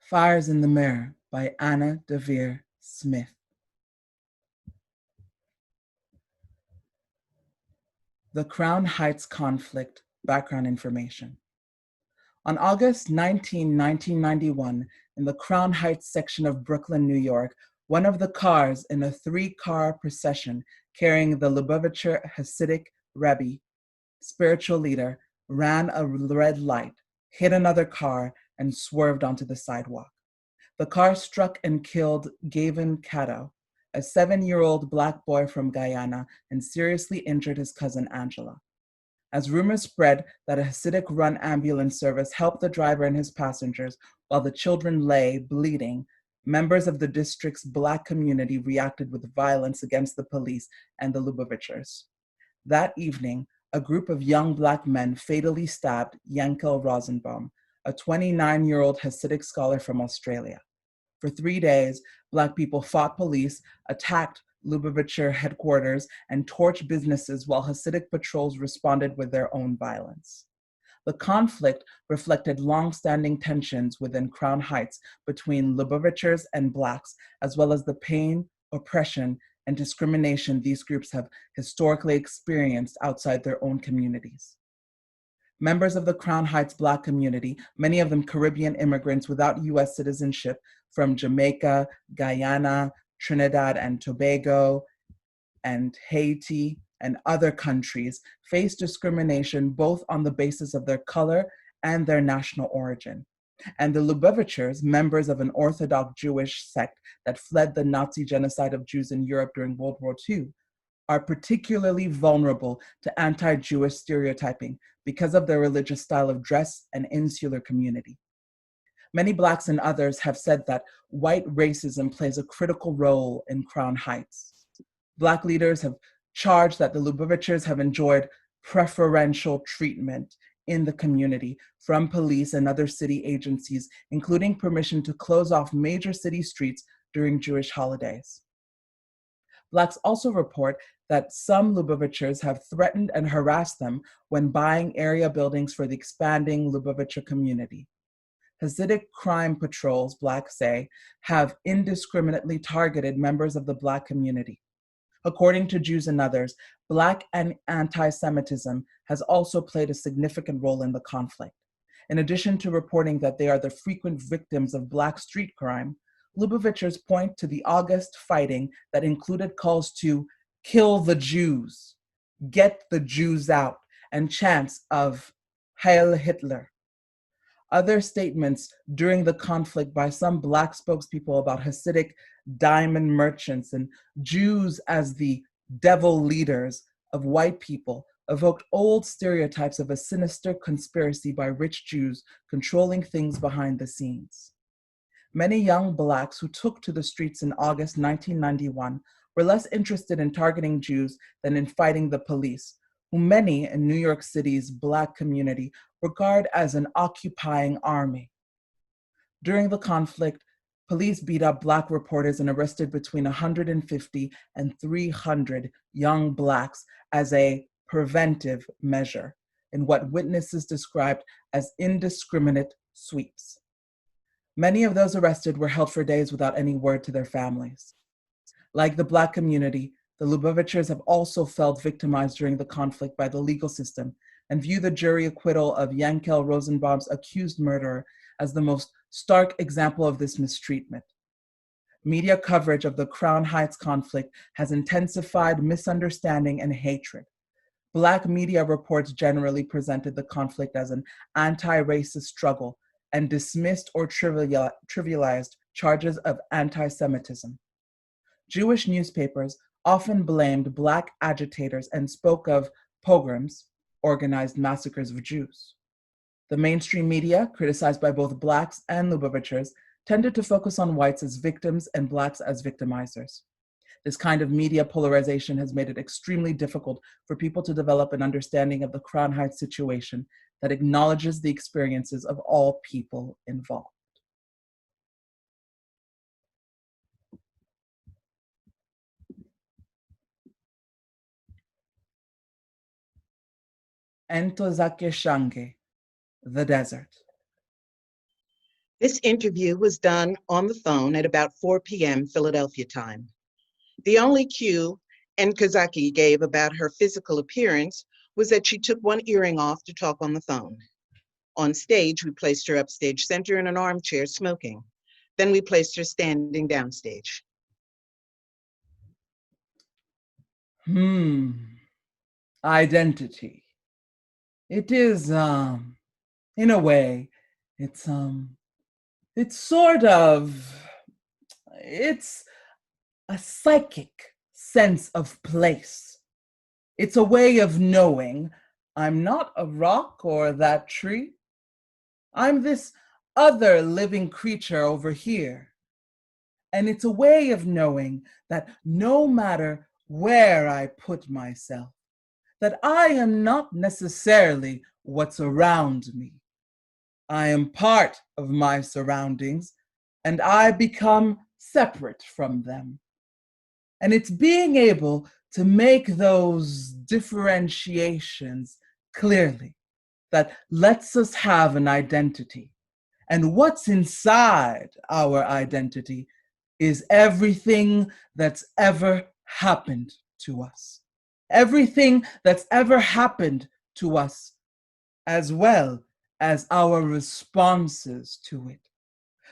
Fires in the Mirror by Anna Deveare Smith. The Crown Heights Conflict, background information. On August 19, 1991, in the Crown Heights section of Brooklyn, New York, one of the cars in a 3-car procession carrying the Lubavitcher Hasidic Rebbe, spiritual leader, ran a red light, hit another car, and swerved onto the sidewalk. The car struck and killed Gavin Cato, a 7-year-old Black boy from Guyana, and seriously injured his cousin Angela. As rumors spread that a Hasidic-run ambulance service helped the driver and his passengers while the children lay bleeding, members of the district's Black community reacted with violence against the police and the Lubavitchers. That evening, a group of young Black men fatally stabbed Yankel Rosenbaum, a 29-year-old Hasidic scholar from Australia. For 3 days, Black people fought police, attacked Lubavitcher headquarters, and torched businesses while Hasidic patrols responded with their own violence. The conflict reflected long-standing tensions within Crown Heights between Lubavitchers and Blacks, as well as the pain, oppression, and discrimination these groups have historically experienced outside their own communities. Members of the Crown Heights Black community, many of them Caribbean immigrants without U.S. citizenship from Jamaica, Guyana, Trinidad and Tobago, and Haiti, and other countries, face discrimination both on the basis of their color and their national origin. And the Lubavitchers, members of an Orthodox Jewish sect that fled the Nazi genocide of Jews in Europe during World War II, are particularly vulnerable to anti-Jewish stereotyping because of their religious style of dress and insular community. Many Blacks and others have said that white racism plays a critical role in Crown Heights. Black leaders have charged that the Lubavitchers have enjoyed preferential treatment in the community from police and other city agencies, including permission to close off major city streets during Jewish holidays. Blacks also report that some Lubavitchers have threatened and harassed them when buying area buildings for the expanding Lubavitcher community. Hasidic crime patrols, Blacks say, have indiscriminately targeted members of the Black community. According to Jews and others, Black and anti-Semitism has also played a significant role in the conflict. In addition to reporting that they are the frequent victims of Black street crime, Lubavitchers point to the August fighting that included calls to kill the Jews, get the Jews out, and chants of Heil Hitler. Other statements during the conflict by some Black spokespeople about Hasidic diamond merchants and Jews as the devil leaders of white people evoked old stereotypes of a sinister conspiracy by rich Jews controlling things behind the scenes. Many young Blacks who took to the streets in August 1991 were less interested in targeting Jews than in fighting the police, who many in New York City's Black community regard as an occupying army. During the conflict, police beat up Black reporters and arrested between 150 and 300 young Blacks as a preventive measure in what witnesses described as indiscriminate sweeps. Many of those arrested were held for days without any word to their families. Like the Black community, the Lubavitchers have also felt victimized during the conflict by the legal system and view the jury acquittal of Yankel Rosenbaum's accused murderer as the most stark example of this mistreatment. Media coverage of the Crown Heights conflict has intensified misunderstanding and hatred. Black media reports generally presented the conflict as an anti-racist struggle and dismissed or trivialized charges of anti-Semitism. Jewish newspapers often blamed Black agitators and spoke of pogroms, organized massacres of Jews. The mainstream media, criticized by both Blacks and Lubavitchers, tended to focus on whites as victims and Blacks as victimizers. This kind of media polarization has made it extremely difficult for people to develop an understanding of the Crown Heights situation that acknowledges the experiences of all people involved. Ntozake Shange, the desert. This interview was done on the phone at about 4 p.m. Philadelphia time. The only cue Ntozake gave about her physical appearance was that she took one earring off to talk on the phone. On stage, we placed her upstage center in an armchair smoking. Then we placed her standing downstage. Identity. It is, in a way, it's sort of, it's a psychic sense of place. It's a way of knowing I'm not a rock or that tree. I'm this other living creature over here. And it's a way of knowing that no matter where I put myself, that I am not necessarily what's around me. I am part of my surroundings, and I become separate from them. And it's being able to make those differentiations clearly that lets us have an identity. And what's inside our identity is everything that's ever happened to us. Everything that's ever happened to us, as well as our responses to it.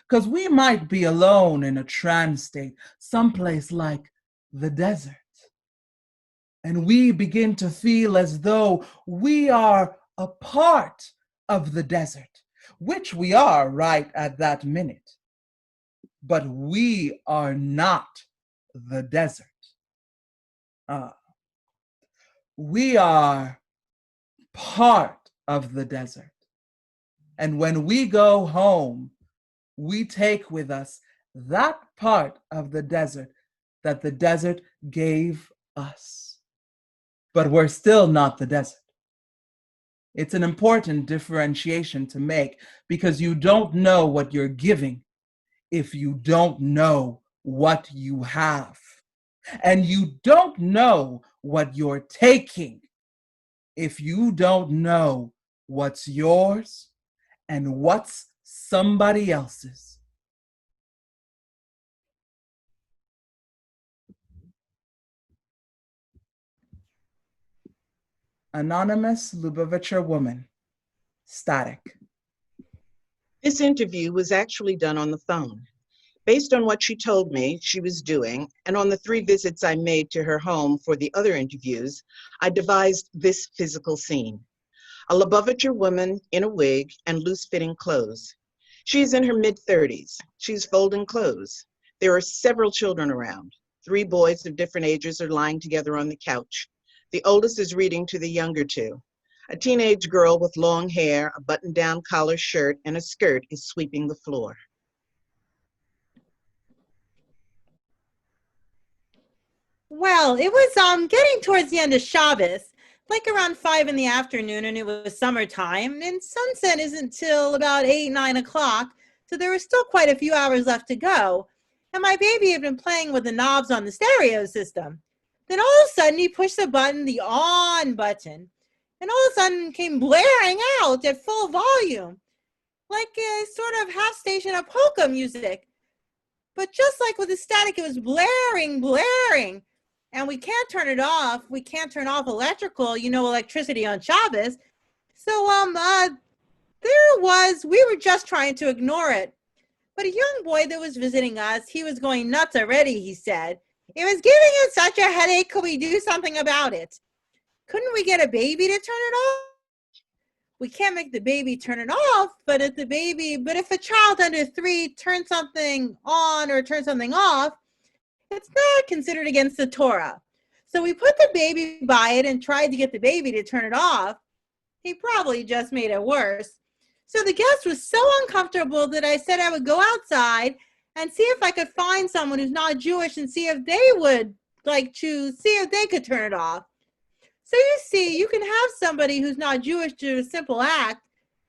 Because we might be alone in a trance state, someplace like the desert. And we begin to feel as though we are a part of the desert, which we are right at that minute. But we are not the desert. We are part of the desert. And when we go home, we take with us that part of the desert that the desert gave us. But we're still not the desert. It's an important differentiation to make because you don't know what you're giving if you don't know what you have. And you don't know what you're taking if you don't know what's yours and what's somebody else's. Anonymous Lubavitcher woman, static. This interview was actually done on the phone. Based on what she told me she was doing, and on the 3 visits I made to her home for the other interviews, I devised this physical scene. A Lubavitcher woman in a wig and loose-fitting clothes. She's in her mid-30s. She's folding clothes. There are several children around. 3 boys of different ages are lying together on the couch. The oldest is reading to the younger 2. A teenage girl with long hair, a button-down collar shirt, and a skirt is sweeping the floor. Well, it was getting towards the end of Shabbos, like around 5 in the afternoon, and it was summertime, and sunset isn't till about 8, 9 o'clock, so there was still quite a few hours left to go, and my baby had been playing with the knobs on the stereo system. Then all of a sudden, he pushed the button, the on button, and all of a sudden came blaring out at full volume, like a sort of half-station of polka music. But just like with the static, it was blaring. And we can't turn it off. We can't turn off electrical, electricity on Shabbos. So there it was. We were just trying to ignore it. But a young boy that was visiting us, he was going nuts already, he said. It was giving him such a headache. Could we do something about it? Couldn't we get a baby to turn it off? We can't make the baby turn it off, but if a child under 3 turns something on or turns something off, it's not considered against the Torah. So we put the baby by it and tried to get the baby to turn it off. He probably just made it worse. So the guest was so uncomfortable that I said I would go outside and see if I could find someone who's not Jewish and see if they would see if they could turn it off. So you see, you can have somebody who's not Jewish do a simple act,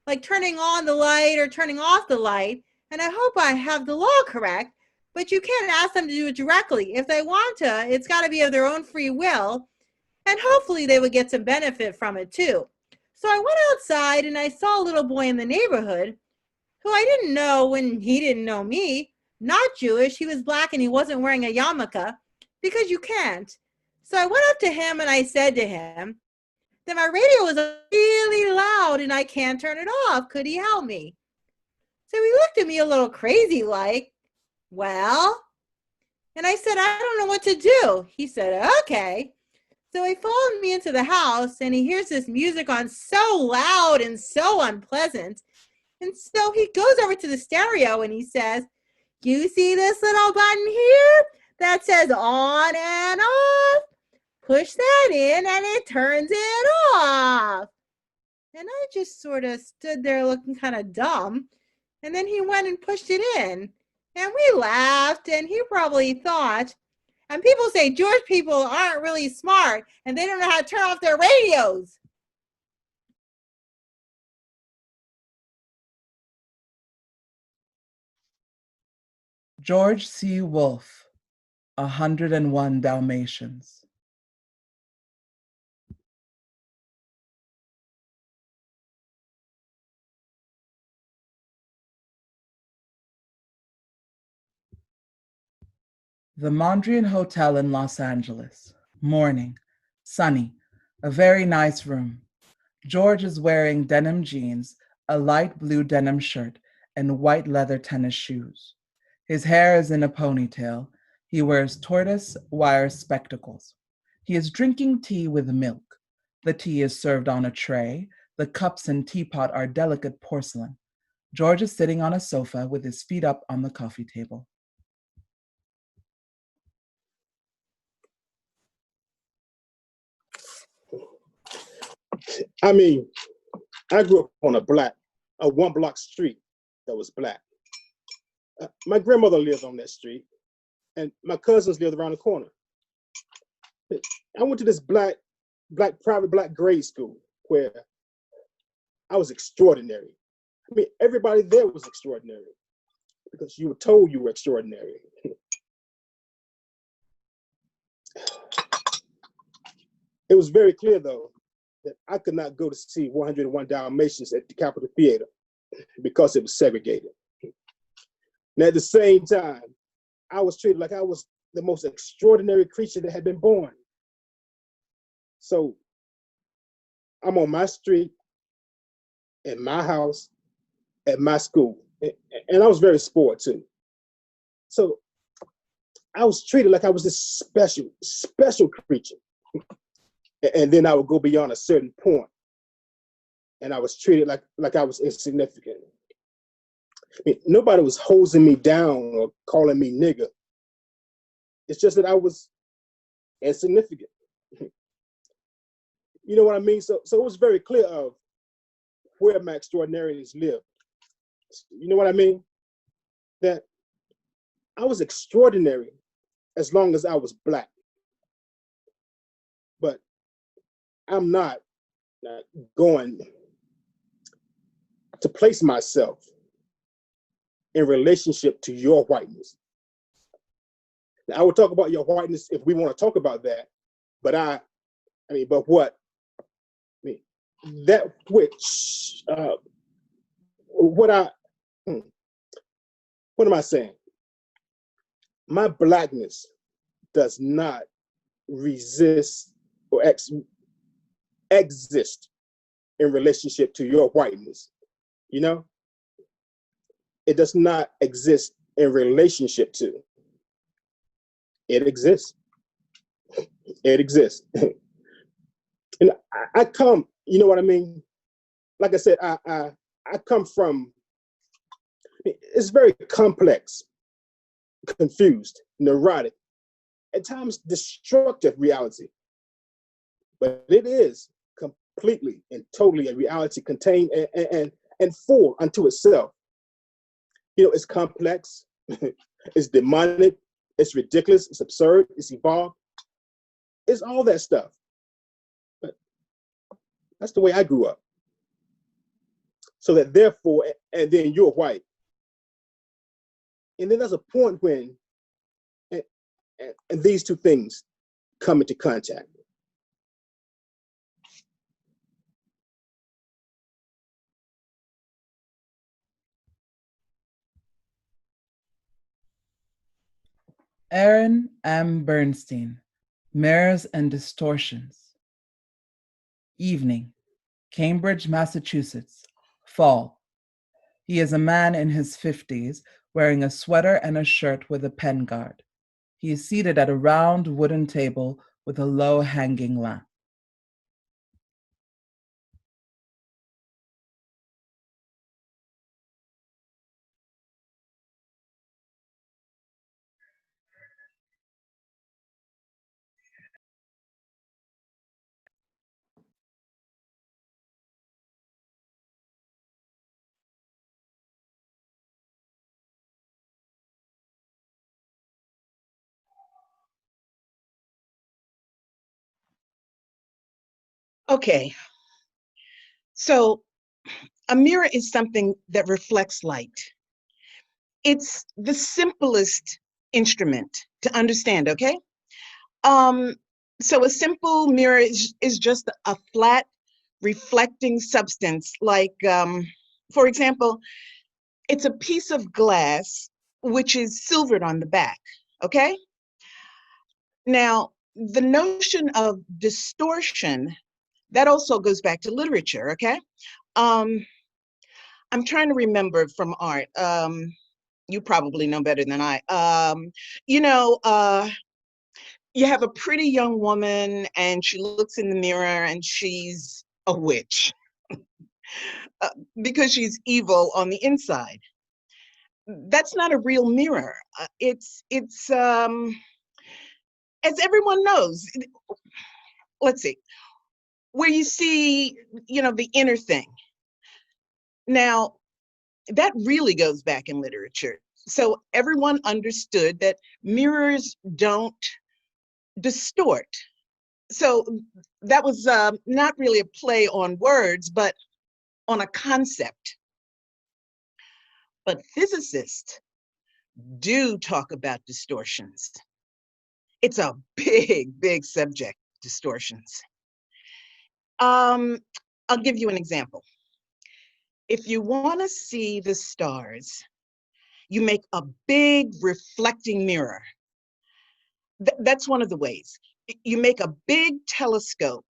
like turning on the light or turning off the light, and I hope I have the law correct, but you can't ask them to do it directly. If they want to, it's got to be of their own free will, and hopefully they would get some benefit from it too. So I went outside and I saw a little boy in the neighborhood who I didn't know when he didn't know me. Not Jewish, he was black and he wasn't wearing a yarmulke, because you can't. So I went up to him and I said to him that my radio was really loud and I can't turn it off. Could he help me? So he looked at me a little crazy like, well, and I said, I don't know what to do. He said, okay. So he followed me into the house and he hears this music on so loud and so unpleasant. And so he goes over to the stereo and he says, you see this little button here that says on and off? Push that in and it turns it off. And I just sort of stood there looking kind of dumb. And then he went and pushed it in. And we laughed, and he probably thought, and people say Jewish people aren't really smart, and they don't know how to turn off their radios. George C. Wolfe, 101 Dalmatians. The Mondrian Hotel in Los Angeles. Morning. Sunny. A very nice room. George is wearing denim jeans, a light blue denim shirt, and white leather tennis shoes. His hair is in a ponytail. He wears tortoise wire spectacles. He is drinking tea with milk. The tea is served on a tray. The cups and teapot are delicate porcelain. George is sitting on a sofa with his feet up on the coffee table. I mean, I grew up on a one-block street that was black. My grandmother lived on that street, and my cousins lived around the corner. I went to this private black grade school where I was extraordinary. I mean, everybody there was extraordinary because you were told you were extraordinary. It was very clear, though, that I could not go to see 101 Dalmatians at the Capitol Theater because it was segregated. And at the same time, I was treated like I was the most extraordinary creature that had been born. So I'm on my street, in my house, at my school. And I was very spoiled too. So I was treated like I was this special creature. And then I would go beyond a certain point, and I was treated like I was insignificant. I mean, nobody was hosing me down or calling me nigger. It's just that I was insignificant. You know what I mean? So it was very clear of where my extraordinariness lived. You know what I mean? That I was extraordinary as long as I was black. But I'm not going to place myself in relationship to your whiteness. Now, I will talk about your whiteness if we want to talk about that, but what am I saying? My blackness does not resist or exist in relationship to your whiteness. You know, it does not exist in relationship to. It exists. It exists. And I come, you know what I mean? Like I said, I come from, it's very complex, confused, neurotic, at times destructive reality. But it is completely and totally a reality contained and full unto itself. You know, it's complex, it's demonic, it's ridiculous, it's absurd, it's evolved. It's all that stuff. But that's the way I grew up. So that therefore, and then you're white. And then there's a point when and these two things come into contact. Aaron M. Bernstein, Mirrors and Distortions. Evening, Cambridge, Massachusetts, fall. He is a man in his 50s, wearing a sweater and a shirt with a pen guard. He is seated at a round wooden table with a low hanging lamp. Okay, so a mirror is something that reflects light. It's the simplest instrument to understand, okay? So a simple mirror is just a flat reflecting substance like, for example, it's a piece of glass which is silvered on the back, okay? Now, the notion of distortion, that also goes back to literature, okay? I'm trying to remember from art. You probably know better than I. You know, you have a pretty young woman and she looks in the mirror and she's a witch because she's evil on the inside. That's not a real mirror. It's as everyone knows, let's see, where you see, you know, the inner thing. Now, that really goes back in literature. So everyone understood that mirrors don't distort. So that was not really a play on words, but on a concept. But physicists do talk about distortions. It's a big, big subject, distortions. I'll give you an example. If you want to see the stars, you make a big reflecting mirror. That's one of the ways. You make a big telescope,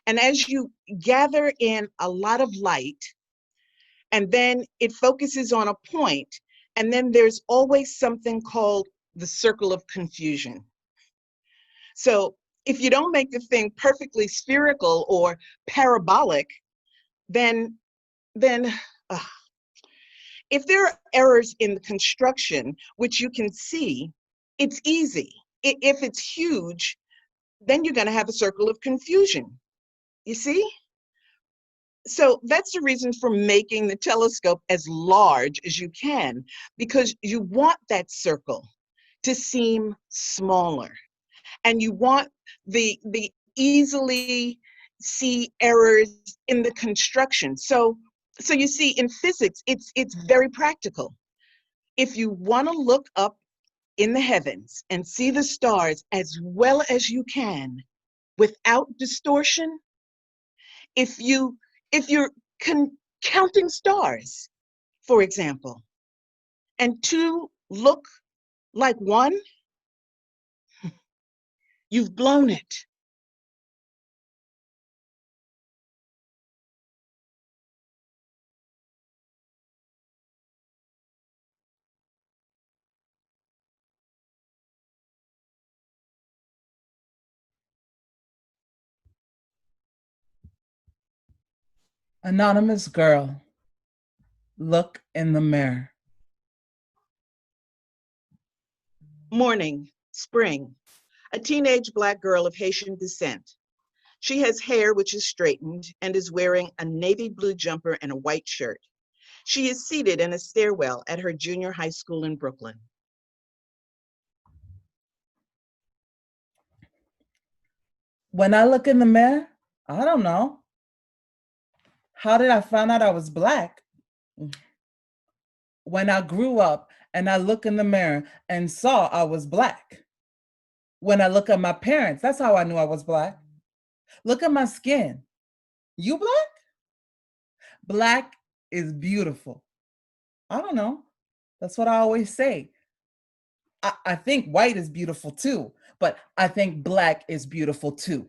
and as you gather in a lot of light, and then it focuses on a point, and then there's always something called the circle of confusion. So if you don't make the thing perfectly spherical or parabolic, then if there are errors in the construction, which you can see, it's easy. If it's huge, then you're going to have a circle of confusion. You see? So that's the reason for making the telescope as large as you can, because you want that circle to seem smaller, and you want the easily see errors in the construction. So you see, in physics, it's very practical. If you want to look up in the heavens and see the stars as well as you can without distortion, if you're counting stars, for example, and two look like one, you've blown it. Anonymous girl, look in the mirror. Morning, spring, a teenage Black girl of Haitian descent. She has hair which is straightened and is wearing a navy blue jumper and a white shirt. She is seated in a stairwell at her junior high school in Brooklyn. When I look in the mirror, I don't know. How did I find out I was Black? When I grew up and I look in the mirror and saw I was Black. When I look at my parents, that's how I knew I was Black. Look at my skin. You Black? Black is beautiful. I don't know. That's what I always say. I think white is beautiful too, but I think black is beautiful too.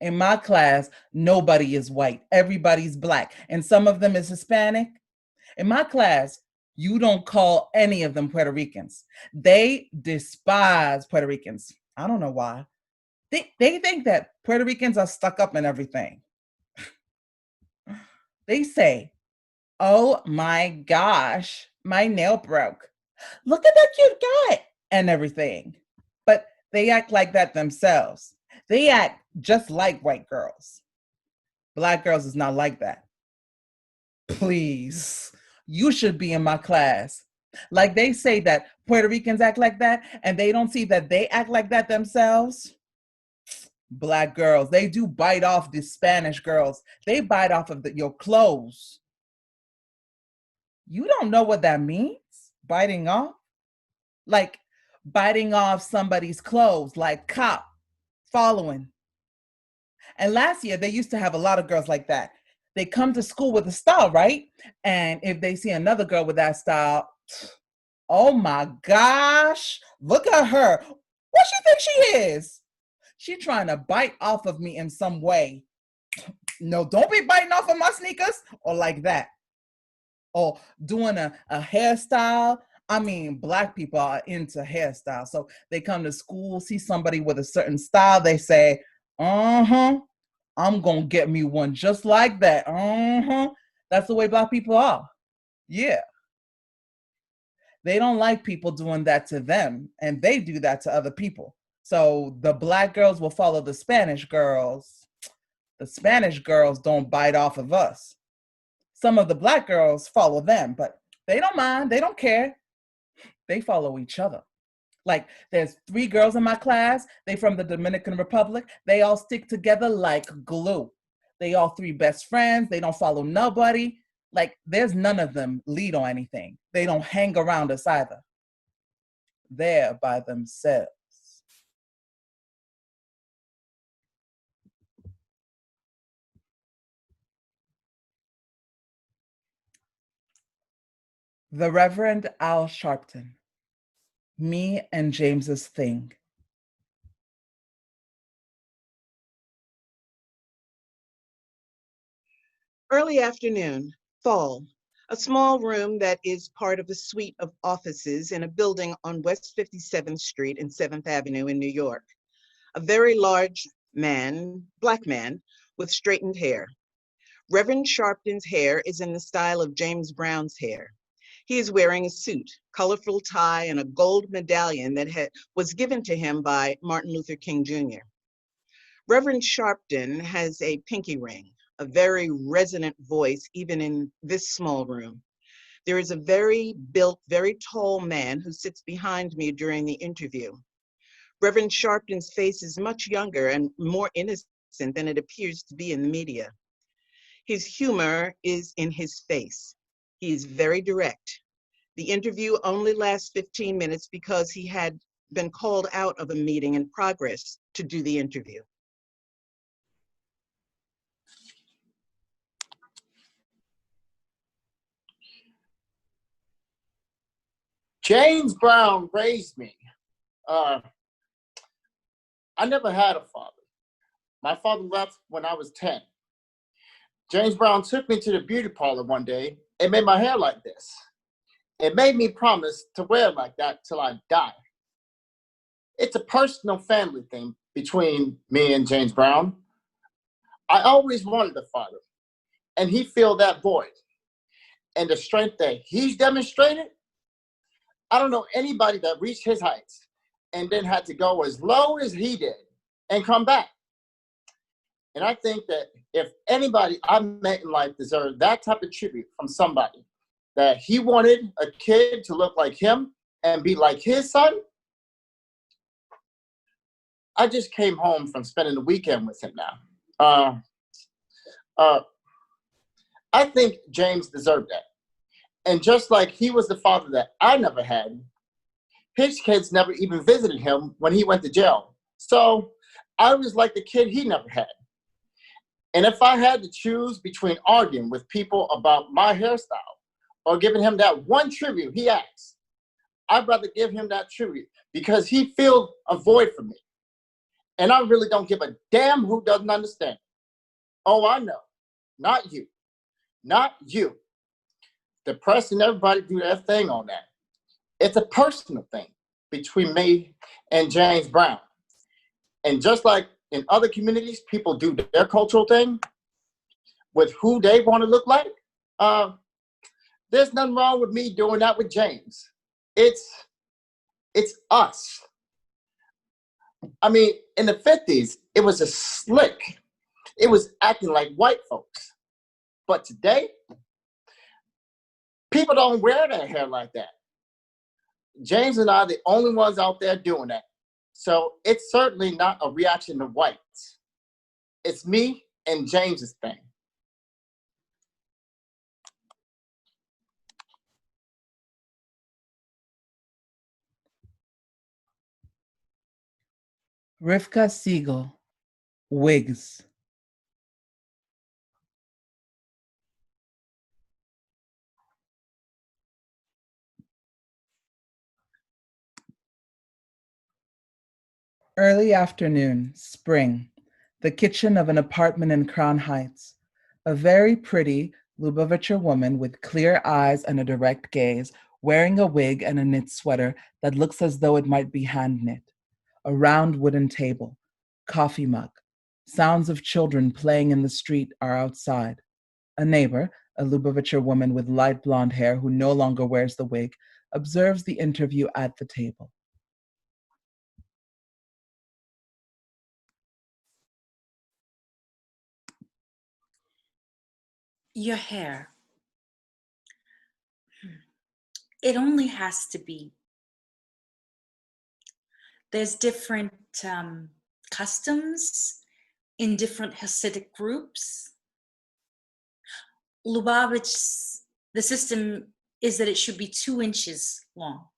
In my class, nobody is white. Everybody's black. And some of them is Hispanic. In my class, you don't call any of them Puerto Ricans. They despise Puerto Ricans. I don't know why. They think that Puerto Ricans are stuck up in everything. They say, oh my gosh, my nail broke. Look at that cute guy and everything. But they act like that themselves. They act just like white girls. Black girls is not like that. Please, you should be in my class. Like they say that Puerto Ricans act like that and they don't see that they act like that themselves. Black girls, they do bite off the Spanish girls. They bite off of your clothes. You don't know what that means? Biting off? Like biting off somebody's clothes, like cop following. And last year, they used to have a lot of girls like that. They come to school with a style, right? And if they see another girl with that style, oh my gosh, look at her. What she think she is? She trying to bite off of me in some way. No, don't be biting off of my sneakers or like that. Or doing a hairstyle. I mean, Black people are into hairstyle. So they come to school, see somebody with a certain style. They say, I'm going to get me one just like that. That's the way Black people are. Yeah. They don't like people doing that to them. And they do that to other people. So the Black girls will follow the Spanish girls. The Spanish girls don't bite off of us. Some of the Black girls follow them, but they don't mind. They don't care. They follow each other. Like there's 3 girls in my class. They from the Dominican Republic. They all stick together like glue. They all 3 best friends. They don't follow nobody. Like there's none of them lead on anything. They don't hang around us either. They're by themselves. The Reverend Al Sharpton. Me and James's Thing. Early afternoon, fall. A small room that is part of a suite of offices in a building on West 57th Street and 7th Avenue in New York. A very large man, Black man, with straightened hair. Reverend Sharpton's hair is in the style of James Brown's hair. He is wearing a suit, colorful tie, and a gold medallion that was given to him by Martin Luther King Jr. Reverend Sharpton has a pinky ring, a very resonant voice, even in this small room. There is a very built, very tall man who sits behind me during the interview. Reverend Sharpton's face is much younger and more innocent than it appears to be in the media. His humor is in his face. He is very direct. The interview only lasts 15 minutes because he had been called out of a meeting in progress to do the interview. James Brown raised me. I never had a father. My father left when I was 10. James Brown took me to the beauty parlor one day and made my hair like this. It made me promise to wear it like that till I die. It's a personal family thing between me and James Brown. I always wanted a father, and he filled that void. And the strength that he's demonstrated, I don't know anybody that reached his heights and then had to go as low as he did and come back. And I think that if anybody I met in life deserved that type of tribute from somebody, that he wanted a kid to look like him and be like his son, I just came home from spending the weekend with him now. I think James deserved that. And just like he was the father that I never had, his kids never even visited him when he went to jail. So I was like the kid he never had. And if I had to choose between arguing with people about my hairstyle or giving him that one tribute he asked, I'd rather give him that tribute because he filled a void for me. And I really don't give a damn who doesn't understand. Oh, I know. Not you. Not you. The press and everybody do their thing on that. It's a personal thing between me and James Brown. And just like in other communities, people do their cultural thing with who they want to look like. There's nothing wrong with me doing that with James. It's us. I mean, in the 50s, it was a slick. It was acting like white folks. But today, people don't wear their hair like that. James and I are the only ones out there doing that. So it's certainly not a reaction to whites. It's me and James's thing. Rivkah Siegal, Wigs. Early afternoon, spring, the kitchen of an apartment in Crown Heights. A very pretty Lubavitcher woman with clear eyes and a direct gaze, wearing a wig and a knit sweater that looks as though it might be hand knit. A round wooden table, coffee mug. Sounds of children playing in the street are outside. A neighbor, a Lubavitcher woman with light blonde hair who no longer wears the wig, observes the interview at the table. Your hair. It only has to be. There's different customs in different Hasidic groups. Lubavitch, the system is that it should be 2 inches long.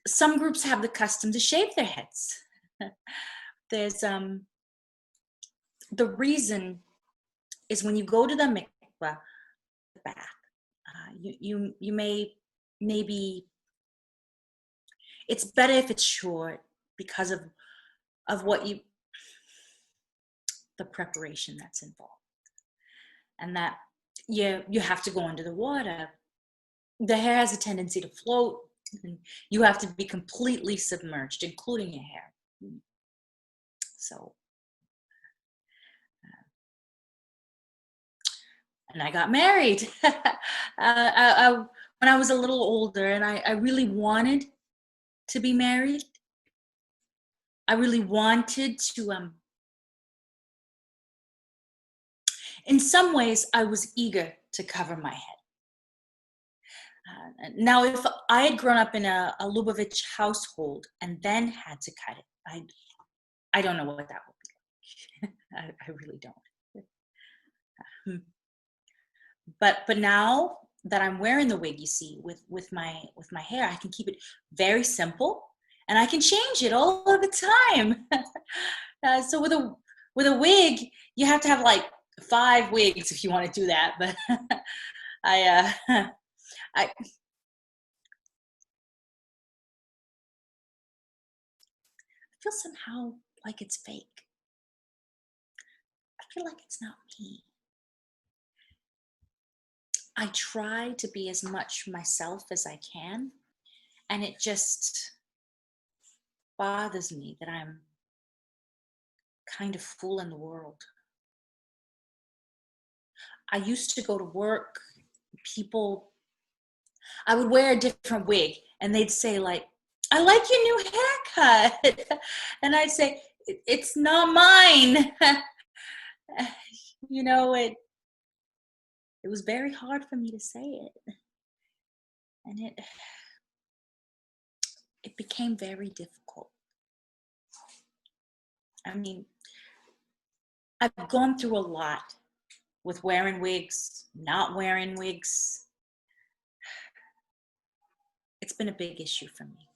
Some groups have the custom to shave their heads. There's the reason is when you go to the mikvah, the bath, you maybe it's better if it's short because of what the preparation that's involved, and that you have to go under the water. The hair has a tendency to float, and you have to be completely submerged, including your hair. So, and I got married when I was a little older, and I really wanted to be married. I really wanted to, in some ways, I was eager to cover my head. Now, if I had grown up in a Lubavitch household and then had to cut it, I don't know what that would be like. I really don't. But now that I'm wearing the wig, you see, with my hair, I can keep it very simple, and I can change it all of the time. So with a wig, you have to have like 5 wigs if you want to do that. But I feel somehow like it's fake. I feel like it's not me. I try to be as much myself as I can, and it just bothers me that I'm kind of fooling the world. I used to go to work, I would wear a different wig, and they'd say like, "I like your new haircut." And I'd say, "It's not mine." You know, it was very hard for me to say it. And it became very difficult. I mean, I've gone through a lot with wearing wigs, not wearing wigs. It's been a big issue for me.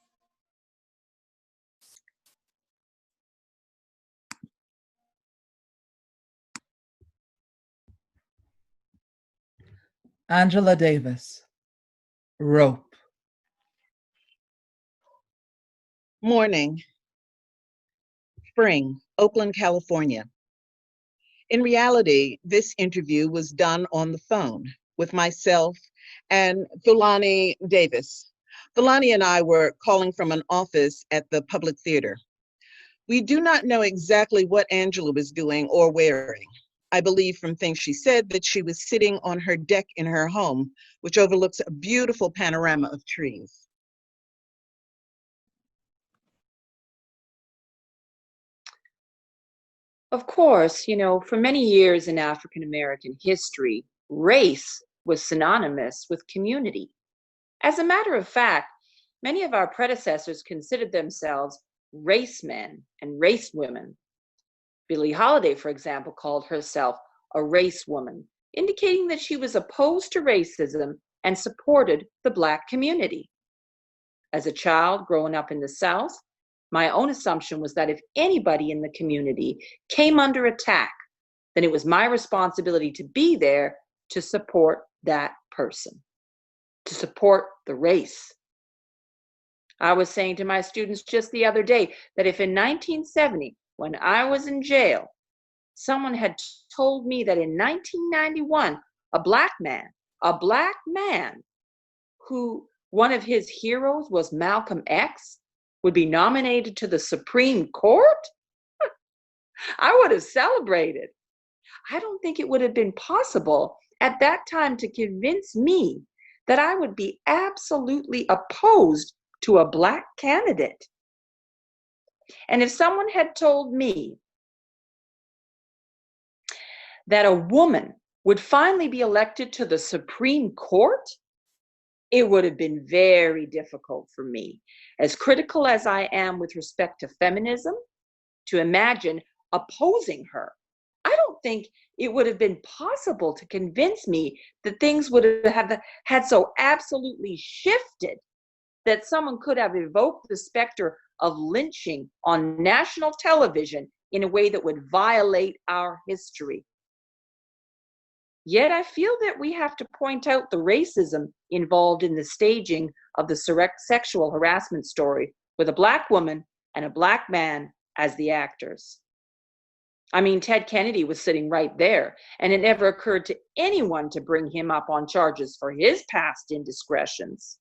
Angela Davis, Rope. Morning, spring, Oakland, California. In reality, this interview was done on the phone with myself and Thulani Davis. Thulani and I were calling from an office at the Public Theater. We do not know exactly what Angela was doing or wearing. I believe from things she said that she was sitting on her deck in her home, which overlooks a beautiful panorama of trees. Of course, for many years in African American history, race was synonymous with community. As a matter of fact, many of our predecessors considered themselves race men and race women. Billie Holiday, for example, called herself a race woman, indicating that she was opposed to racism and supported the Black community. As a child growing up in the South, my own assumption was that if anybody in the community came under attack, then it was my responsibility to be there to support that person, to support the race. I was saying to my students just the other day that if in 1970, when I was in jail, someone had told me that in 1991, a black man who one of his heroes was Malcolm X, would be nominated to the Supreme Court, I would have celebrated. I don't think it would have been possible at that time to convince me that I would be absolutely opposed to a Black candidate. And if someone had told me that a woman would finally be elected to the Supreme Court, it would have been very difficult for me, as critical as I am with respect to feminism, to imagine opposing her. I don't think it would have been possible to convince me that things would have had so absolutely shifted that someone could have evoked the specter of lynching on national television in a way that would violate our history. Yet I feel that we have to point out the racism involved in the staging of the sexual harassment story with a Black woman and a Black man as the actors. I mean, Ted Kennedy was sitting right there, and it never occurred to anyone to bring him up on charges for his past indiscretions.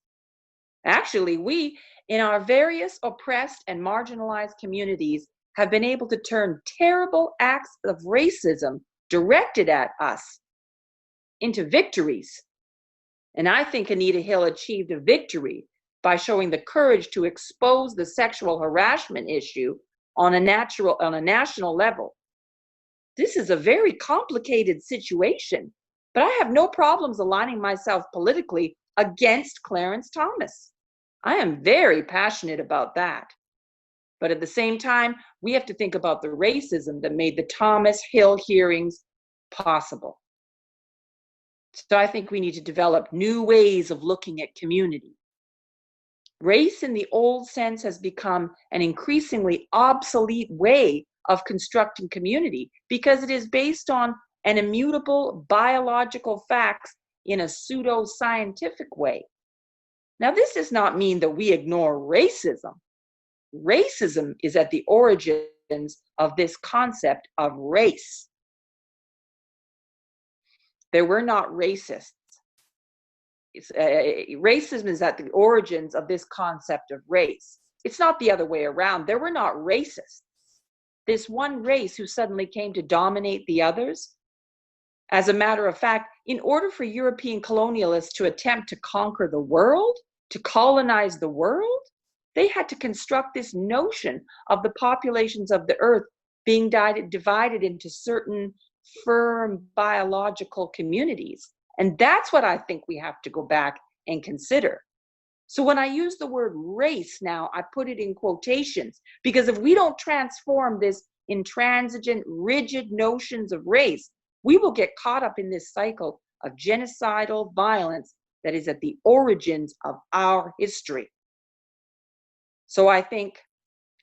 Actually, we, in our various oppressed and marginalized communities, have been able to turn terrible acts of racism directed at us into victories. And I think Anita Hill achieved a victory by showing the courage to expose the sexual harassment issue on a national level. This is a very complicated situation, but I have no problems aligning myself politically against Clarence Thomas. I am very passionate about that. But at the same time, we have to think about the racism that made the Thomas Hill hearings possible. So I think we need to develop new ways of looking at community. Race in the old sense has become an increasingly obsolete way of constructing community because it is based on an immutable biological facts in a pseudo-scientific way. Now, this does not mean that we ignore racism. Racism is at the origins of this concept of race. There were not racists. Racism is at the origins of this concept of race. It's not the other way around. There were not racists. This one race who suddenly came to dominate the others. As a matter of fact, in order for European colonialists to attempt to conquer the world, to colonize the world, they had to construct this notion of the populations of the earth being divided into certain firm biological communities. And that's what I think we have to go back and consider. So when I use the word race now, I put it in quotations, because if we don't transform this intransigent, rigid notions of race, we will get caught up in this cycle of genocidal violence that is at the origins of our history. So I think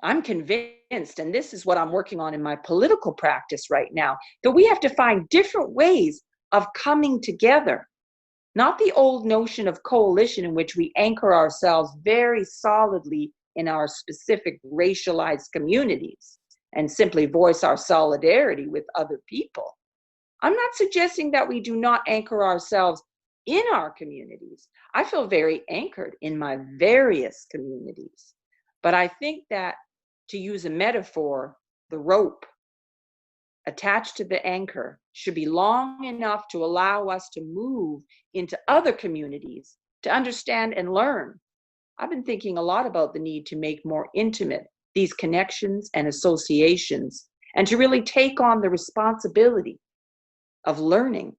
I'm convinced, and this is what I'm working on in my political practice right now, that we have to find different ways of coming together. Not the old notion of coalition in which we anchor ourselves very solidly in our specific racialized communities and simply voice our solidarity with other people. I'm not suggesting that we do not anchor ourselves in our communities. I feel very anchored in my various communities. But I think that, to use a metaphor, the rope attached to the anchor should be long enough to allow us to move into other communities to understand and learn. I've been thinking a lot about the need to make more intimate these connections and associations and to really take on the responsibility of learning.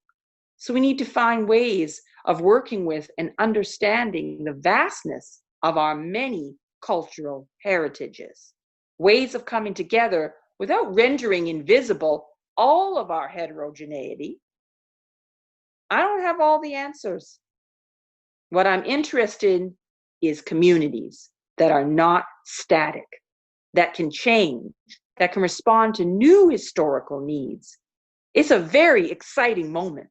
So we need to find ways of working with and understanding the vastness of our many cultural heritages, ways of coming together without rendering invisible all of our heterogeneity. I don't have all the answers. What I'm interested in is communities that are not static, that can change, that can respond to new historical needs. It's a very exciting moment.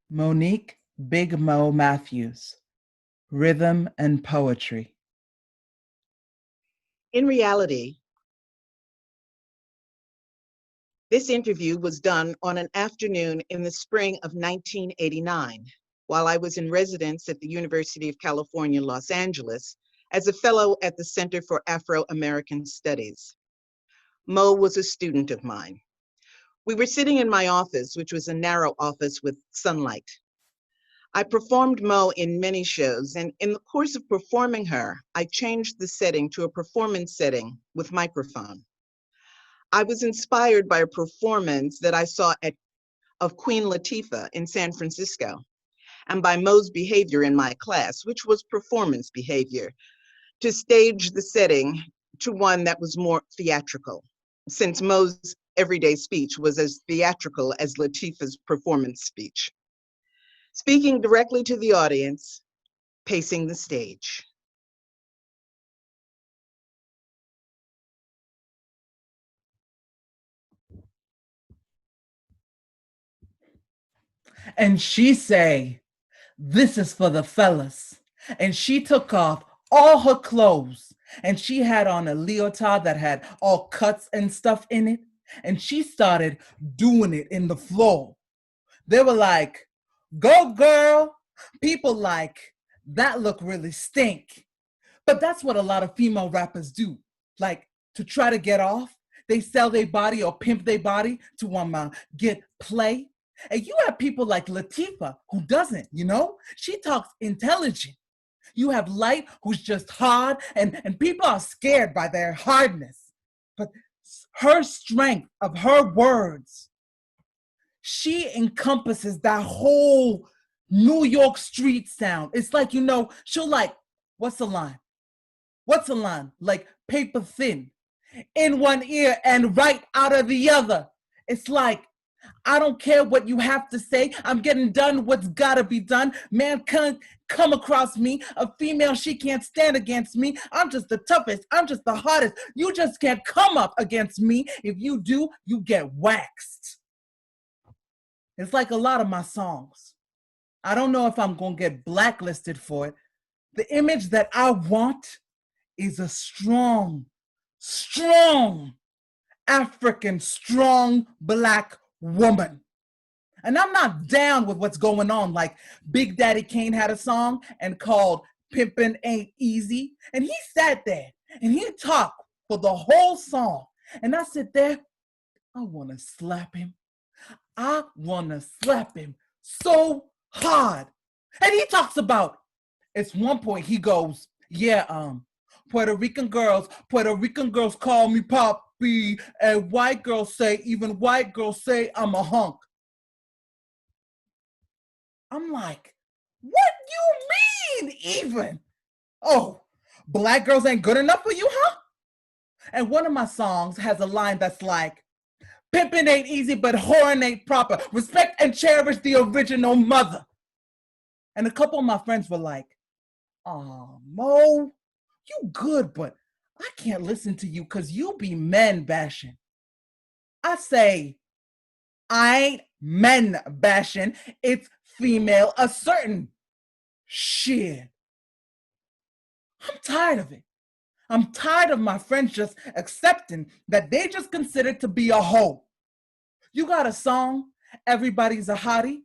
Monique Big Mo Matthews, Rhythm and Poetry. In reality, this interview was done on an afternoon in the spring of 1989, while I was in residence at the University of California, Los Angeles, as a fellow at the Center for Afro-American Studies. Mo was a student of mine. We were sitting in my office, which was a narrow office with sunlight. I performed Mo in many shows, and in the course of performing her, I changed the setting to a performance setting with microphone. I was inspired by a performance that I saw of Queen Latifah in San Francisco, and by Mo's behavior in my class, which was performance behavior, to stage the setting to one that was more theatrical, since Mo's everyday speech was as theatrical as Latifah's performance speech. Speaking directly to the audience, pacing the stage. And she say, "This is for the fellas." And she took off all her clothes and she had on a leotard that had all cuts and stuff in it. And she started doing it in the floor. They were like, "Go girl." People like, "That look really stink." But that's what a lot of female rappers do. Like, to try to get off, they sell their body or pimp their body to get play. And you have people like Latifah who doesn't, She talks intelligent. You have Light who's just hard and people are scared by their hardness. But her strength of her words, she encompasses that whole New York street sound. It's like, she'll like, what's the line? What's the line? Like paper thin, in one ear and right out of the other. It's like, I don't care what you have to say. I'm getting done what's gotta be done. Man can't come across me. A female, she can't stand against me. I'm just the toughest. I'm just the hardest. You just can't come up against me. If you do, you get waxed. It's like a lot of my songs. I don't know if I'm gonna get blacklisted for it. The image that I want is a strong African, strong Black woman. And I'm not down with what's going on. Like Big Daddy Kane had a song and called Pimpin' Ain't Easy. And he sat there and he talked for the whole song. And I sit there, I want to slap him. I want to slap him so hard. And he talks about, it's one point he goes, yeah, Puerto Rican girls call me Poppy, and even white girls say I'm a hunk. I'm like, what you mean even? Oh, Black girls ain't good enough for you, huh? And one of my songs has a line that's like, pimpin' ain't easy, but whoring ain't proper. Respect and cherish the original mother. And a couple of my friends were like, Mo, you good, but I can't listen to you because you be men bashing. I say, I ain't men bashing. It's female asserting. Shit. I'm tired of it. I'm tired of my friends just accepting that they just considered to be a hoe. You got a song, Everybody's a Hottie?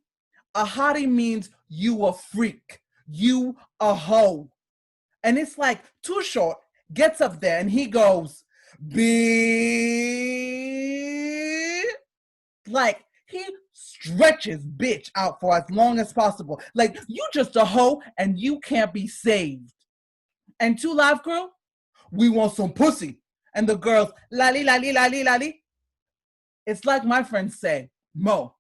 A hottie means you a freak. You a hoe. And it's like Too Short gets up there and he goes, bitch. Like he stretches bitch out for as long as possible. Like you just a hoe and you can't be saved. And Two Live Crew, we want some pussy. And the girls, lali, lali, lali, lali. It's like my friends say, Mo,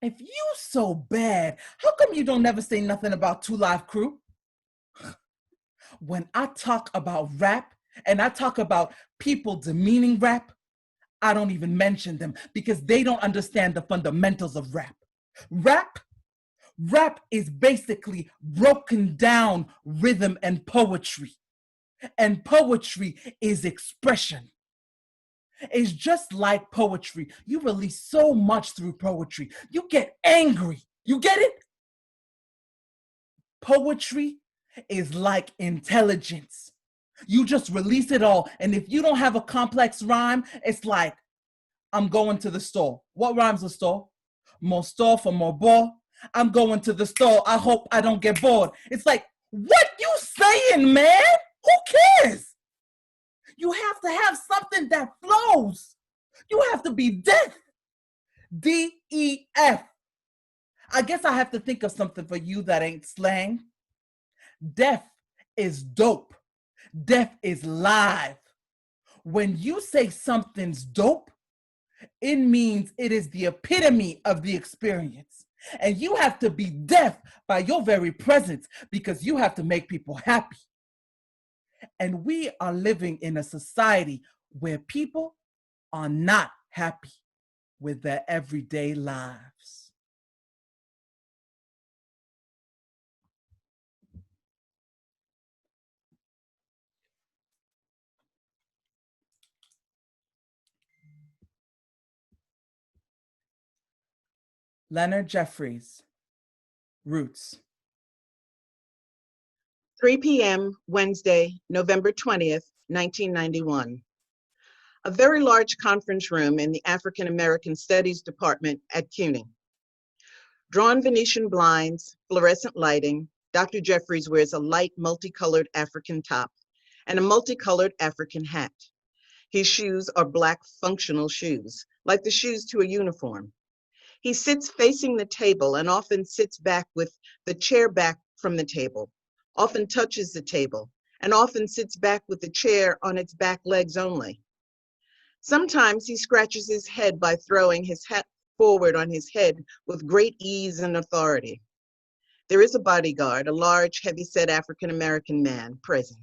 if you so bad, how come you don't never say nothing about Two Live Crew? When I talk about rap and I talk about people demeaning rap, I don't even mention them because they don't understand the fundamentals of rap. Rap is basically broken down rhythm and poetry. And poetry is expression. It's just like poetry. You release so much through poetry. You get angry. You get it? Poetry is like intelligence. You just release it all. And if you don't have a complex rhyme, it's like, I'm going to the store. What rhymes with store? More store for more ball. I'm going to the store. I hope I don't get bored. It's like, what you saying, man? Who cares? You have to have something that flows. You have to be deaf. D-E-F. I guess I have to think of something for you that ain't slang. Deaf is dope. Deaf is live. When you say something's dope, it means it is the epitome of the experience. And you have to be deaf by your very presence because you have to make people happy. And we are living in a society where people are not happy with their everyday lives. Leonard Jeffries, Roots. 3 p.m. Wednesday, November 20th, 1991. A very large conference room in the African American Studies Department at CUNY. Drawn Venetian blinds, fluorescent lighting. Dr. Jeffries wears a light multicolored African top and a multicolored African hat. His shoes are black functional shoes, like the shoes to a uniform. He sits facing the table and often sits back with the chair back from the table, often touches the table, and often sits back with the chair on its back legs only. Sometimes he scratches his head by throwing his hat forward on his head with great ease and authority. There is a bodyguard, a large, heavy-set African-American man present.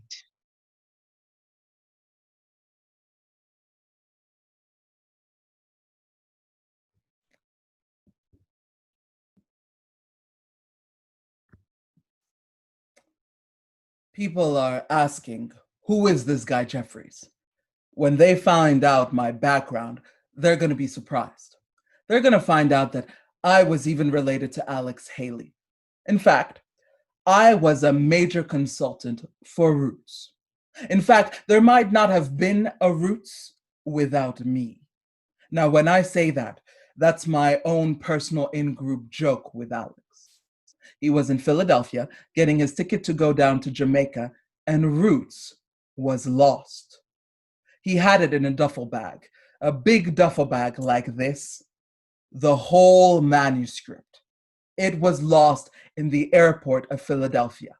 People are asking, who is this guy Jeffries? When they find out my background, they're going to be surprised. They're going to find out that I was even related to Alex Haley. In fact, I was a major consultant for Roots. In fact, there might not have been a Roots without me. Now, when I say that, that's my own personal in-group joke with Alex. He was in Philadelphia getting his ticket to go down to Jamaica, and Roots was lost. He had it in a duffel bag, a big duffel bag like this, the whole manuscript. It was lost in the airport of Philadelphia.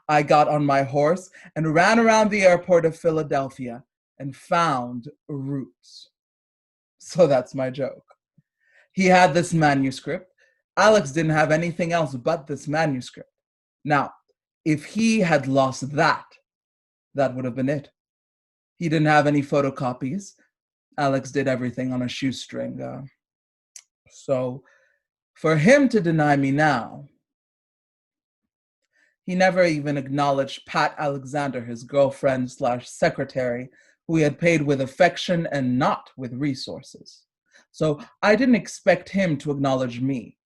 I got on my horse and ran around the airport of Philadelphia and found Roots. So that's my joke. He had this manuscript. Alex didn't have anything else but this manuscript. Now, if he had lost that, that would have been it. He didn't have any photocopies. Alex did everything on a shoestring. So for him to deny me now, He never even acknowledged Pat Alexander, his girlfriend/secretary, who he had paid with affection and not with resources. So I didn't expect him to acknowledge me.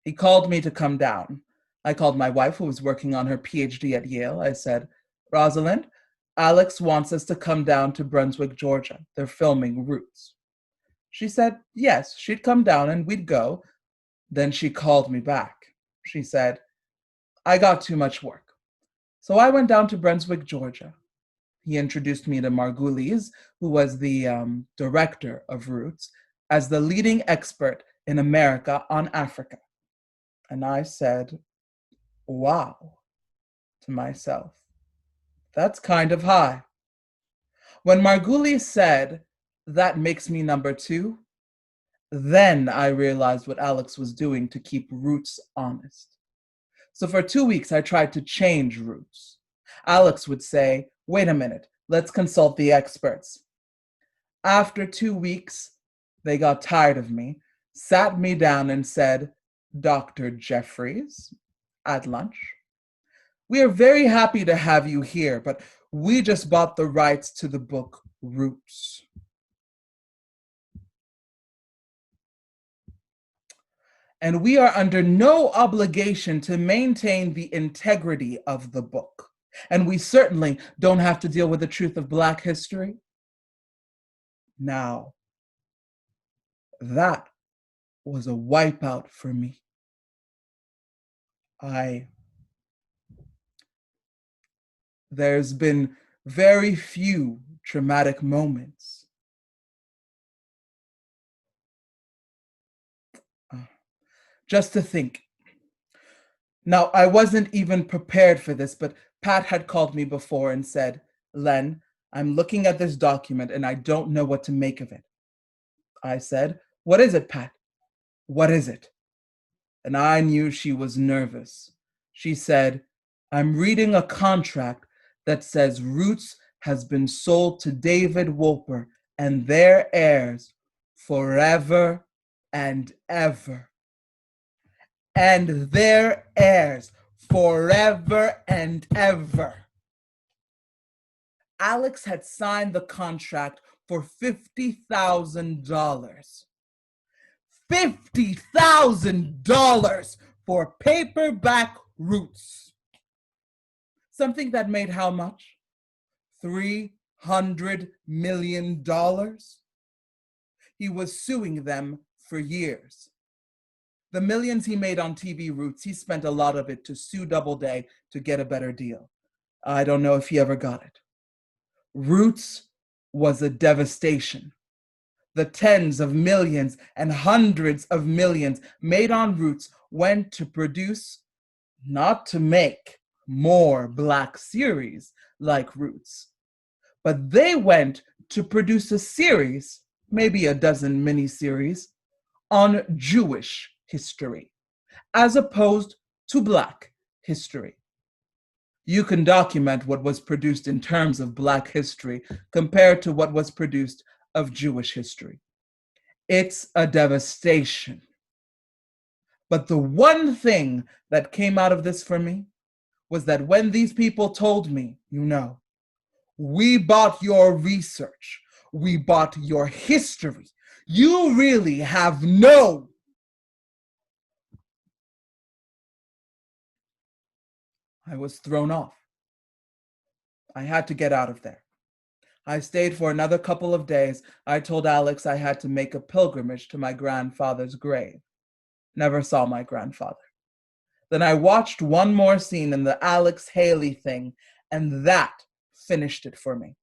He called me to come down. I called my wife, who was working on her PhD at Yale. I said, "Rosalind, Alex wants us to come down to Brunswick, Georgia. They're filming Roots." She said, yes, she'd come down and we'd go. Then she called me back. She said, "I got too much work." So I went down to Brunswick, Georgia. He introduced me to Margulies, who was the director of Roots, as the leading expert in America on Africa. And I said, wow, to myself. That's kind of high. When Margulies said, "That makes me number 2, then I realized what Alex was doing to keep Roots honest. So for 2 weeks, I tried to change Roots. Alex would say, "Wait a minute, let's consult the experts." After 2 weeks, they got tired of me, sat me down and said, "Dr. Jeffries," at lunch, "we are very happy to have you here, but we just bought the rights to the book Roots. And we are under no obligation to maintain the integrity of the book. And we certainly don't have to deal with the truth of Black history." Now, that was a wipeout for me. There's been very few traumatic moments. Just to think. Now, I wasn't even prepared for this, but Pat had called me before and said, "Len, I'm looking at this document and I don't know what to make of it." I said, "What is it, Pat? What is it?" And I knew she was nervous. She said, "I'm reading a contract that says Roots has been sold to David Wolpe and their heirs forever and ever. And their heirs forever and ever." Alex had signed the contract for $50,000. $50,000 for paperback Roots. Something that made how much? $300 million? He was suing them for years. The millions he made on TV Roots, he spent a lot of it to sue Doubleday to get a better deal. I don't know if he ever got it. Roots was a devastation. The tens of millions and hundreds of millions made on Roots went to produce, not to make, more Black series like Roots, but they went to produce a series, maybe a dozen miniseries, on Jewish history, as opposed to Black history. You can document what was produced in terms of Black history compared to what was produced of Jewish history. It's a devastation. But the one thing that came out of this for me was that when these people told me, "We bought your research, we bought your history, you really have no..." I was thrown off. I had to get out of there. I stayed for another couple of days. I told Alex I had to make a pilgrimage to my grandfather's grave. Never saw my grandfather. Then I watched one more scene in the Alex Haley thing, and that finished it for me.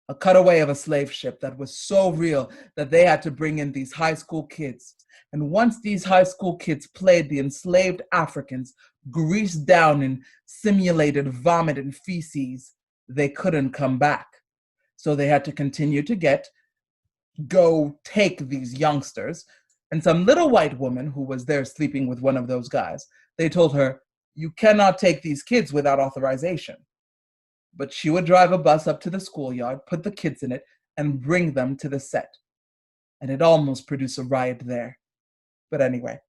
A cutaway of a slave ship that was so real that they had to bring in these high school kids. And once these high school kids played the enslaved Africans, greased down in simulated vomit and feces, they couldn't come back. So they had to continue to go take these youngsters. And some little white woman who was there sleeping with one of those guys, they told her, "You cannot take these kids without authorization." But she would drive a bus up to the schoolyard, put the kids in it, and bring them to the set. And it almost produced a riot there. But anyway,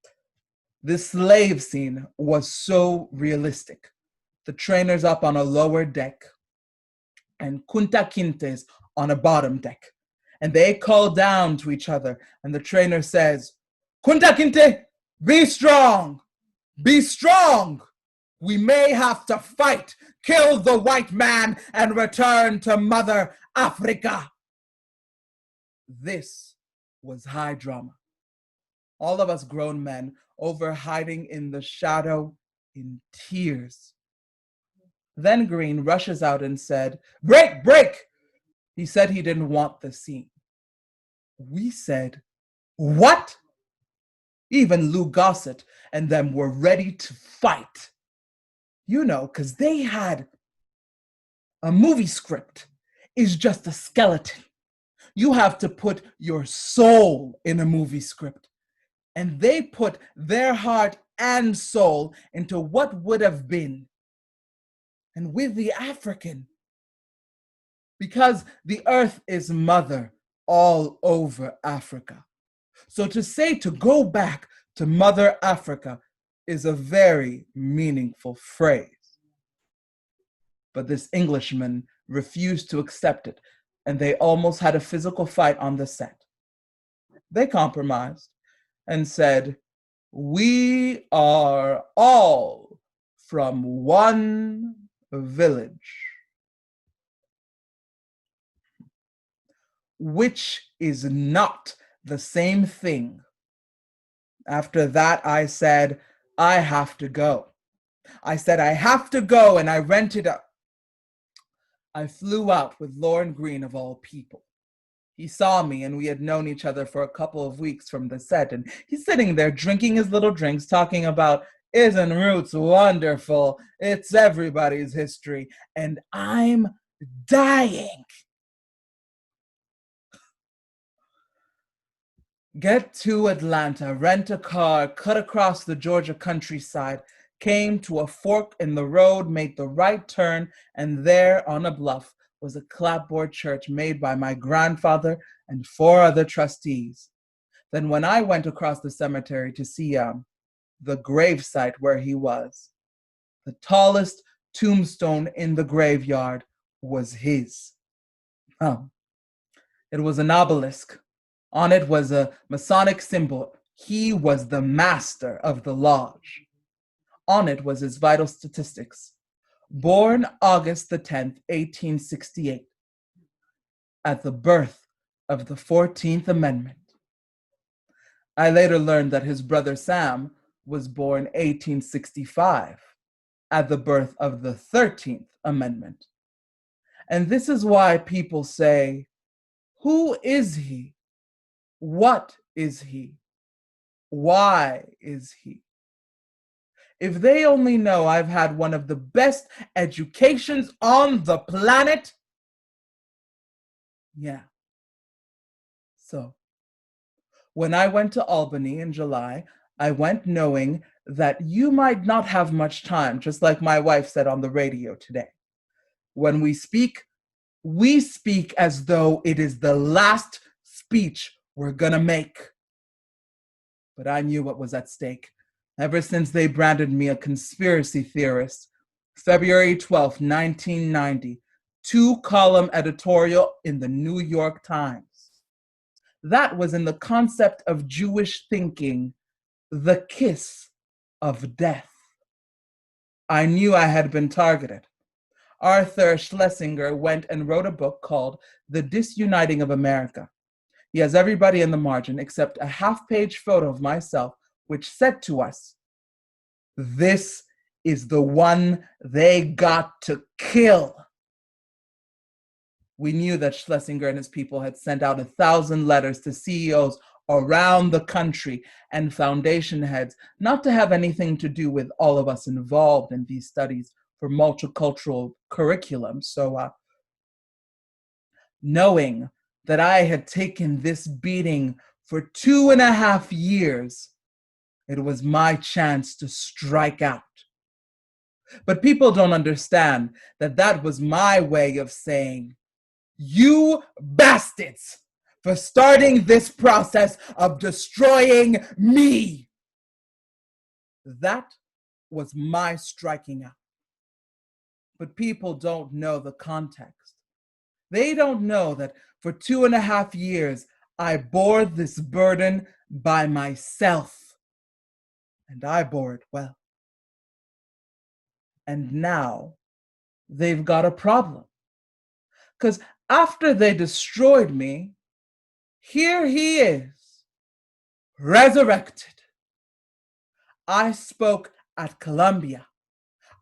This slave scene was so realistic. The trainers up on a lower deck and Kunta Kintes on a bottom deck. And they call down to each other, and the trainer says, Kunta Kinte, be strong, be strong. We may have to fight, kill the white man, and return to Mother Africa. This was high drama. All of us grown men over hiding in the shadow in tears. Then Green rushes out and said, break, break. He said he didn't want the scene. We said, what? Even Lou Gossett and them were ready to fight. You know, because they had a movie script is just a skeleton. You have to put your soul in a movie script. And they put their heart and soul into what would have been. And with the African, because the earth is mother all over Africa. So to say to go back to Mother Africa is a very meaningful phrase. But this Englishman refused to accept it, and they almost had a physical fight on the set. They compromised and said, we are all from one village, which is not the same thing. After that, I said, I have to go. I said, I have to go, and I rented a... I flew out with Lauren Green, of all people. He saw me, and we had known each other for a couple of weeks from the set, and he's sitting there drinking his little drinks, talking about, isn't Roots wonderful? It's everybody's history. And I'm dying. Get to Atlanta, rent a car, cut across the Georgia countryside, came to a fork in the road, made the right turn, and there on a bluff was a clapboard church made by my grandfather and 4 other trustees. Then when I went across the cemetery to see the gravesite where he was, the tallest tombstone in the graveyard was his. It was an obelisk. On it was a Masonic symbol. He was the master of the lodge. On it was his vital statistics. Born August the 10th, 1868, at the birth of the 14th Amendment. I later learned that his brother Sam was born 1865, at the birth of the 13th Amendment. And this is why people say, who is he? What is he? Why is he? If they only know I've had one of the best educations on the planet. Yeah. So, when I went to Albany in July, I went knowing that you might not have much time, just like my wife said on the radio today. When we speak as though it is the last speech we're gonna make. But I knew what was at stake. Ever since they branded me a conspiracy theorist, February 12th, 1990, 2-column editorial in the New York Times. That was in the concept of Jewish thinking, the kiss of death. I knew I had been targeted. Arthur Schlesinger went and wrote a book called The Disuniting of America. He has everybody in the margin except a half-page photo of myself, which said to us, this is the one they got to kill. We knew that Schlesinger and his people had sent out 1,000 letters to CEOs around the country and foundation heads, not to have anything to do with all of us involved in these studies for multicultural curriculum. So knowing that I had taken this beating for 2.5 years, it was my chance to strike out. But people don't understand that that was my way of saying, you bastards, for starting this process of destroying me. That was my striking out. But people don't know the context. They don't know that for 2.5 years, I bore this burden by myself. And I bore it well. And now they've got a problem. Because after they destroyed me, here he is, resurrected. I spoke at Columbia.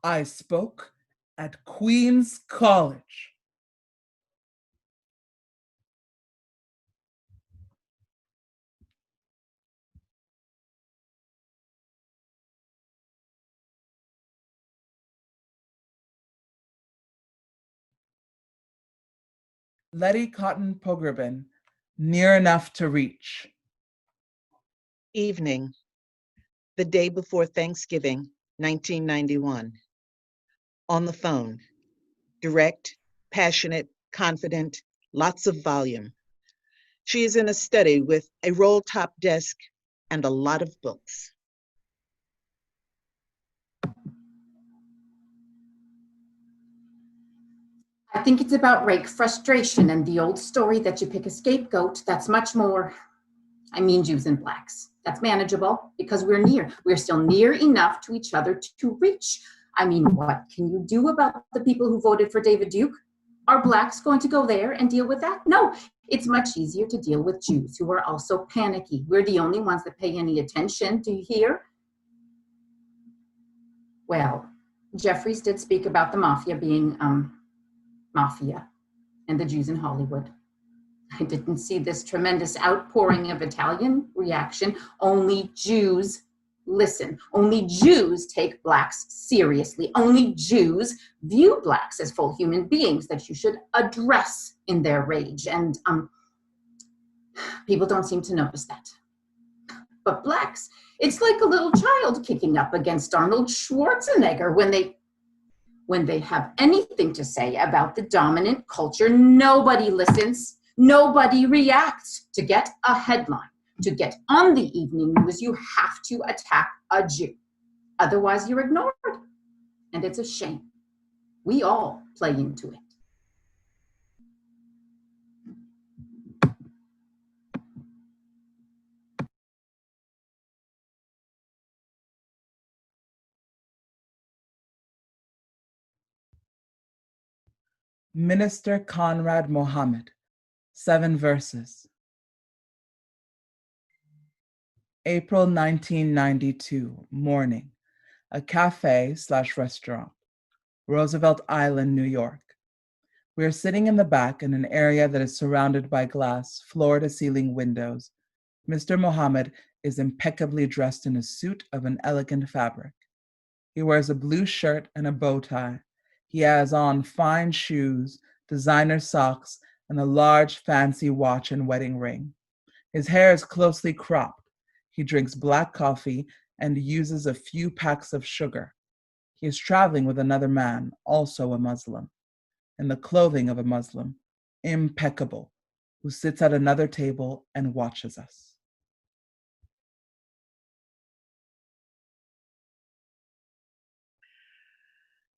I spoke at Queens College. Letty Cottin Pogrebin, near enough to reach. Evening, the day before Thanksgiving, 1991. On the phone, direct, passionate, confident, lots of volume. She is in a study with a roll-top desk and a lot of books. I think it's about rake frustration and the old story that you pick a scapegoat. That's much more, I mean, Jews and blacks. That's manageable because we're near. We're still near enough to each other to reach. I mean, what can you do about the people who voted for David Duke? Are blacks going to go there and deal with that? No, it's much easier to deal with Jews who are also panicky. We're the only ones that pay any attention. Do you hear? Well, Jeffries did speak about the mafia being mafia and the Jews in Hollywood. I didn't see this tremendous outpouring of Italian reaction. Only Jews listen. Only Jews take blacks seriously. Only Jews view blacks as full human beings that you should address in their rage. And people don't seem to notice that. But blacks, it's like a little child kicking up against Arnold Schwarzenegger when they have anything to say about the dominant culture. Nobody listens. Nobody reacts. To get a headline, to get on the evening news, you have to attack a Jew. Otherwise, you're ignored. And it's a shame. We all play into it. Minister Conrad Mohammed, 7 verses. April 1992, morning, a cafe/restaurant, Roosevelt Island, New York. We are sitting in the back in an area that is surrounded by glass, floor-to-ceiling windows. Mr. Mohammed is impeccably dressed in a suit of an elegant fabric. He wears a blue shirt and a bow tie. He has on fine shoes, designer socks, and a large fancy watch and wedding ring. His hair is closely cropped. He drinks black coffee and uses a few packs of sugar. He is traveling with another man, also a Muslim, in the clothing of a Muslim, impeccable, who sits at another table and watches us.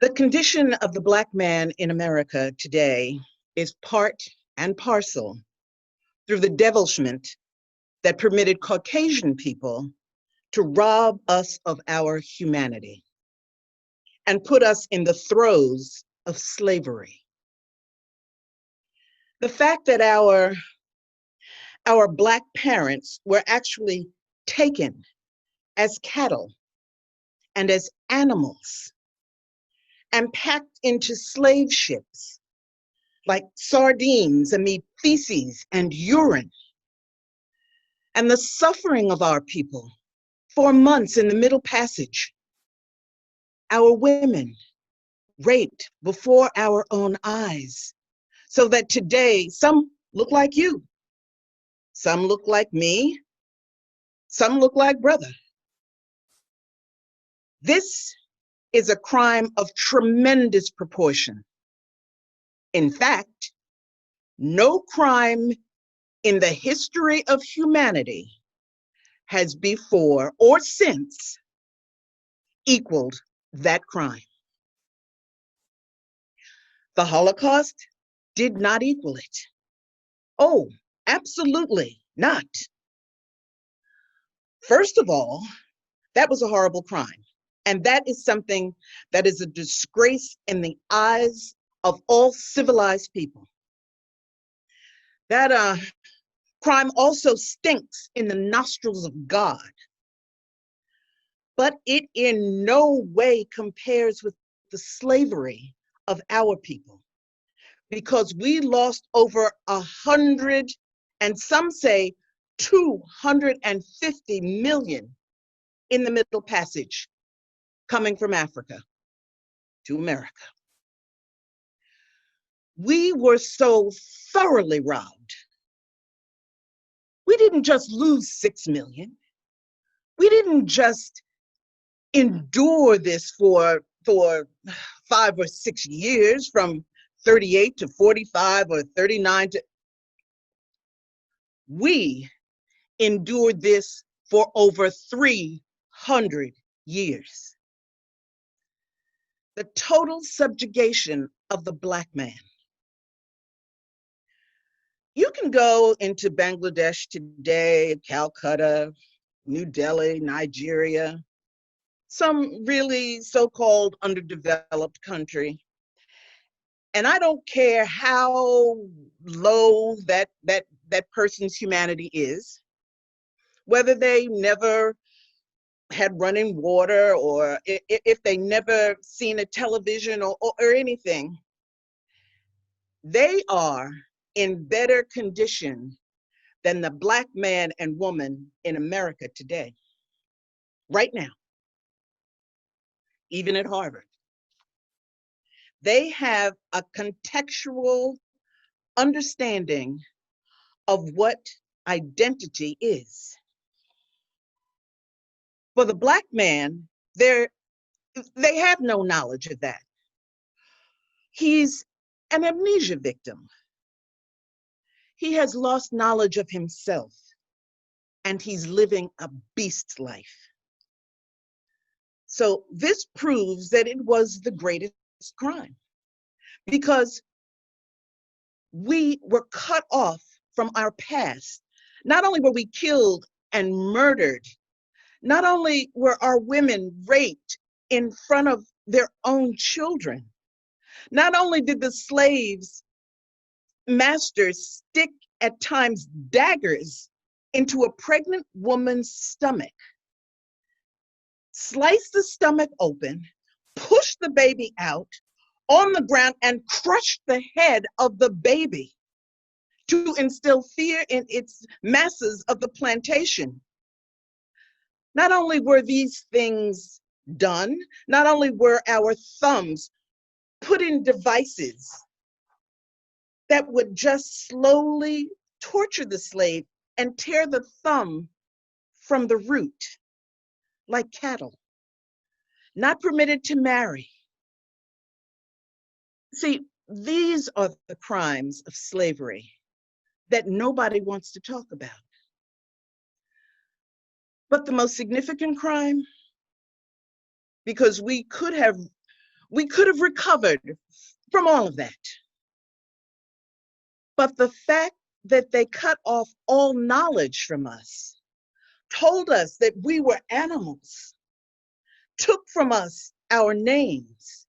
The condition of the Black man in America today is part and parcel through the devilishment that permitted Caucasian people to rob us of our humanity and put us in the throes of slavery. The fact that our Black parents were actually taken as cattle and as animals and packed into slave ships like sardines amid feces and urine. And the suffering of our people for months in the Middle Passage. Our women raped before our own eyes, so that today some look like you, some look like me, some look like brother. This is a crime of tremendous proportion. In fact, no crime in the history of humanity has before or since equaled that crime. The Holocaust did not equal it. Oh, absolutely not. First of all, that was a horrible crime. And that is something that is a disgrace in the eyes of all civilized people. That crime also stinks in the nostrils of God. But it in no way compares with the slavery of our people, because we lost over 100, and some say 250 million in the Middle Passage coming from Africa to America. We were so thoroughly robbed. We didn't just lose 6 million. We didn't just endure this for 5 or 6 years, from 38 to 45 or 39 to. We endured this for over 300 years. The total subjugation of the Black man. You can go into Bangladesh today, Calcutta, New Delhi, Nigeria, some really so-called underdeveloped country. And I don't care how low that person's humanity is, whether they never had running water, or if they never seen a television or anything, they are in better condition than the Black man and woman in America today, right now, even at Harvard. They have a contextual understanding of what identity is. For the Black man, they have no knowledge of that. He's an amnesia victim. He has lost knowledge of himself, and he's living a beast's life. So this proves that it was the greatest crime, because we were cut off from our past. Not only were we killed and murdered, not only were our women raped in front of their own children, not only did the slaves' masters stick at times daggers into a pregnant woman's stomach, slice the stomach open, push the baby out on the ground, and crush the head of the baby to instill fear in its masses of the plantation. Not only were these things done, not only were our thumbs put in devices that would just slowly torture the slave and tear the thumb from the root, like cattle, not permitted to marry. See, these are the crimes of slavery that nobody wants to talk about. But the most significant crime, because we could have recovered from all of that. But the fact that they cut off all knowledge from us, told us that we were animals, took from us our names,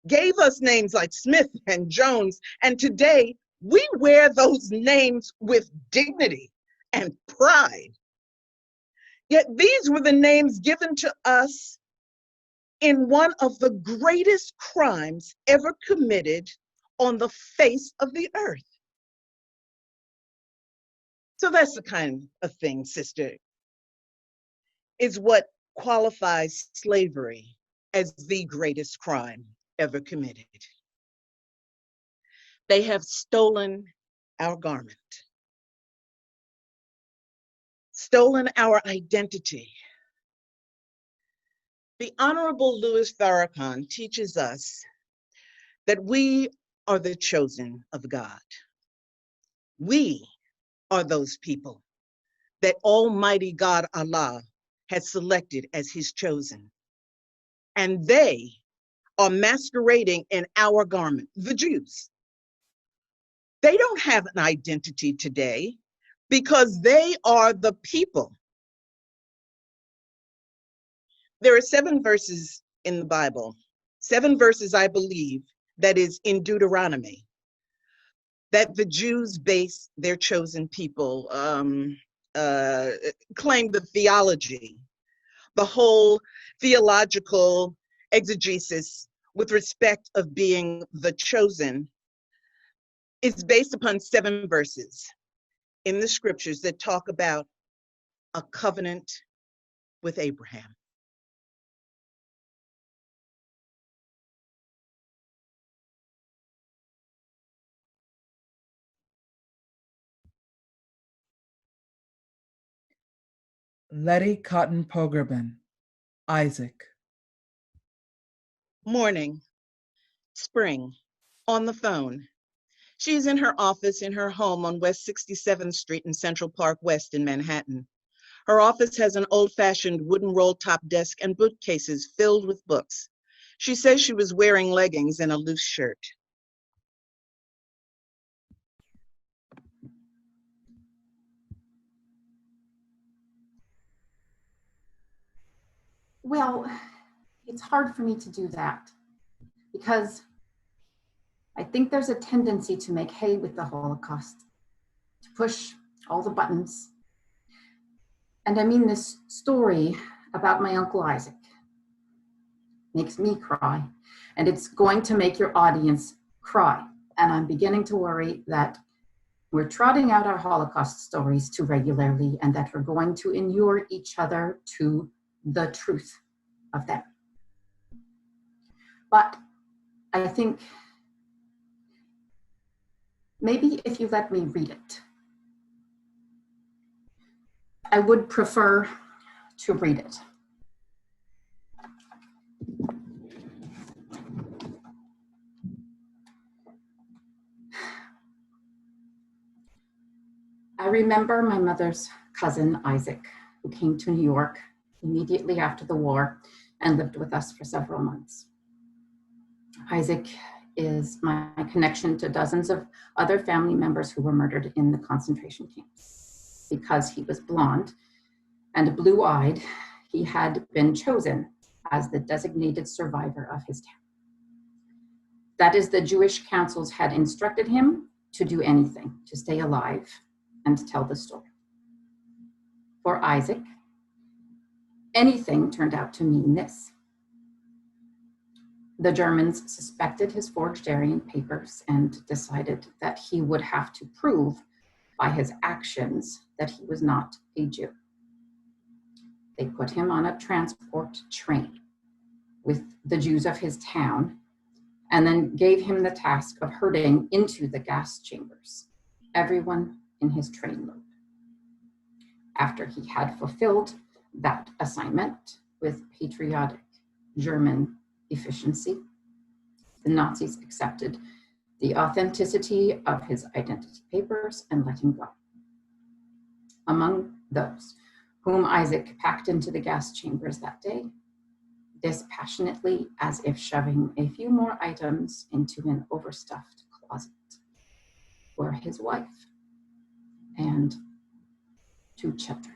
gave us names like Smith and Jones, and today we wear those names with dignity and pride. Yet these were the names given to us in one of the greatest crimes ever committed on the face of the earth. So that's the kind of thing, sister, is what qualifies slavery as the greatest crime ever committed. They have stolen our garment, stolen our identity. The Honorable Louis Farrakhan teaches us that we are the chosen of God. We are those people that Almighty God Allah has selected as his chosen. and they are masquerading in our garment, the Jews. They don't have an identity today because they are the people. There are 7 verses in the Bible, 7 verses, I believe, that is in Deuteronomy, that the Jews base their chosen people, claim the theology, the whole theological exegesis with respect of being the chosen is based upon 7 verses in the scriptures that talk about a covenant with Abraham. Letty Cottin Pogrebin, Isaac. Morning, spring, on the phone. She's in her office in her home on West 67th Street in Central Park West in Manhattan. Her office has an old-fashioned wooden roll-top desk and bookcases filled with books. She says she was wearing leggings and a loose shirt. Well, it's hard for me to do that because I think there's a tendency to make hay with the Holocaust, to push all the buttons. And I mean, this story about my Uncle Isaac makes me cry, and it's going to make your audience cry. And I'm beginning to worry that we're trotting out our Holocaust stories too regularly and that we're going to inure each other to the truth of them. But I think maybe if you let me read it, I would prefer to read it. I remember my mother's cousin, Isaac, who came to New York immediately after the war and lived with us for several months. Isaac is my connection to dozens of other family members who were murdered in the concentration camps. Because he was blonde and blue-eyed, he had been chosen as the designated survivor of his town. That is, the Jewish councils had instructed him to do anything to stay alive and tell the story. For Isaac, anything turned out to mean this. The Germans suspected his forged Aryan papers and decided that he would have to prove by his actions that he was not a Jew. They put him on a transport train with the Jews of his town and then gave him the task of herding into the gas chambers everyone in his trainload. After he had fulfilled that assignment with patriotic German efficiency, the Nazis accepted the authenticity of his identity papers and let him go. Among those whom Isaac packed into the gas chambers that day, dispassionately, as if shoving a few more items into an overstuffed closet, were his wife and 2 children.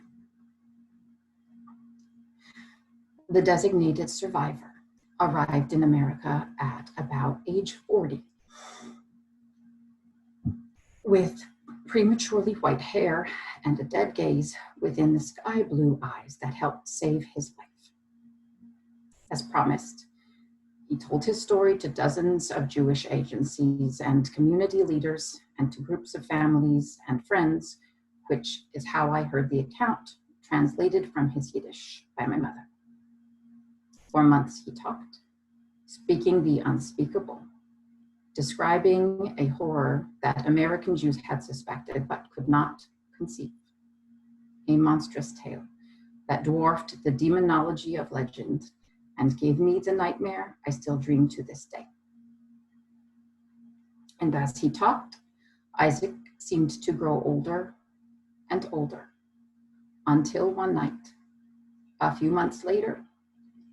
The designated survivor arrived in America at about age 40 with prematurely white hair and a dead gaze within the sky blue eyes that helped save his life. As promised, he told his story to dozens of Jewish agencies and community leaders and to groups of families and friends, which is how I heard the account translated from his Yiddish by my mother. For months he talked, speaking the unspeakable, describing a horror that American Jews had suspected but could not conceive, a monstrous tale that dwarfed the demonology of legend and gave me the nightmare I still dream to this day. And as he talked, Isaac seemed to grow older and older until one night, a few months later,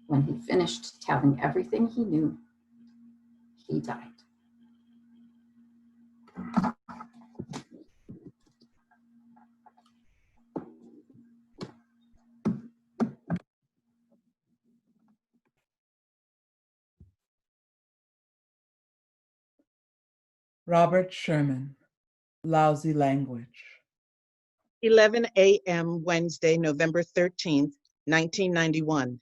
When he finished telling everything he knew, he died. Robert Sherman, Lousy Language. 11 a.m. Wednesday, November 13th, 1991.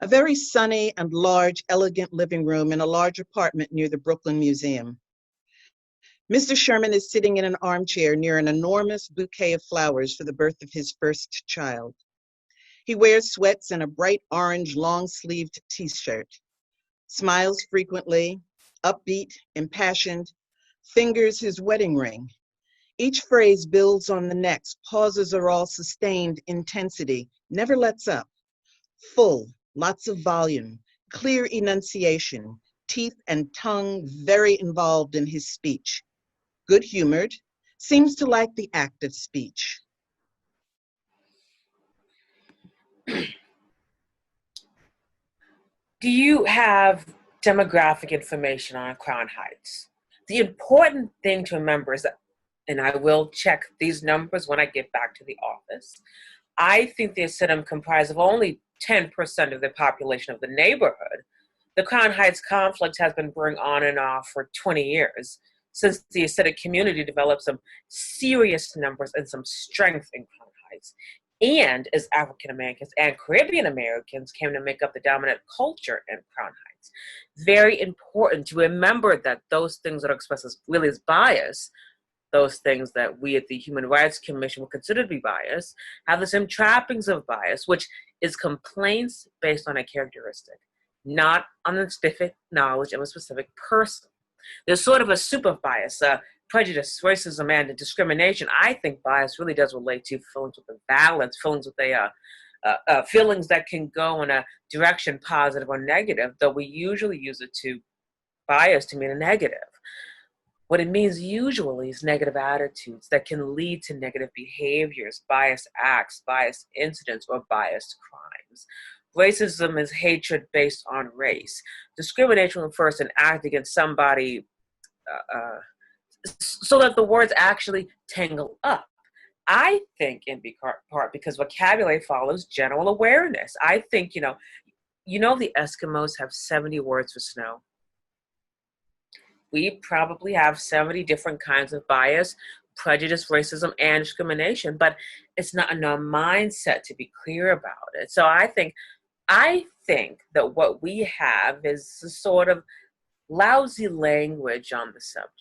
A very sunny and large, elegant living room in a large apartment near the Brooklyn Museum. Mr. Sherman is sitting in an armchair near an enormous bouquet of flowers for the birth of his first child. He wears sweats and a bright orange long-sleeved t-shirt, smiles frequently, upbeat, impassioned, fingers his wedding ring. Each phrase builds on the next, pauses are all sustained intensity, never lets up. Full, lots of volume, clear enunciation, teeth and tongue very involved in his speech. Good-humored, seems to like the act of speech. Do you have demographic information on Crown Heights? The important thing to remember is that, and I will check these numbers when I get back to the office, I think the Hasidim comprise of only 10% of the population of the neighborhood. The Crown Heights conflict has been brewing on and off for 20 years, since the Hasidic community developed some serious numbers and some strength in Crown Heights. And as African Americans and Caribbean Americans came to make up the dominant culture in Crown Heights. Very important to remember that those things that are expressed as really as bias, those things that we at the Human Rights Commission would consider to be bias, have the same trappings of bias, which is complaints based on a characteristic, not on the specific knowledge of a specific person. There's sort of a soup of bias, prejudice, racism, and discrimination. I think bias really does relate to feelings with a balance, feelings with feelings that can go in a direction positive or negative, though we usually use it to bias to mean a negative. What it means usually is negative attitudes that can lead to negative behaviors, biased acts, biased incidents, or biased crimes. Racism is hatred based on race. Discrimination refers to an act against somebody so that the words actually tangle up. I think in big part because vocabulary follows general awareness. I think, the Eskimos have 70 words for snow. We probably have 70 different kinds of bias, prejudice, racism, and discrimination, but it's not in our mindset to be clear about it. So I think that what we have is a sort of lousy language on the subject.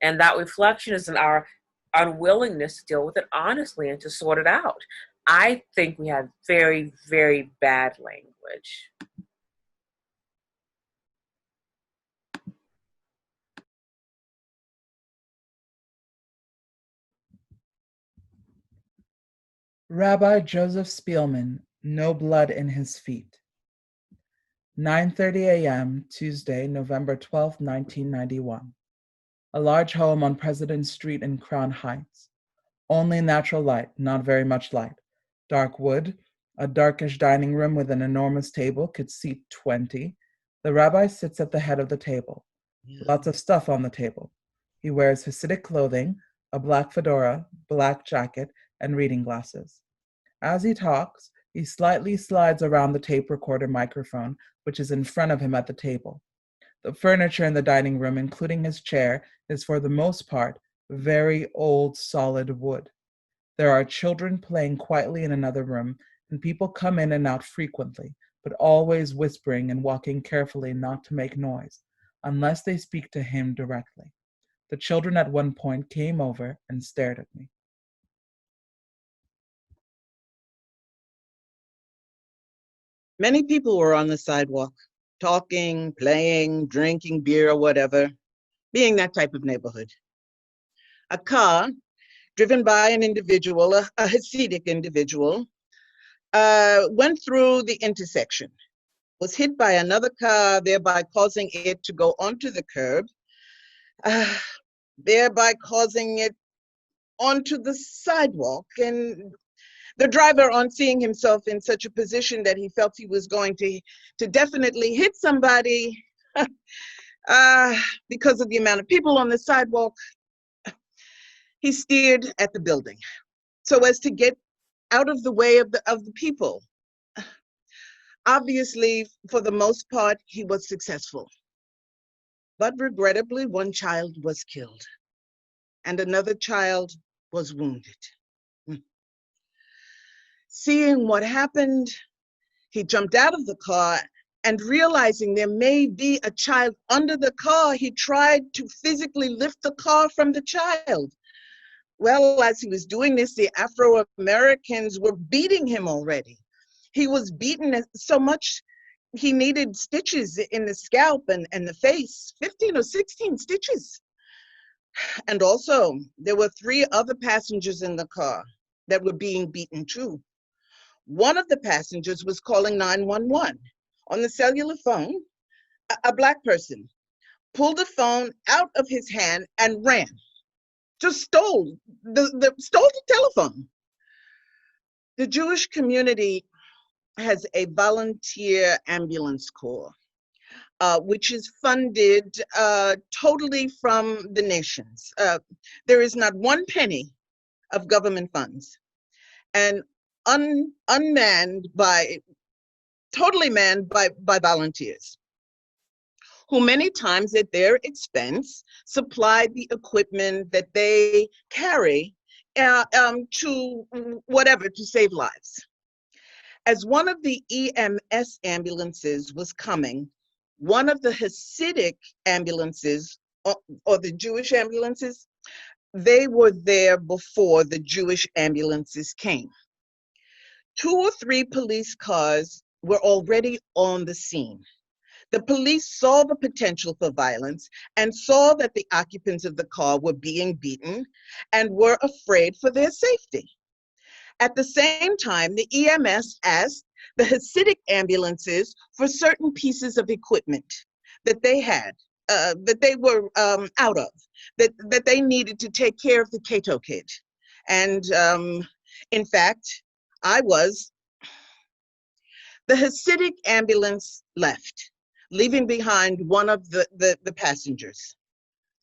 And that reflection is in our unwillingness to deal with it honestly and to sort it out. I think we have very, very bad language. Rabbi Joseph Spielman, No Blood in His Feet. 9:30 a.m., Tuesday, November 12, 1991. A large home on President Street in Crown Heights. Only natural light, not very much light. Dark wood, a darkish dining room with an enormous table could seat 20. The rabbi sits at the head of the table. Lots of stuff on the table. He wears Hasidic clothing, a black fedora, black jacket, and reading glasses. As he talks, he slightly slides around the tape recorder microphone, which is in front of him at the table. The furniture in the dining room, including his chair, is for the most part very old, solid wood. There are children playing quietly in another room, and people come in and out frequently, but always whispering and walking carefully not to make noise, unless they speak to him directly. The children at one point came over and stared at me. Many people were on the sidewalk, talking, playing, drinking beer or whatever, being that type of neighborhood. A car driven by an individual, a Hasidic individual, went through the intersection, was hit by another car, thereby causing it to go onto the curb, thereby causing it onto the sidewalk. And The driver, on seeing himself in such a position that he felt he was going to definitely hit somebody because of the amount of people on the sidewalk, he steered at the building so as to get out of the way of the people. Obviously, for the most part, he was successful. But regrettably, one child was killed and another child was wounded. Seeing what happened, he jumped out of the car, and realizing there may be a child under the car, he tried to physically lift the car from the child. Well, as he was doing this, the Afro-Americans were beating him already. He was beaten so much he needed stitches in the scalp and the face, 15 or 16 stitches. And also, there were 3 other passengers in the car that were being beaten too. One of the passengers was calling 911 on the cellular phone. A black person pulled the phone out of his hand and ran. Just stole the telephone. The Jewish community has a volunteer ambulance corps, which is funded totally from the nations. There is not one penny of government funds, and totally manned by volunteers, who many times at their expense supply the equipment that they carry to whatever, to save lives. As one of the EMS ambulances was coming, one of the Hasidic ambulances, or the Jewish ambulances, they were there before the Jewish ambulances came. 2 or 3 police cars were already on the scene. The police saw the potential for violence and saw that the occupants of the car were being beaten and were afraid for their safety. At the same time, the EMS asked the Hasidic ambulances for certain pieces of equipment that they had, that they were out of, that they needed to take care of the Cato kid. And in fact, the Hasidic ambulance left, leaving behind one of the passengers.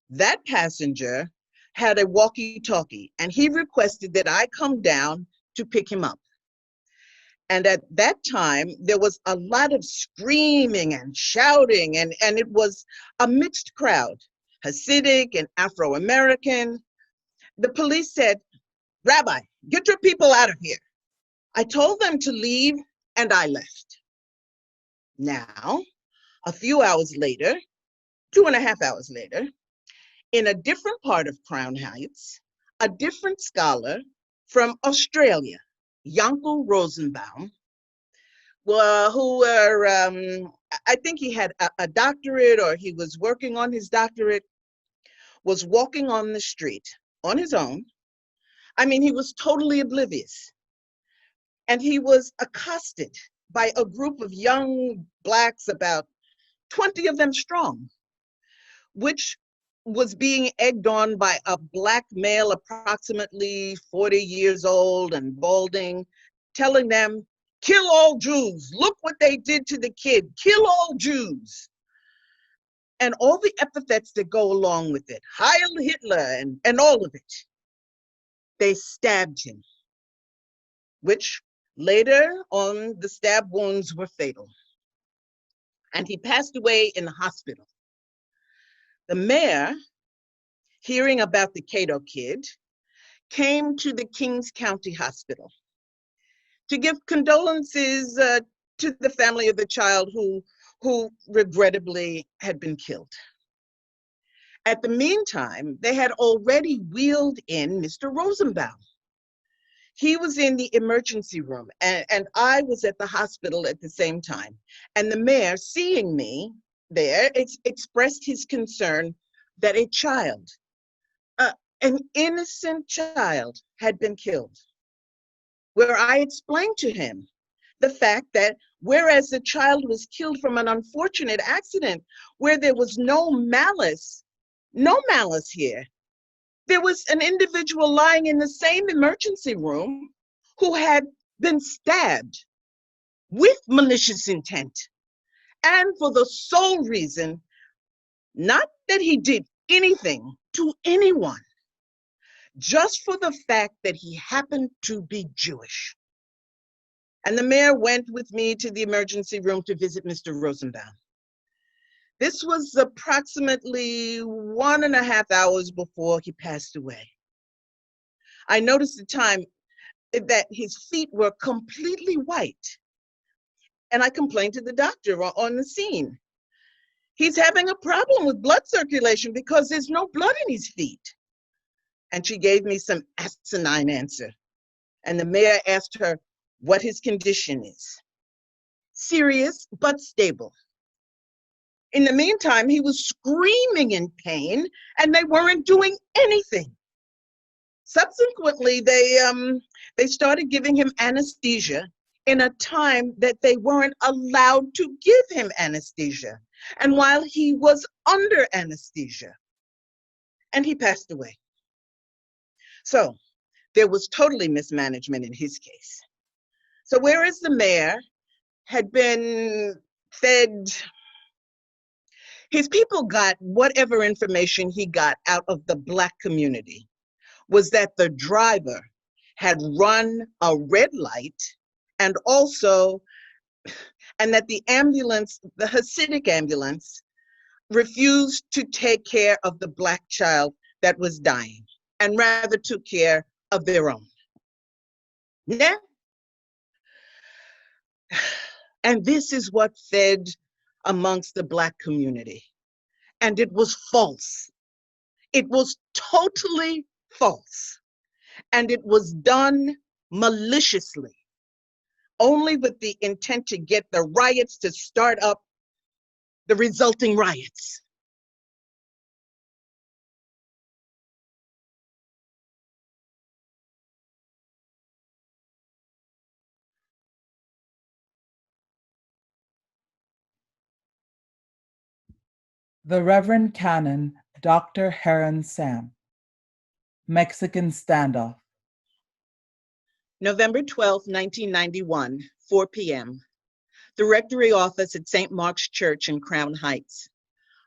That passenger had a walkie-talkie, and he requested that I come down to pick him up. And at that time, there was a lot of screaming and shouting, and it was a mixed crowd, Hasidic and Afro-American. The police said, "Rabbi, get your people out of here." I told them to leave, and I left. Now, a few hours later, 2.5 hours later, in a different part of Crown Heights, a different scholar from Australia, Yankel Rosenbaum, I think he had a doctorate, or he was working on his doctorate, was walking on the street on his own. I mean, he was totally oblivious. And he was accosted by a group of young Blacks, about 20 of them strong, which was being egged on by a Black male, approximately 40 years old and balding, telling them, "Kill all Jews. Look what they did to the kid. Kill all Jews." And all the epithets that go along with it, Heil Hitler, and all of it. They stabbed him, which later on, the stab wounds were fatal. And he passed away in the hospital. The mayor, hearing about the Cato kid, came to the Kings County Hospital to give condolences to the family of the child who regrettably had been killed. At the meantime, they had already wheeled in Mr. Rosenbaum. He was in the emergency room, and I was at the hospital at the same time. And the mayor, seeing me there, expressed his concern that a child, an innocent child, had been killed. Where I explained to him the fact that whereas the child was killed from an unfortunate accident, where there was no malice here, there was an individual lying in the same emergency room who had been stabbed with malicious intent, and for the sole reason, not that he did anything to anyone, just for the fact that he happened to be Jewish. And the mayor went with me to the emergency room to visit Mr. Rosenbaum. This was approximately 1.5 hours before he passed away. I noticed at the time that his feet were completely white. And I complained to the doctor on the scene. He's having a problem with blood circulation because there's no blood in his feet. And she gave me some asinine answer. And the mayor asked her what his condition is. Serious, but stable. In the meantime, he was screaming in pain and they weren't doing anything. Subsequently, they started giving him anesthesia in a time that they weren't allowed to give him anesthesia, and while he was under anesthesia, and he passed away. So there was totally mismanagement in his case. So whereas the mayor had been fed, his people got whatever information he got out of the Black community, was that the driver had run a red light, and that the ambulance, the Hasidic ambulance, refused to take care of the Black child that was dying, and rather took care of their own. Yeah. And this is what fed amongst the Black community. And it was false. It was totally false. And it was done maliciously, only with the intent to get the riots to start up the resulting riots. The Reverend Canon Dr. Heron Sam. Mexican Standoff. November 12, 1991, 4 p.m. The rectory office at St. Mark's Church in Crown Heights.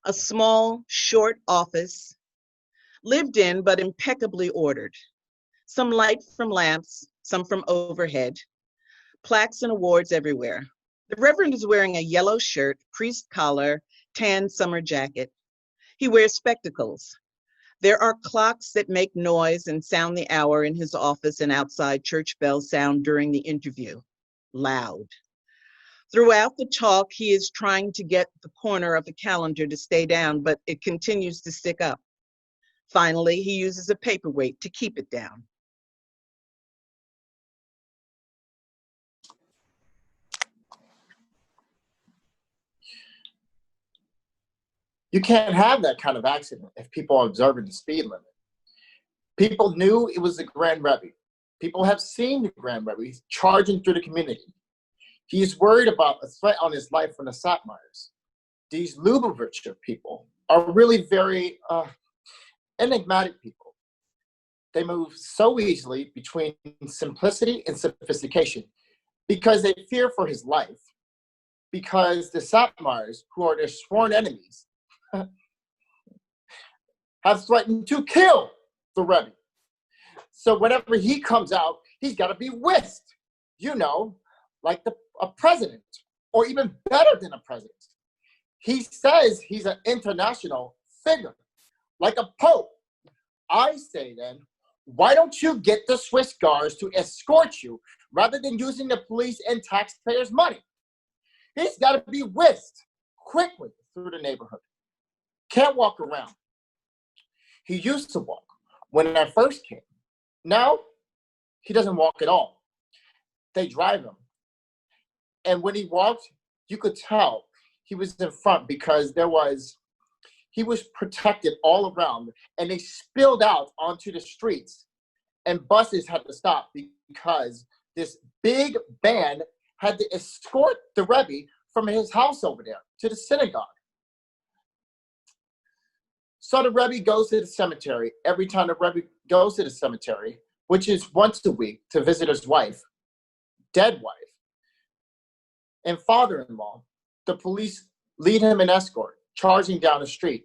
A small, short office, lived in but impeccably ordered. Some light from lamps, some from overhead. Plaques and awards everywhere. The Reverend is wearing a yellow shirt, priest collar, tan summer jacket. He wears spectacles. There are clocks that make noise and sound the hour in his office, and outside church bells sound during the interview, loud. Throughout the talk, he is trying to get the corner of the calendar to stay down, but it continues to stick up. Finally, he uses a paperweight to keep it down. You can't have that kind of accident if people are observing the speed limit. People knew it was the Grand Rebbe. People have seen the Grand Rebbe. He's charging through the community. He's worried about a threat on his life from the Satmars. These Lubavitcher people are really very enigmatic people. They move so easily between simplicity and sophistication because they fear for his life, because the Satmars, who are their sworn enemies, have threatened to kill the Rebbe. So whenever he comes out, he's got to be whisked, you know, like a president, or even better than a president. He says he's an international figure, like a pope. I say then, why don't you get the Swiss guards to escort you rather than using the police and taxpayers' money? He's got to be whisked quickly through the neighborhood. Can't walk around. He used to walk when I first came. Now, he doesn't walk at all. They drive him. And when he walked, you could tell he was in front because he was protected all around, and they spilled out onto the streets, and buses had to stop because this big band had to escort the Rebbe from his house over there to the synagogue. So the Rebbe goes to the cemetery. Every time the Rebbe goes to the cemetery, which is once a week, to visit his wife, dead wife, and father-in-law, the police lead him in escort, charging down the street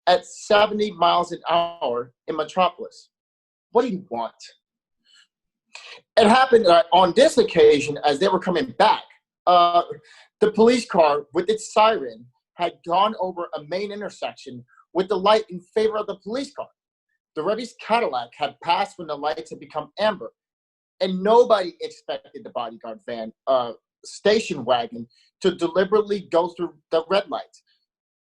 at 70 miles an hour in Metropolis. What do you want? It happened on this occasion as they were coming back. The police car with its siren had gone over a main intersection with the light in favor of the police car. The Rebbe's Cadillac had passed when the lights had become amber, and nobody expected the bodyguard van, station wagon, to deliberately go through the red lights.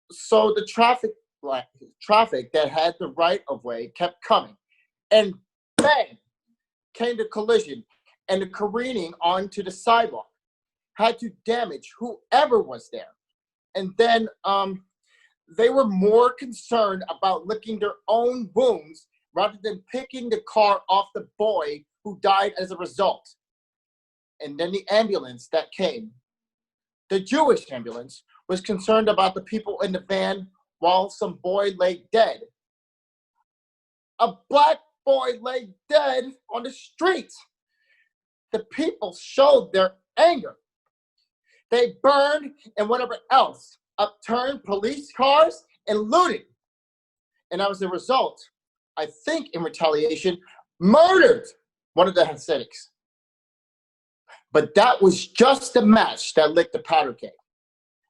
So the traffic that had the right of way kept coming, and bang, came the collision, and the careening onto the sidewalk had to damage whoever was there. And then they were more concerned about licking their own wounds rather than picking the car off the boy who died as a result. And then the ambulance that came, the Jewish ambulance, was concerned about the people in the van while some boy lay dead. A black boy lay dead on the street. The people showed their anger. They burned and whatever else, upturned police cars and looted. And as a result, I think in retaliation, murdered one of the Hasidics. But that was just the match that lit the powder keg.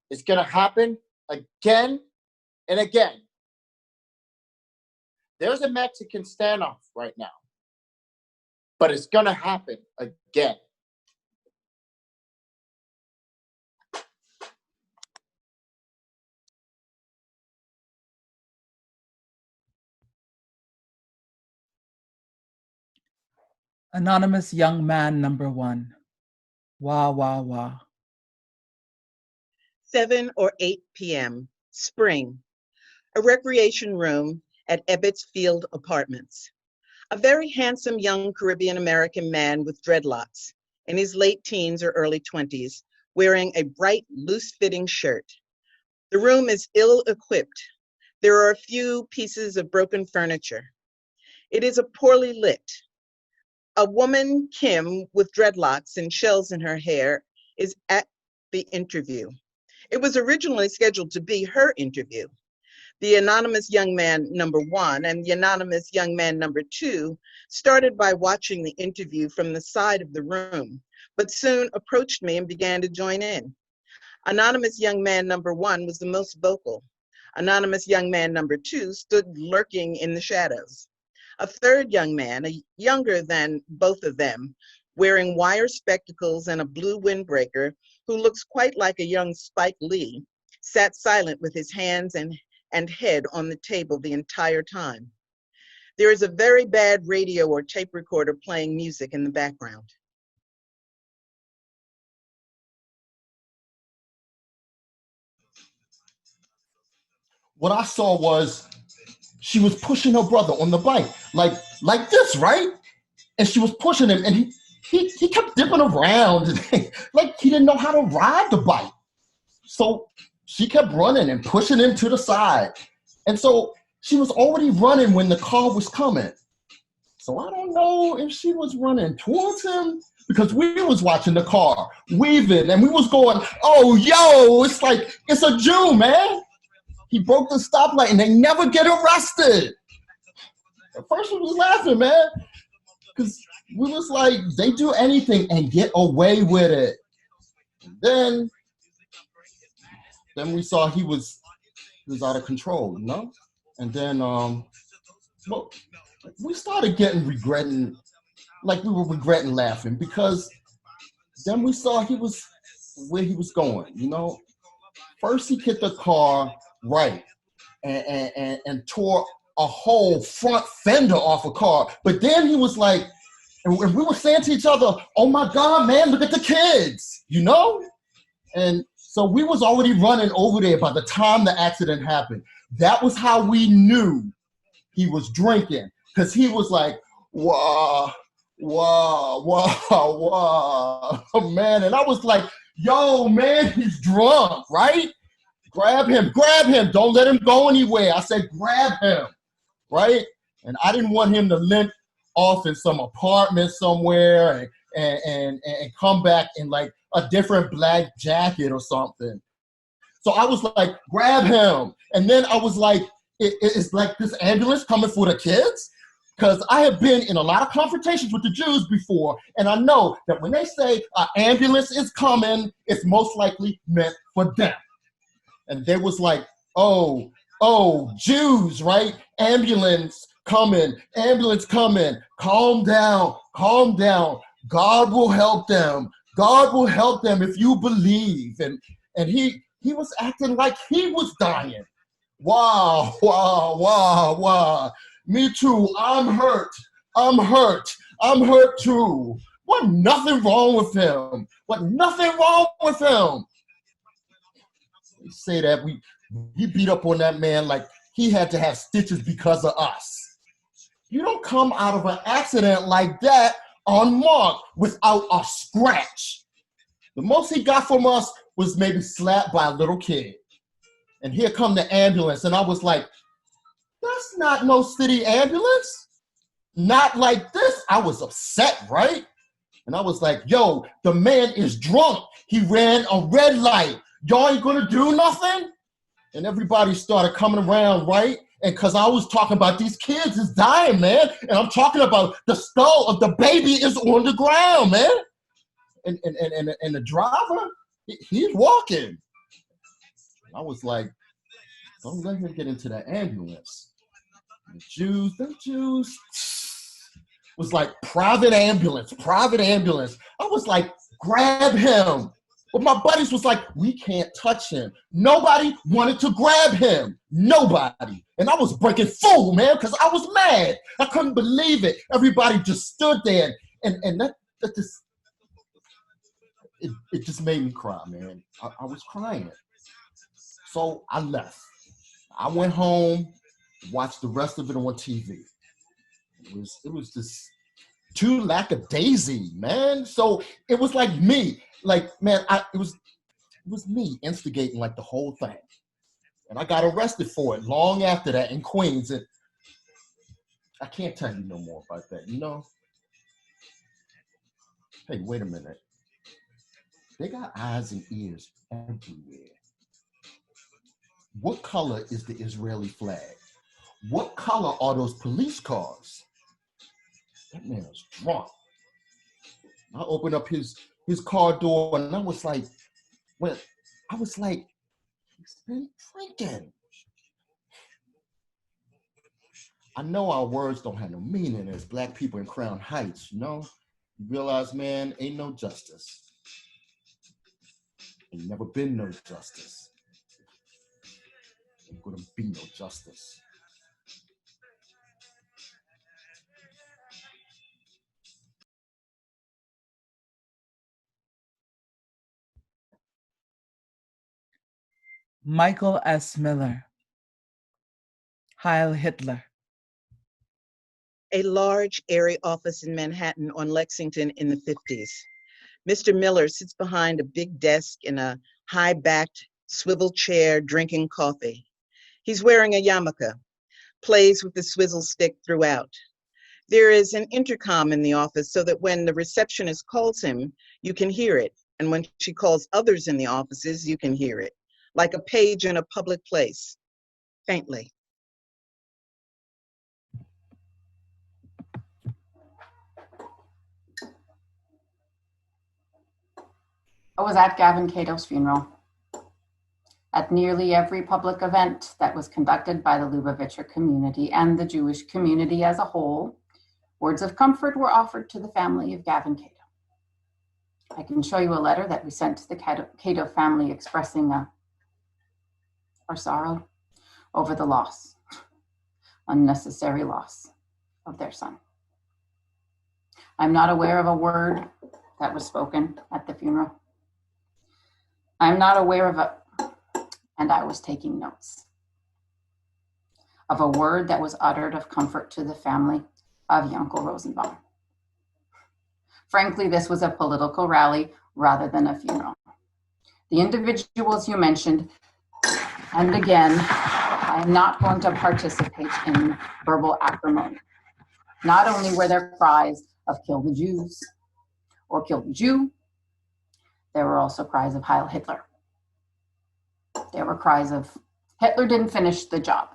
It's going to happen again and again. There's a Mexican standoff right now, but it's going to happen again. Anonymous young man number 1. Wah, wah, wah. 7 or 8 p.m., spring. A recreation room at Ebbets Field Apartments. A very handsome young Caribbean-American man with dreadlocks, in his late teens or early 20s, wearing a bright, loose-fitting shirt. The room is ill-equipped. There are a few pieces of broken furniture. It is poorly lit. A woman, Kim, with dreadlocks and shells in her hair, is at the interview. It was originally scheduled to be her interview. The anonymous young man number 1 and the anonymous young man number 2 started by watching the interview from the side of the room, but soon approached me and began to join in. Anonymous young man number 1 was the most vocal. Anonymous young man number 2 stood lurking in the shadows. A third young man, younger than both of them, wearing wire spectacles and a blue windbreaker, who looks quite like a young Spike Lee, sat silent with his hands and head on the table the entire time. There is a very bad radio or tape recorder playing music in the background. What I saw was she was pushing her brother on the bike, like this, right? And she was pushing him, and he kept dipping around, like he didn't know how to ride the bike. So she kept running and pushing him to the side. And so she was already running when the car was coming. So I don't know if she was running towards him, because we was watching the car weaving, and we was going, oh, yo, it's like, it's a Jew, man. He broke the stoplight and they never get arrested. At first we was laughing, man, because we was like, they do anything and get away with it. And then we saw he was out of control, you know? And then well, we started regretting laughing, because then we saw where he was going, you know? First he hit the car right and tore a whole front fender off a car. But then he was like, and we were saying to each other, oh my God, man, look at the kids, you know? And so we was already running over there by the time the accident happened. That was how we knew he was drinking, because he was like, whoa, man. And I was like, yo, man, he's drunk, right? Grab him, don't let him go anywhere. I said, grab him, right? And I didn't want him to limp off in some apartment somewhere and come back in like a different black jacket or something. So I was like, grab him. And then I was like, it's like this ambulance coming for the kids? Because I have been in a lot of confrontations with the Jews before, and I know that when they say an ambulance is coming, it's most likely meant for them. And they was like, oh, Jews, right? Ambulance coming, calm down. God will help them. God will help them if you believe. And he was acting like he was dying. Wow. Me too, I'm hurt too. Wasn't nothing wrong with him. They say that we beat up on that man like he had to have stitches because of us. You don't come out of an accident like that unmarked without a scratch. The most he got from us was maybe slapped by a little kid. And here come the ambulance, and I was like, that's not no city ambulance. Not like this. I was upset, right? And I was like, yo, the man is drunk. He ran a red light. Y'all ain't gonna do nothing? And everybody started coming around, right? And because I was talking about these kids is dying, man. And I'm talking about the skull of the baby is on the ground, man. And the driver, he's walking. I was like, don't let him get into the ambulance. The Jews was like private ambulance. I was like, grab him. But my buddies was like, we can't touch him. Nobody wanted to grab him. Nobody. And I was breaking full, man, because I was mad. I couldn't believe it. Everybody just stood there and that just, it just made me cry, man. I was crying. So I left. I went home, watched the rest of it on TV. It was just too lackadaisy, man. So it was like me, like, man, it was me instigating like the whole thing. And I got arrested for it long after that in Queens. And I can't tell you no more about that, you know? Hey, wait a minute. They got eyes and ears everywhere. What color is the Israeli flag? What color are those police cars? That man was drunk. I opened up his car door and I was like, he's been drinking. I know our words don't have no meaning as Black people in Crown Heights, you know? You realize, man, ain't no justice. Ain't never been no justice. Ain't gonna be no justice. Michael S. Miller. Heil Hitler. A large, airy office in Manhattan on Lexington in the 50s. Mr. Miller sits behind a big desk in a high-backed swivel chair drinking coffee. He's wearing a yarmulke, plays with the swizzle stick throughout. There is an intercom in the office so that when the receptionist calls him, you can hear it. And when she calls others in the offices, you can hear it, like a page in a public place, faintly. I was at Gavin Cato's funeral. At nearly every public event that was conducted by the Lubavitcher community and the Jewish community as a whole, words of comfort were offered to the family of Gavin Cato. I can show you a letter that we sent to the Cato family expressing our sorrow over the loss, unnecessary loss of their son. I'm not aware of a word that was spoken at the funeral. I'm not aware of and I was taking notes, of a word that was uttered of comfort to the family of Yankel Rosenbaum. Frankly, this was a political rally rather than a funeral. The individuals you mentioned, and again, I am not going to participate in verbal acrimony. Not only were there cries of kill the Jews or kill the Jew, there were also cries of Heil Hitler. There were cries of Hitler didn't finish the job.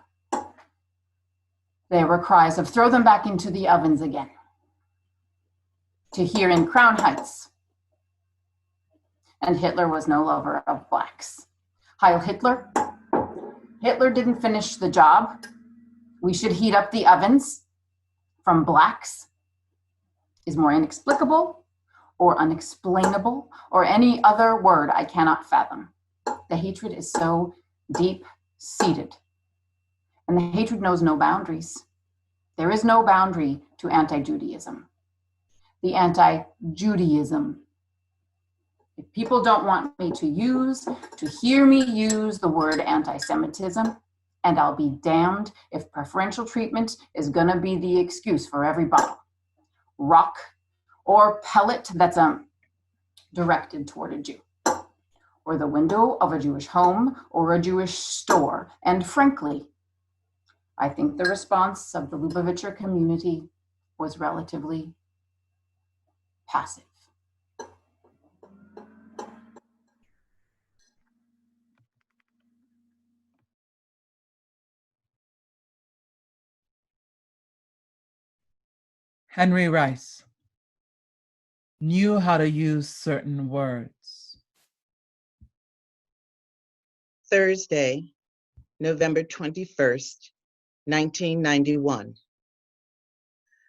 There were cries of throw them back into the ovens again. To hear in Crown Heights, and Hitler was no lover of blacks. Heil Hitler, Hitler didn't finish the job. We should heat up the ovens, from blacks is more inexplicable or unexplainable or any other word I cannot fathom. The hatred is so deep-seated, and the hatred knows no boundaries. There is no boundary to anti-Judaism. The anti-Judaism. If people don't want me to hear me use the word anti-Semitism, and I'll be damned if preferential treatment is gonna be the excuse for every bottle, rock, or pellet that's directed toward a Jew, or the window of a Jewish home or a Jewish store. And frankly, I think the response of the Lubavitcher community was relatively passive. Henry Rice knew how to use certain words. Thursday, November 21st, 1991.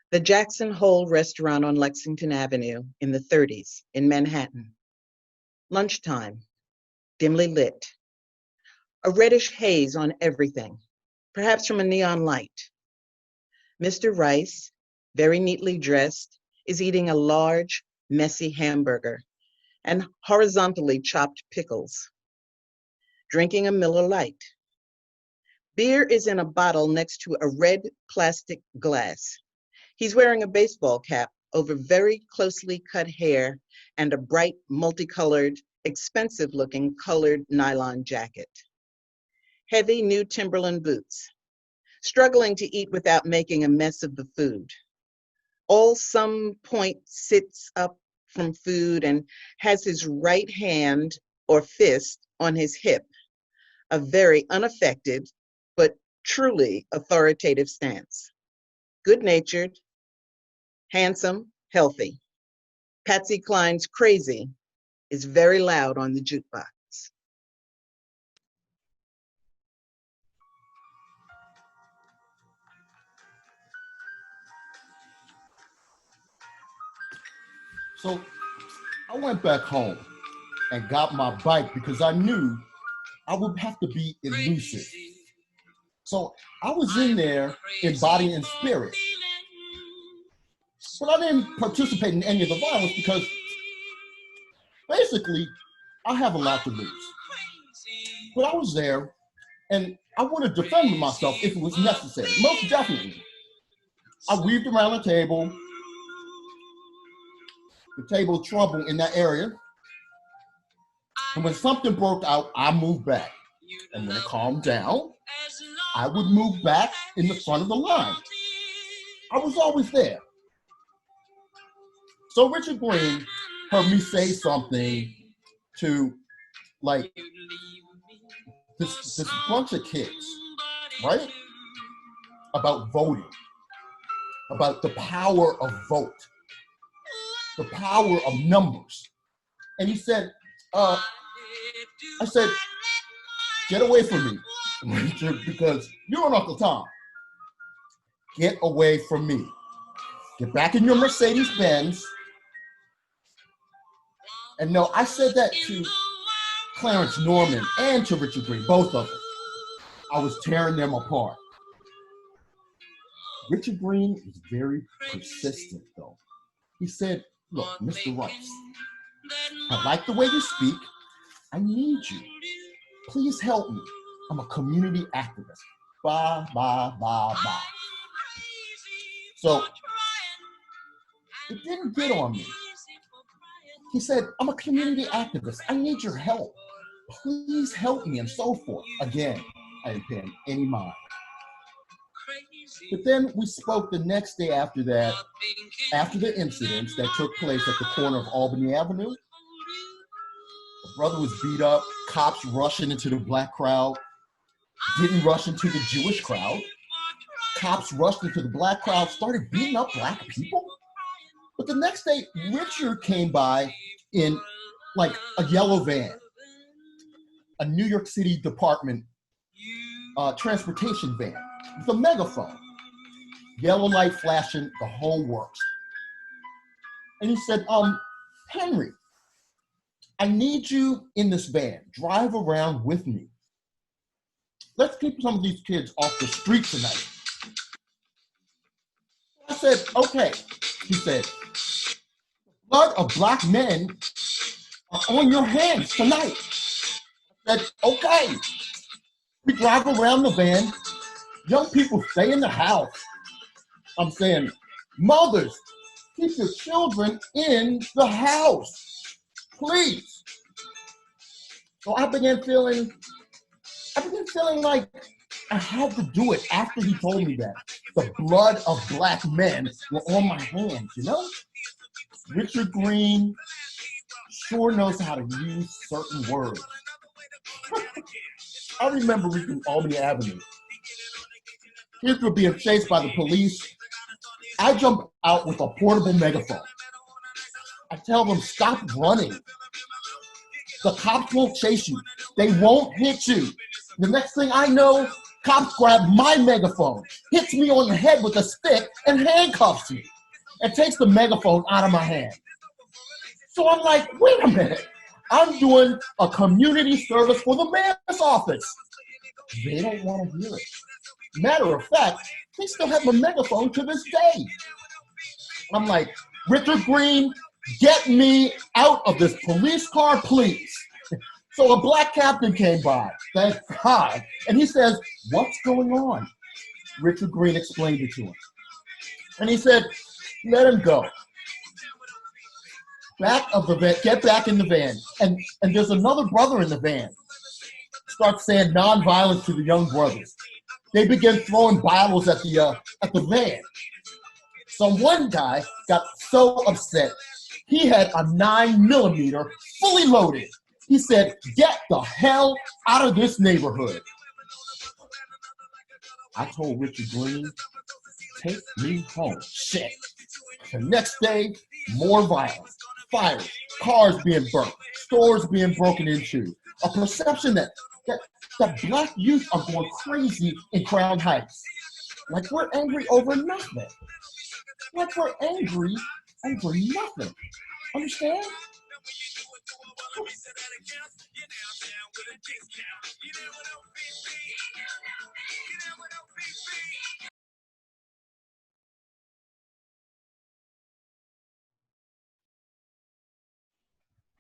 The Jackson Hole restaurant on Lexington Avenue in the 30s in Manhattan. Lunchtime, dimly lit. A reddish haze on everything, perhaps from a neon light. Mr. Rice, very neatly dressed, is eating a large, messy hamburger and horizontally chopped pickles. Drinking a Miller Lite. Beer is in a bottle next to a red plastic glass. He's wearing a baseball cap over very closely cut hair and a bright, multicolored, expensive-looking colored nylon jacket. Heavy new Timberland boots. Struggling to eat without making a mess of the food. All some point sits up from food and has his right hand or fist on his hip, a very unaffected but truly authoritative stance. Good-natured, handsome, healthy. Patsy Cline's Crazy is very loud on the jukebox. So I went back home and got my bike because I knew I would have to be elusive. So I was in there in body and spirit. But I didn't participate in any of the violence because basically I have a lot to lose. But I was there and I would have defended myself if it was necessary, most definitely. I weaved around the table trouble in that area. And when something broke out, I moved back. And when it calmed down, I would move back in the front of the line. I was always there. So Richard Green heard me say something to like this bunch of kids, right? About voting, about the power of vote, the power of numbers. And he said, I said, get away from me, Richard, because you're an Uncle Tom. Get away from me. Get back in your Mercedes-Benz. And no, I said that to Clarence Norman and to Richard Green, both of them. I was tearing them apart. Richard Green is very persistent, though. He said, look, Mr. Rice, I like the way you speak. I need you. Please help me. I'm a community activist. Blah, blah, blah, blah. So it didn't get on me. He said, I'm a community activist. I need your help. Please help me, and so forth. Again, I didn't pay him any mind. But then we spoke the next day after that, after the incidents that took place at the corner of Albany Avenue. The brother was beat up, cops rushing into the black crowd, didn't rush into the Jewish crowd. Cops rushed into the black crowd, started beating up black people. But the next day, Richard came by in like a yellow van, a New York City Department transportation van with a megaphone, yellow light flashing, the whole works. And he said, Henry, I need you in this van. Drive around with me. Let's keep some of these kids off the street tonight. I said, okay. He said, blood of black men are on your hands tonight. I said, okay. We drive around the van. Young people stay in the house. I'm saying, mothers, keep your children in the house, please. So I began feeling like I had to do it after he told me that. The blood of black men were on my hands, you know? Richard Green sure knows how to use certain words. I remember reaching Albany Avenue. Kids were being chased by the police. I jump out with a portable megaphone. I tell them, stop running. The cops won't chase you. They won't hit you. The next thing I know, cops grab my megaphone, hits me on the head with a stick, and handcuffs me, and takes the megaphone out of my hand. So I'm like, wait a minute. I'm doing a community service for the mayor's office. They don't want to hear it. Matter of fact, they still have my megaphone to this day. I'm like, Richard Green, get me out of this police car, please. So a black captain came by, thank God, and he says, what's going on? Richard Green explained it to him. And he said, let him go. Back of the van, get back in the van. And there's another brother in the van. Starts saying nonviolence to the young brothers. They begin throwing bottles at the van. So one guy got so upset, he had a 9mm fully loaded. He said, get the hell out of this neighborhood. I told Richard Green, take me home. Shit. The next day, more violence, fires, cars being burnt, stores being broken into. A perception that black youth are going crazy in Crown Heights. Like we're angry over nothing. Like we're angry over nothing. Understand?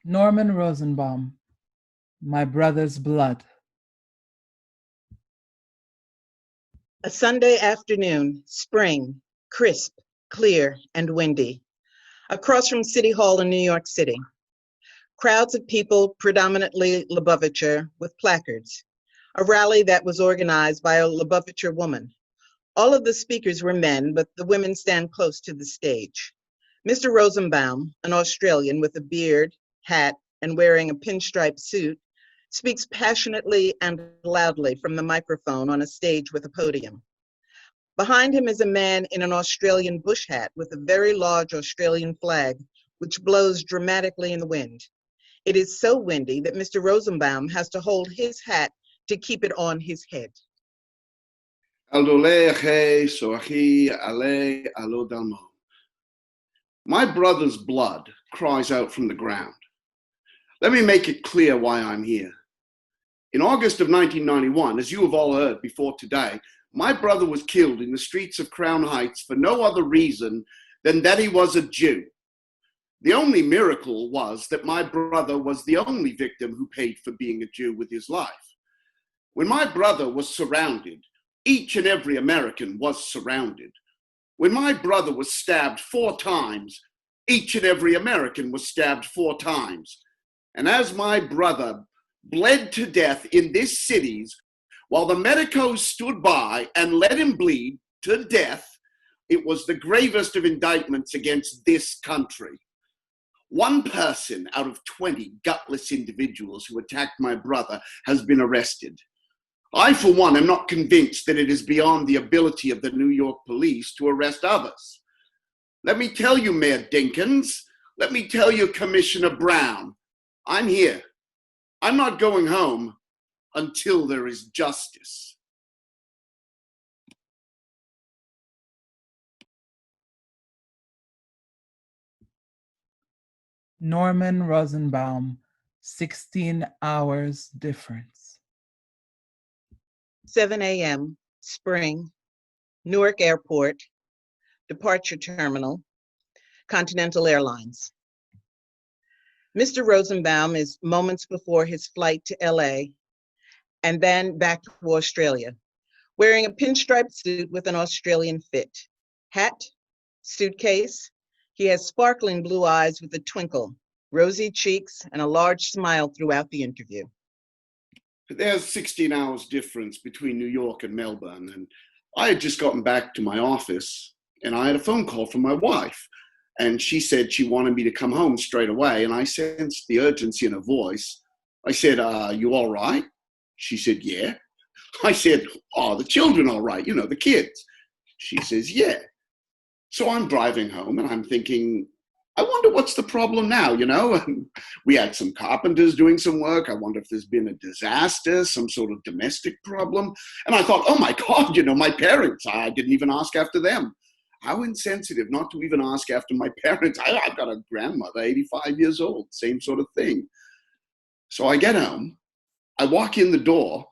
Norman Rosenbaum, My Brother's Blood. A Sunday afternoon, spring, crisp, clear, and windy, across from City Hall in New York City. Crowds of people, predominantly Lubavitcher, with placards. A rally that was organized by a Lubavitcher woman. All of the speakers were men, but the women stand close to the stage. Mr. Rosenbaum, an Australian with a beard, hat, and wearing a pinstripe suit, speaks passionately and loudly from the microphone on a stage with a podium. Behind him is a man in an Australian bush hat with a very large Australian flag, which blows dramatically in the wind. It is so windy that Mr. Rosenbaum has to hold his hat to keep it on his head. My brother's blood cries out from the ground. Let me make it clear why I'm here. In August of 1991, as you have all heard before today, my brother was killed in the streets of Crown Heights for no other reason than that he was a Jew. The only miracle was that my brother was the only victim who paid for being a Jew with his life. When my brother was surrounded, each and every American was surrounded. When my brother was stabbed 4 times, each and every American was stabbed 4 times. And as my brother bled to death in this city's, while the medicos stood by and let him bleed, to death, it was the gravest of indictments against this country. One person out of 20 gutless individuals who attacked my brother has been arrested. I, for one, am not convinced that it is beyond the ability of the New York police to arrest others. Let me tell you, Mayor Dinkins, let me tell you, Commissioner Brown, I'm here. I'm not going home until there is justice. Norman Rosenbaum, 16 hours difference. 7 a.m., spring, Newark Airport, departure terminal, Continental Airlines. Mr. Rosenbaum is moments before his flight to LA and then back to Australia, wearing a pinstripe suit with an Australian fit. Hat, suitcase. He has sparkling blue eyes with a twinkle, rosy cheeks, and a large smile throughout the interview. There's 16 hours difference between New York and Melbourne, and I had just gotten back to my office, and I had a phone call from my wife, and she said she wanted me to come home straight away, and I sensed the urgency in her voice. I said, you all right? She said, yeah. I said, are the children all right? You know, the kids. She says, yeah. So I'm driving home, and I'm thinking, I wonder what's the problem now, you know? And we had some carpenters doing some work. I wonder if there's been a disaster, some sort of domestic problem. And I thought, oh my God, you know, my parents, I didn't even ask after them. How insensitive not to even ask after my parents. I've got a grandmother, 85 years old, same sort of thing. So I get home, I walk in the door,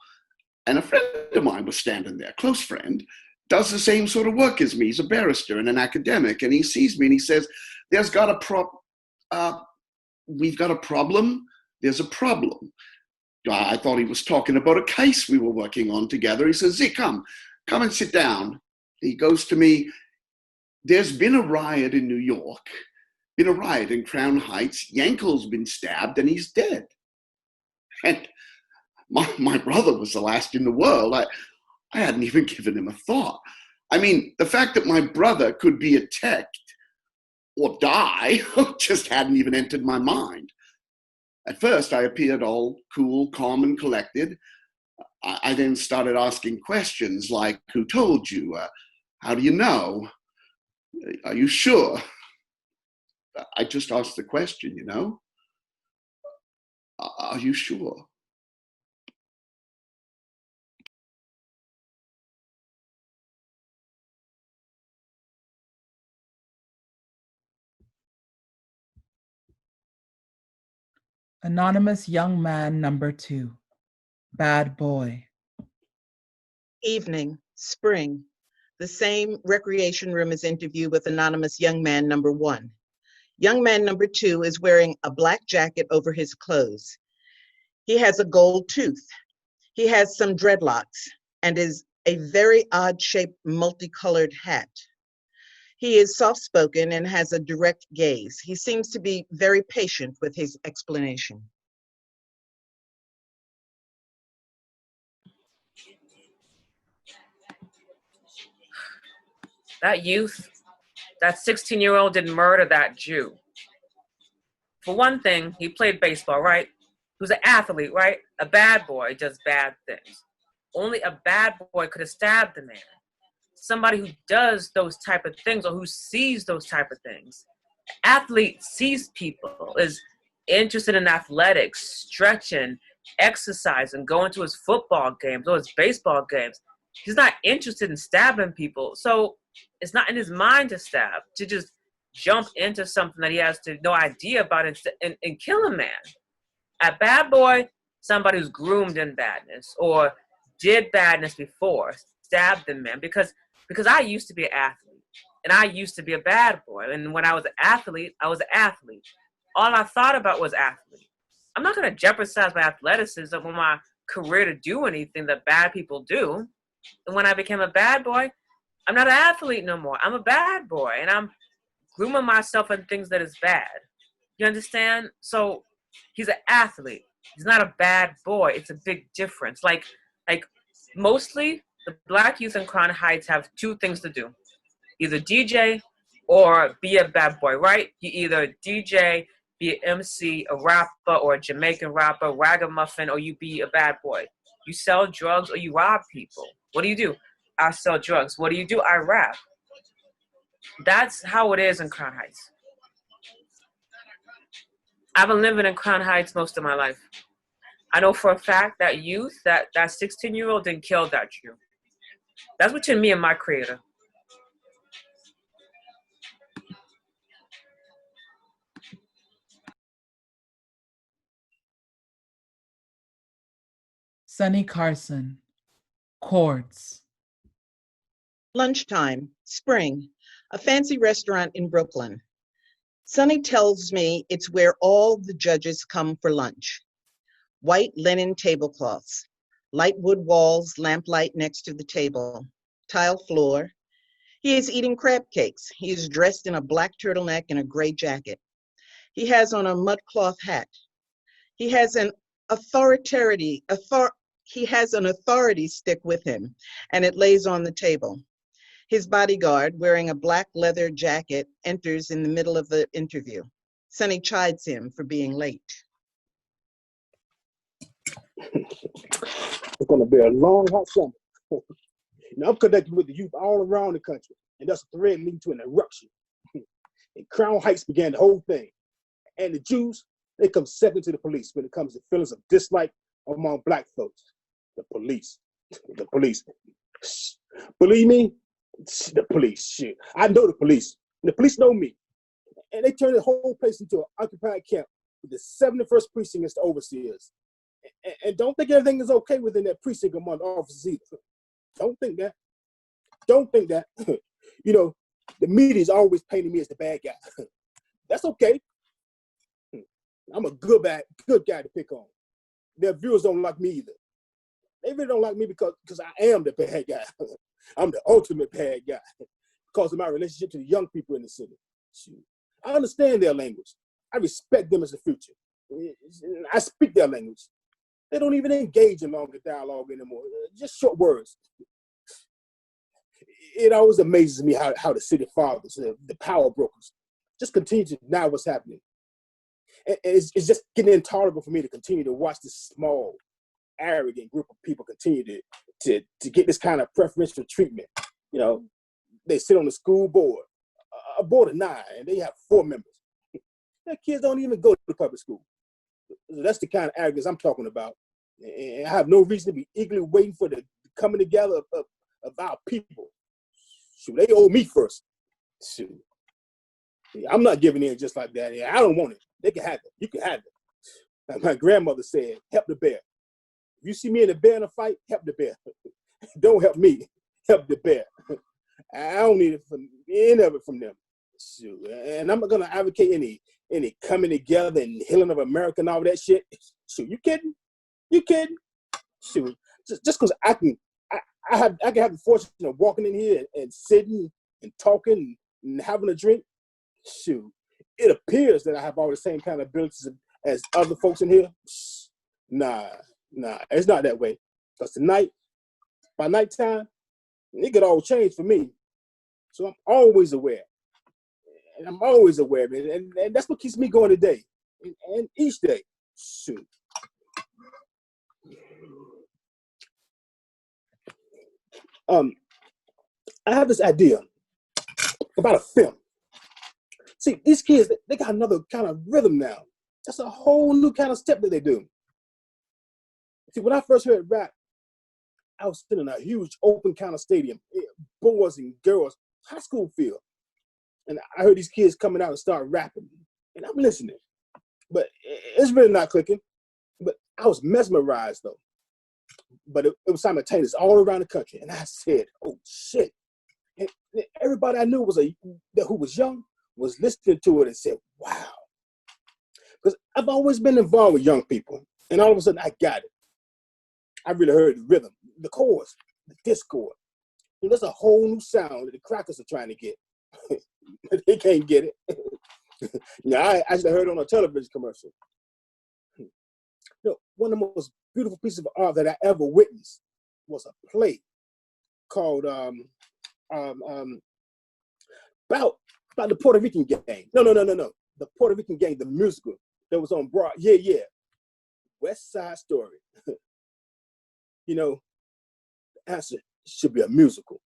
and a friend of mine was standing there, close friend, does the same sort of work as me. He's a barrister and an academic, and he sees me and he says, we've got a problem. There's a problem. I thought he was talking about a case we were working on together. He says, Zeke, come and sit down. He goes to me, there's been a riot in New York, been a riot in Crown Heights. Yankel's been stabbed and he's dead. And my brother was the last in the world. I hadn't even given him a thought. I mean, the fact that my brother could be attacked or die just hadn't even entered my mind. At first, I appeared all cool, calm, and collected. I then started asking questions like, who told you? How do you know? Are you sure? I just asked the question, you know? Are you sure? Anonymous young man number 2, bad boy. Evening, spring, the same recreation room as interview with anonymous young man number 1. Young man number 2 is wearing a black jacket over his clothes. He has a gold tooth. He has some dreadlocks and is a very odd-shaped, multicolored hat. He is soft-spoken and has a direct gaze. He seems to be very patient with his explanation. That youth, that 16-year-old didn't murder that Jew. For one thing, he played baseball, right? He was an athlete, right? A bad boy does bad things. Only a bad boy could have stabbed the man. Somebody who does those type of things or who sees those type of things. Athlete sees people, is interested in athletics, stretching, exercising, going to his football games or his baseball games. He's not interested in stabbing people. So it's not in his mind to stab, to just jump into something that he has no idea about and kill a man. A bad boy, somebody who's groomed in badness or did badness before, stabbed the man. Because I used to be an athlete and I used to be a bad boy. And when I was an athlete, I was an athlete. All I thought about was athlete. I'm not going to jeopardize my athleticism or my career to do anything that bad people do. And when I became a bad boy, I'm not an athlete no more. I'm a bad boy, and I'm grooming myself in things that is bad. You understand? So he's an athlete. He's not a bad boy. It's a big difference. Like mostly the Black youth in Crown Heights have two things to do. Either DJ or be a bad boy, right? You either DJ, be an MC, a rapper, or a Jamaican rapper, ragamuffin, or you be a bad boy. You sell drugs or you rob people. What do? I sell drugs. What do? I rap. That's how it is in Crown Heights. I've been living in Crown Heights most of my life. I know for a fact that youth, that 16-year-old didn't kill that Jew. That's between me and my creator. Sunny Carson, Chords. Lunchtime, spring, a fancy restaurant in Brooklyn. Sonny tells me it's where all the judges come for lunch. White linen tablecloths, light wood walls, lamplight next to the table, tile floor. He is eating crab cakes. He is dressed in a black turtleneck and a gray jacket. He has on a mudcloth hat. He has an authority stick with him, and it lays on the table. His bodyguard, wearing a black leather jacket, enters in the middle of the interview. Sonny chides him for being late. It's going to be a long, hot summer. Now, I'm connected with the youth all around the country, and that's a thread leading to an eruption. And Crown Heights began the whole thing. And the Jews, they come second to the police when it comes to feelings of dislike among Black folks. The police. The police. Believe me, the police. Shit. I know the police. The police know me. And they turned the whole place into an occupied camp with the 71st precinct as the overseers. And don't think everything is okay within that precinct among the officers either. Don't think that. Don't think that. You know, the media's always painting me as the bad guy. That's okay. I'm a good guy to pick on. Their viewers don't like me either. They really don't like me because I am the bad guy. I'm the ultimate bad guy because of my relationship to the young people in the city. Shoot. I understand their language. I respect them as the future. I speak their language. They don't even engage in longer dialogue anymore. Just short words. It always amazes me how the city fathers, the power brokers, just continue to deny what's happening. And it's just getting intolerable for me to continue to watch this small, arrogant group of people continue to get this kind of preferential treatment. You know, they sit on the school board, a board of 9, and they have 4 members. Their kids don't even go to public school. That's the kind of arrogance I'm talking about. And I have no reason to be eagerly waiting for the coming together of our people. Shoot, they owe me first. Shoot. I'm not giving in just like that. I don't want it. They can have it. You can have it. Like my grandmother said, help the bear. If you see me and the bear in a fight, help the bear. Don't help me. Help the bear. I don't need it from any of it from them. Shoot. And I'm not gonna advocate any coming together and healing of America and all that shit. Shoot, you kidding? You kidding? Shoot. Just because I can have the fortune of walking in here and sitting and talking and having a drink. Shoot. It appears that I have all the same kind of abilities as other folks in here. Nah, it's not that way. Because tonight, by nighttime, it could all change for me. So I'm always aware. And I'm always aware, man. And that's what keeps me going today. And each day. Shoot. I have this idea about a film. See, these kids, they got another kind of rhythm now. That's a whole new kind of step that they do. See, when I first heard rap, I was sitting in a huge open kind of stadium, boys and girls, high school field. And I heard these kids coming out and start rapping. And I'm listening. But it's really not clicking. But I was mesmerized, though. But it was simultaneous all around the country. And I said, oh, shit. And everybody I knew who was young was listening to it and said, wow. Because I've always been involved with young people. And all of a sudden, I got it. I really heard the rhythm, the chords, the discord. And there's a whole new sound that the crackers are trying to get. They can't get it. I actually heard it on a television commercial. One of the most beautiful pieces of art that I ever witnessed was a play called about the Puerto Rican gang. No. The Puerto Rican gang, the musical that was on Broad. Yeah. West Side Story. You know, the answer should be a musical.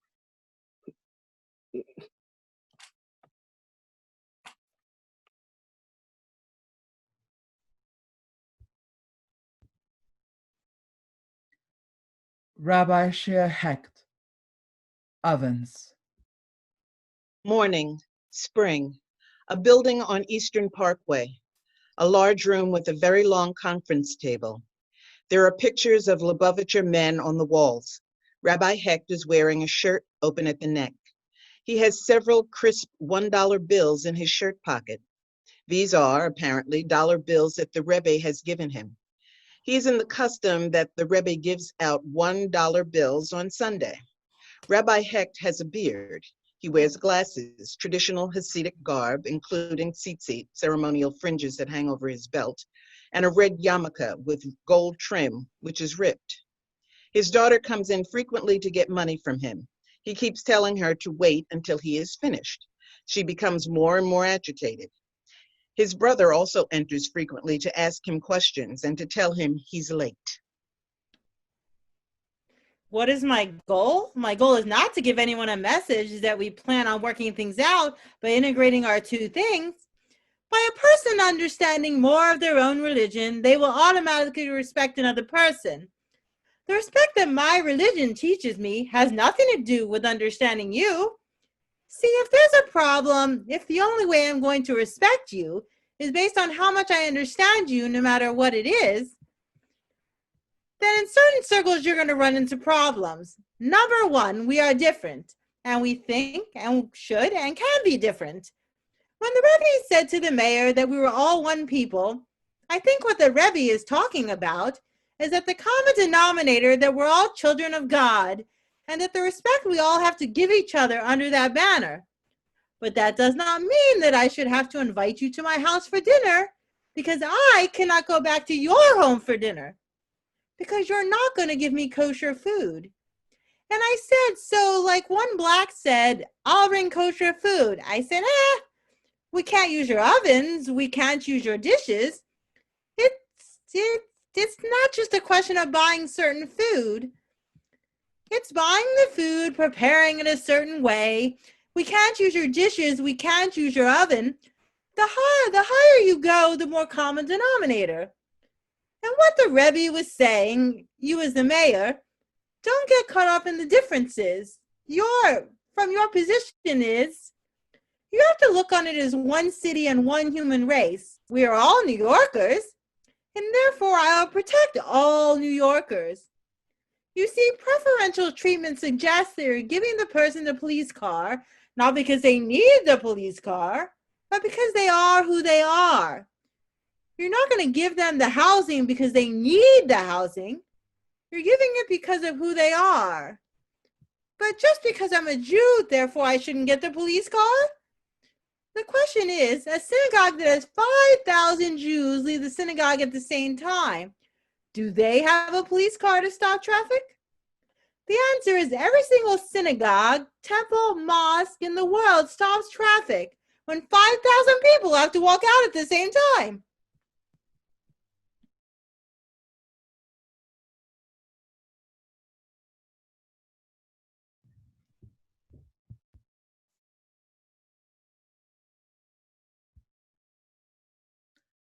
Rabbi Shea Hecht, Ovens. Morning, spring, a building on Eastern Parkway, a large room with a very long conference table. There are pictures of Lubavitcher men on the walls. Rabbi Hecht is wearing a shirt open at the neck. He has several crisp $1 bills in his shirt pocket. These are, apparently, dollar bills that the Rebbe has given him. He is in the custom that the Rebbe gives out $1 bills on Sunday. Rabbi Hecht has a beard. He wears glasses, traditional Hasidic garb, including tzitzit, ceremonial fringes that hang over his belt, and a red yarmulke with gold trim, which is ripped. His daughter comes in frequently to get money from him. He keeps telling her to wait until he is finished. She becomes more and more agitated. His brother also enters frequently to ask him questions and to tell him he's late. What is my goal? My goal is not to give anyone a message that we plan on working things out by integrating our two things. By a person understanding more of their own religion, they will automatically respect another person. The respect that my religion teaches me has nothing to do with understanding you. See, if there's a problem, if the only way I'm going to respect you is based on how much I understand you, no matter what it is, then in certain circles, you're going to run into problems. Number one, we are different, and we think and should and can be different. When the Rebbe said to the mayor that we were all one people, I think what the Rebbe is talking about is that the common denominator that we're all children of God, and that the respect we all have to give each other under that banner. But that does not mean that I should have to invite you to my house for dinner, because I cannot go back to your home for dinner, because you're not going to give me kosher food. And I said, so like one black said, I'll bring kosher food. I said, we can't use your ovens. We can't use your dishes. It's not just a question of buying certain food. It's buying the food, preparing it a certain way. We can't use your dishes. We can't use your oven. The higher you go, the more common denominator. And what the Rebbe was saying, you as the mayor, don't get caught up in the differences. From your position is, you have to look on it as one city and one human race. We are all New Yorkers, and therefore I'll protect all New Yorkers. You see, preferential treatment suggests that you're giving the person the police car, not because they need the police car, but because they are who they are. You're not going to give them the housing because they need the housing. You're giving it because of who they are. But just because I'm a Jew, therefore I shouldn't get the police car? The question is, a synagogue that has 5,000 Jews leave the synagogue at the same time, do they have a police car to stop traffic? The answer is every single synagogue, temple, mosque in the world stops traffic when 5,000 people have to walk out at the same time.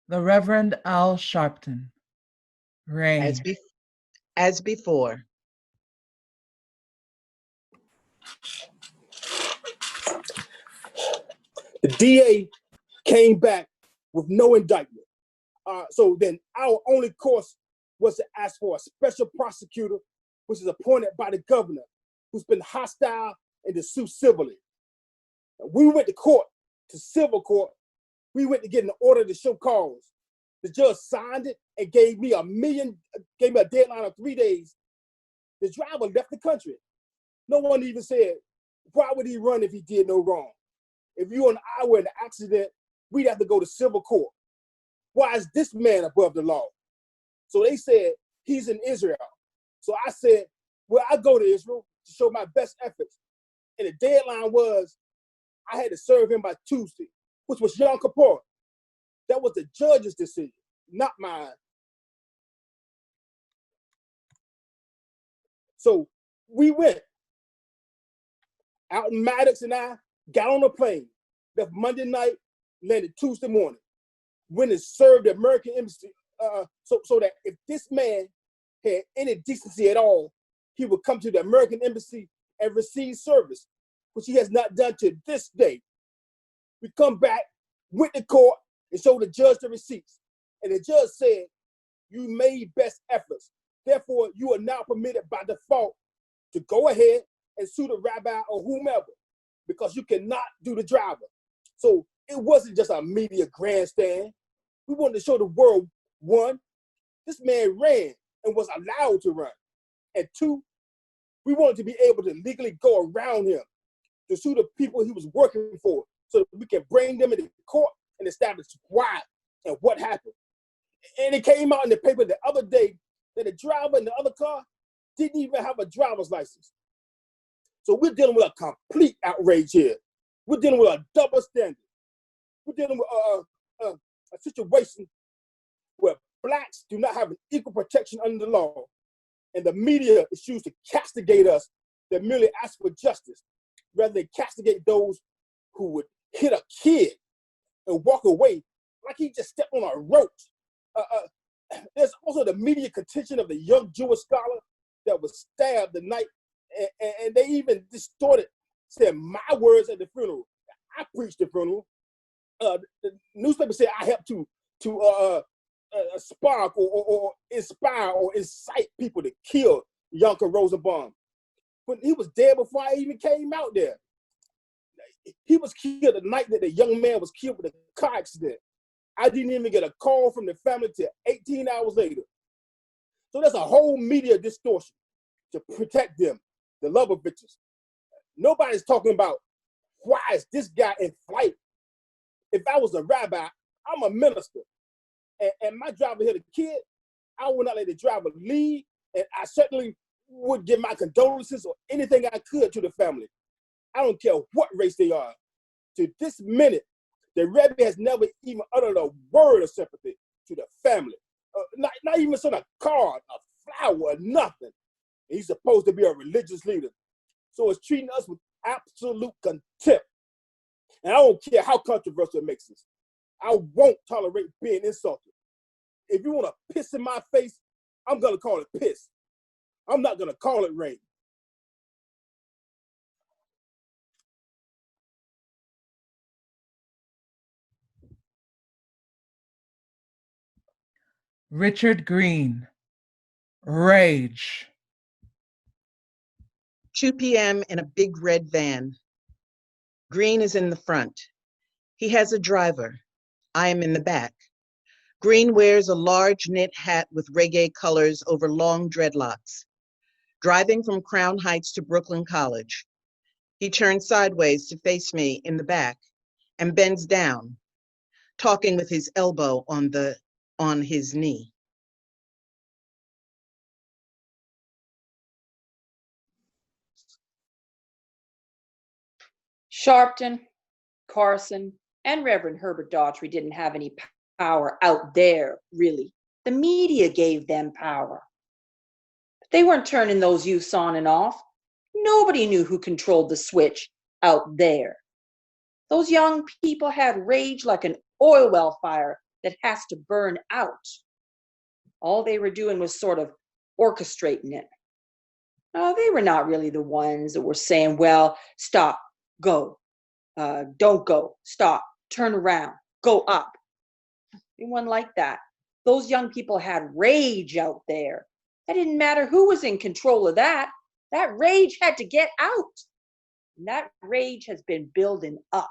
The Reverend Al Sharpton, Rain. As before. The DA came back with no indictment. So then our only course was to ask for a special prosecutor, which is appointed by the governor, who's been hostile and to sue civilly. We went to court, to civil court. We went to get an order to show cause. The judge signed it and gave me a deadline of 3 days. The driver left the country. No one even said, why would he run if he did no wrong? If you and I were in an accident, we'd have to go to civil court. Why is this man above the law? So they said, he's in Israel. So I said, well, I go to Israel. to show my best efforts. And the deadline was I had to serve him by Tuesday, which was Yom Kippur. That was the judge's decision, not mine. So we went. Out in Maddox and I got on a plane, left Monday night, landed Tuesday morning. Went and served the American embassy, so that if this man had any decency at all, he would come to the American embassy and receive service, which he has not done to this day. We come back, went to court, and showed the judge the receipts. And the judge said, you made best efforts. Therefore, you are now permitted by default to go ahead and sue the rabbi or whomever, because you cannot do the driver. So it wasn't just a media grandstand. We wanted to show the world, one, this man ran and was allowed to run. And two, we wanted to be able to legally go around him to sue the people he was working for so that we can bring them into court and establish why and what happened. And it came out in the paper the other day that the driver in the other car didn't even have a driver's license. So we're dealing with a complete outrage here. We're dealing with a double standard. We're dealing with a situation where blacks do not have an equal protection under the law, and the media is used to castigate us that merely ask for justice, rather than castigate those who would hit a kid and walk away like he just stepped on a roach. There's also the media contention of the young Jewish scholar that was stabbed the night, and they even distorted, said my words at the funeral. I preached the funeral. The newspaper said I helped to spark or inspire or incite people to kill Yonker Rosenbaum. But he was dead before I even came out there. He was killed the night that the young man was killed with a car accident. I didn't even get a call from the family till 18 hours later. So there's a whole media distortion to protect them, the Lubavitchers. Nobody's talking about why is this guy in flight. If I was a rabbi, I'm a minister, and my driver hit a kid, I would not let the driver leave, and I certainly would give my condolences or anything I could to the family. I don't care what race they are. To this minute, the Rebbe has never even uttered a word of sympathy to the family. Not even sent a card, a flower, or nothing. And he's supposed to be a religious leader. So it's treating us with absolute contempt. And I don't care how controversial it makes us. I won't tolerate being insulted. If you want to piss in my face, I'm going to call it piss. I'm not going to call it rain. Richard Green, Rage. 2 p.m. in a big red van. Green is in the front. He has a driver. I am in the back. Green wears a large knit hat with reggae colors over long dreadlocks. Driving from Crown Heights to Brooklyn College. He turns sideways to face me in the back and bends down, talking with his elbow on his knee. Sharpton, Carson, and Reverend Herbert Daughtry didn't have any power out there, really. The media gave them power. But they weren't turning those youths on and off. Nobody knew who controlled the switch out there. Those young people had rage like an oil well fire that has to burn out. All they were doing was sort of orchestrating it. They were not really the ones that were saying, well, stop, go, don't go, stop, turn around, go up. They weren't like that. Those young people had rage out there. It didn't matter who was in control of that. That rage had to get out. And that rage has been building up.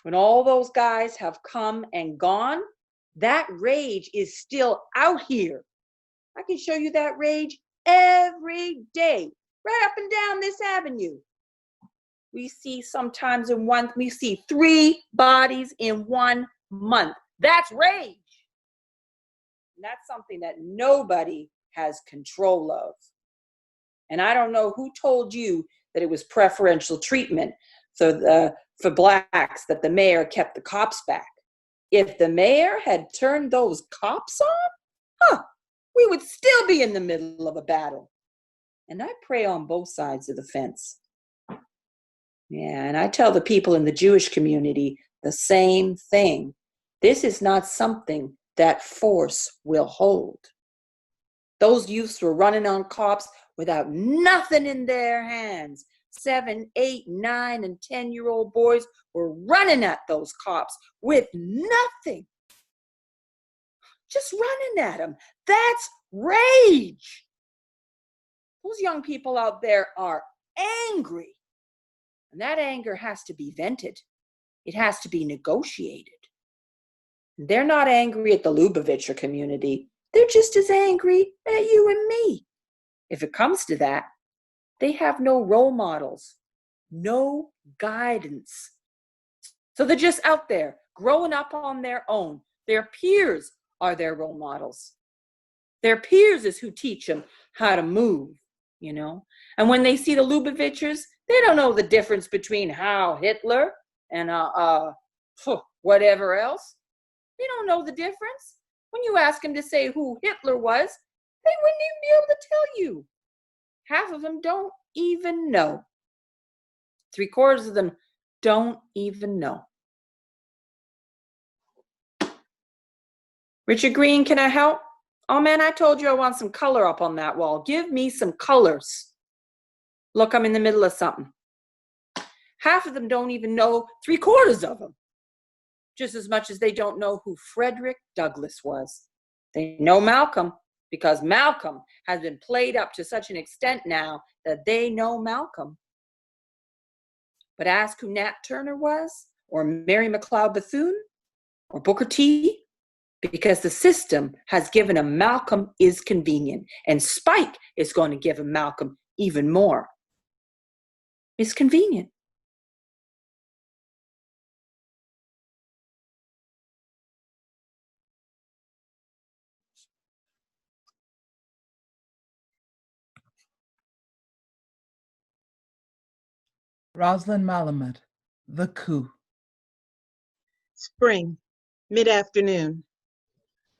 When all those guys have come and gone, that rage is still out here. I can show you that rage every day, right up and down this avenue. We see sometimes we see 3 bodies in 1 month. That's rage. And that's something that nobody has control of. And I don't know who told you that it was preferential treatment for blacks that the mayor kept the cops back. If the mayor had turned those cops on, we would still be in the middle of a battle. And I pray on both sides of the fence. Yeah, and I tell the people in the Jewish community the same thing. This is not something that force will hold. Those youths were running on cops without nothing in their hands. 7, 8, 9, and 10-year-old boys were running at those cops with nothing. Just running at them. That's rage. Those young people out there are angry. And that anger has to be vented. It has to be negotiated. They're not angry at the Lubavitcher community. They're just as angry at you and me. If it comes to that, they have no role models, no guidance. So they're just out there, growing up on their own. Their peers are their role models. Their peers is who teach them how to move, you know. And when they see the Lubavitchers, they don't know the difference between Heil Hitler and whatever else. They don't know the difference. When you ask them to say who Hitler was, they wouldn't even be able to tell you. Half of them don't even know. 3/4 of them don't even know. Richard Green, can I help? Oh man, I told you I want some color up on that wall. Give me some colors. Look, I'm in the middle of something. Half of them don't even know 3/4 of them. Just as much as they don't know who Frederick Douglass was. They know Malcolm because Malcolm has been played up to such an extent now that they know Malcolm. But ask who Nat Turner was, or Mary McLeod Bethune, or Booker T, because the system has given him Malcolm is convenient, and Spike is going to give him Malcolm even more. It's convenient. Rosalind Malamud, The Coup. Spring, mid-afternoon.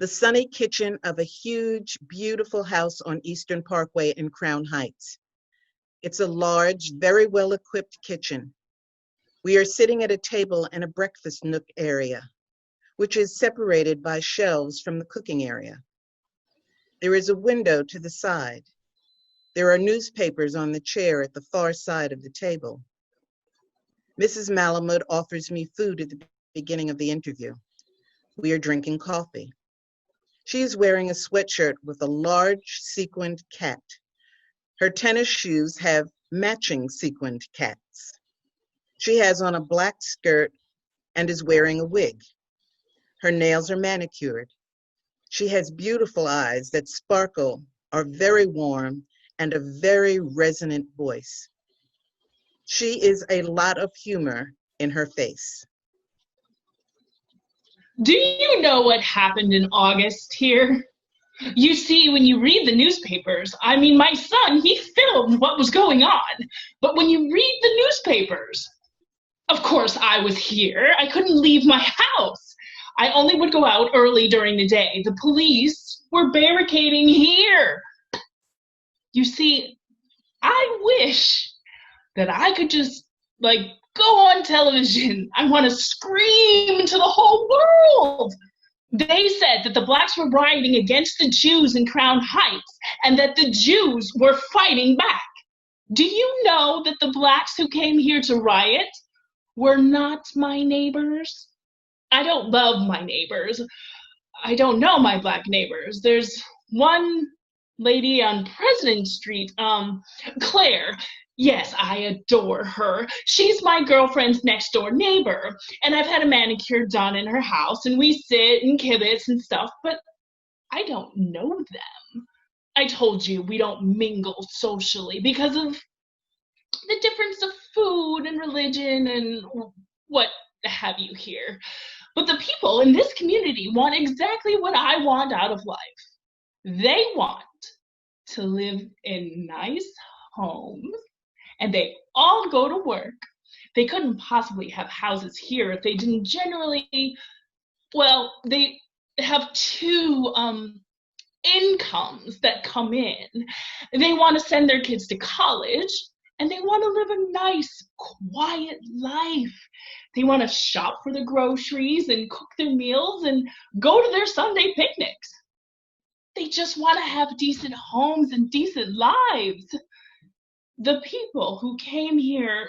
The sunny kitchen of a huge, beautiful house on Eastern Parkway in Crown Heights. It's a large, very well-equipped kitchen. We are sitting at a table in a breakfast nook area, which is separated by shelves from the cooking area. There is a window to the side. There are newspapers on the chair at the far side of the table. Mrs. Malamud offers me food at the beginning of the interview. We are drinking coffee. She is wearing a sweatshirt with a large sequined cat. Her tennis shoes have matching sequined cats. She has on a black skirt and is wearing a wig. Her nails are manicured. She has beautiful eyes that sparkle, are very warm, and a very resonant voice. She is a lot of humor in her face. Do you know what happened in August here? You see, when you read the newspapers, I mean, my son, he filmed what was going on. But when you read the newspapers, of course I was here. I couldn't leave my house. I only would go out early during the day. The police were barricading here. You see, I wish that I could just, go on television. I want to scream to the whole world. They said that the blacks were rioting against the Jews in Crown Heights and that the Jews were fighting back. Do you know that the blacks who came here to riot were not my neighbors? I don't love my neighbors. I don't know my black neighbors. There's one lady on President Street, Claire. Yes, I adore her. She's my girlfriend's next door neighbor, and I've had a manicure done in her house, and we sit and kibitz and stuff, but I don't know them. I told you we don't mingle socially because of the difference of food and religion and what have you here. But the people in this community want exactly what I want out of life. They want to live in nice homes, and they all go to work. They couldn't possibly have houses here if they didn't generally, well, they have two incomes that come in. They want to send their kids to college, and they want to live a nice, quiet life. They want to shop for the groceries and cook their meals and go to their Sunday picnics. They just want to have decent homes and decent lives. The people who came here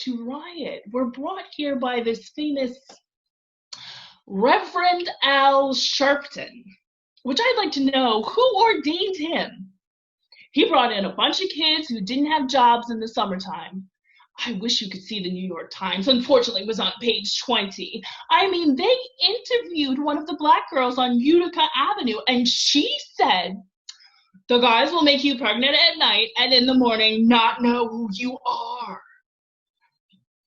to riot were brought here by this famous Reverend Al Sharpton, which I'd like to know who ordained him. He brought in a bunch of kids who didn't have jobs in the summertime. I wish you could see the New York Times. Unfortunately, it was on page 20. I mean, they interviewed one of the black girls on Utica Avenue, and she said, the guys will make you pregnant at night and in the morning not know who you are.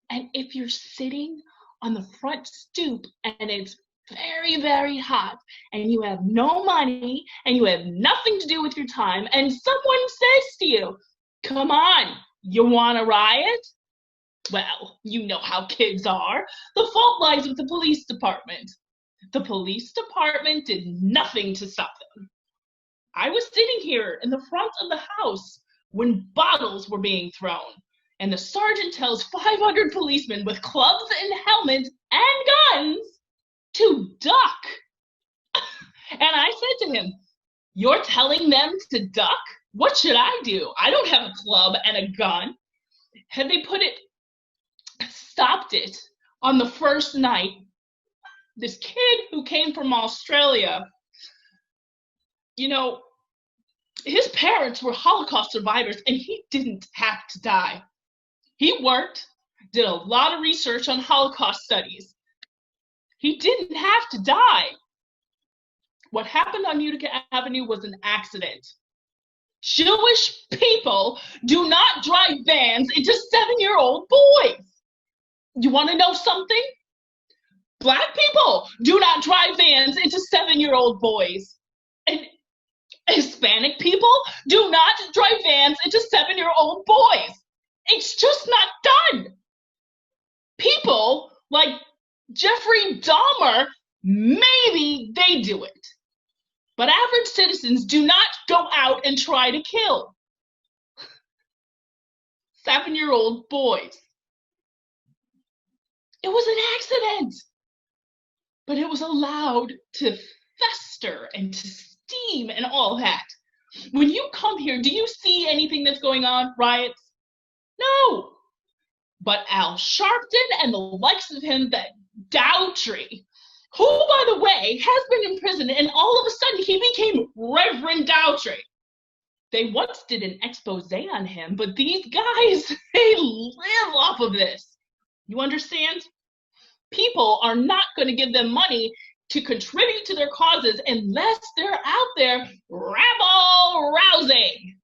And if you're sitting on the front stoop and it's very, very hot and you have no money and you have nothing to do with your time and someone says to you, come on, you want to riot? Well, you know how kids are. The fault lies with the police department. The police department did nothing to stop them. I was sitting here in the front of the house when bottles were being thrown, and the sergeant tells 500 policemen with clubs and helmets and guns to duck. And I said to him, you're telling them to duck? What should I do? I don't have a club and a gun. Had they stopped it on the first night, this kid who came from Australia, you know, his parents were Holocaust survivors and he didn't have to die. He worked, did a lot of research on Holocaust studies. He didn't have to die. What happened on Utica Avenue was an accident. Jewish people do not drive vans into 7-year-old boys. You want to know something? Black people do not drive vans into 7-year-old boys. And Hispanic people do not drive vans into 7-year-old boys. It's just not done. People like Jeffrey Dahmer, maybe they do it. But average citizens do not go out and try to kill 7-year-old boys. It was an accident, but it was allowed to fester and to steam and all that. When you come here, do you see anything that's going on? Riots? No. But Al Sharpton and the likes of him, that Dowtree, who, by the way, has been in prison, and all of a sudden he became Reverend Dowtree. They once did an expose on him, but these guys, they live off of this. You understand? People are not going to give them money to contribute to their causes unless they're out there rabble-rousing.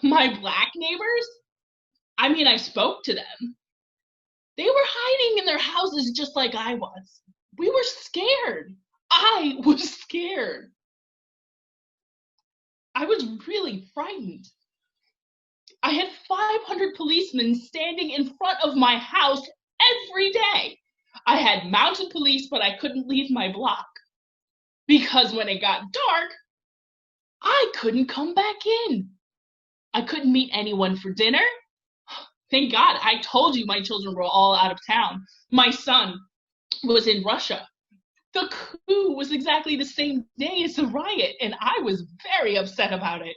My black neighbors, I mean, I spoke to them. They were hiding in their houses just like I was. We were scared. I was scared. I was really frightened. I had 500 policemen standing in front of my house every day. I had mounted police, but I couldn't leave my block because when it got dark, I couldn't come back in. I couldn't meet anyone for dinner. Thank God, I told you my children were all out of town. My son was in Russia. The coup was exactly the same day as the riot, and I was very upset about it.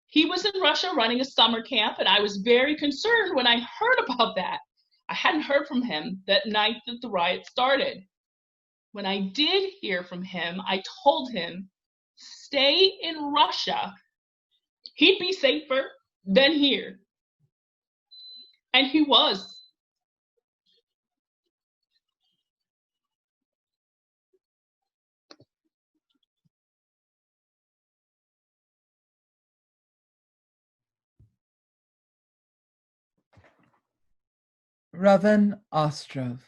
He was in Russia running a summer camp, and I was very concerned when I heard about that. I hadn't heard from him that night that the riot started. When I did hear from him, I told him, stay in Russia. He'd be safer than here. And he was. Reverend Ostrov.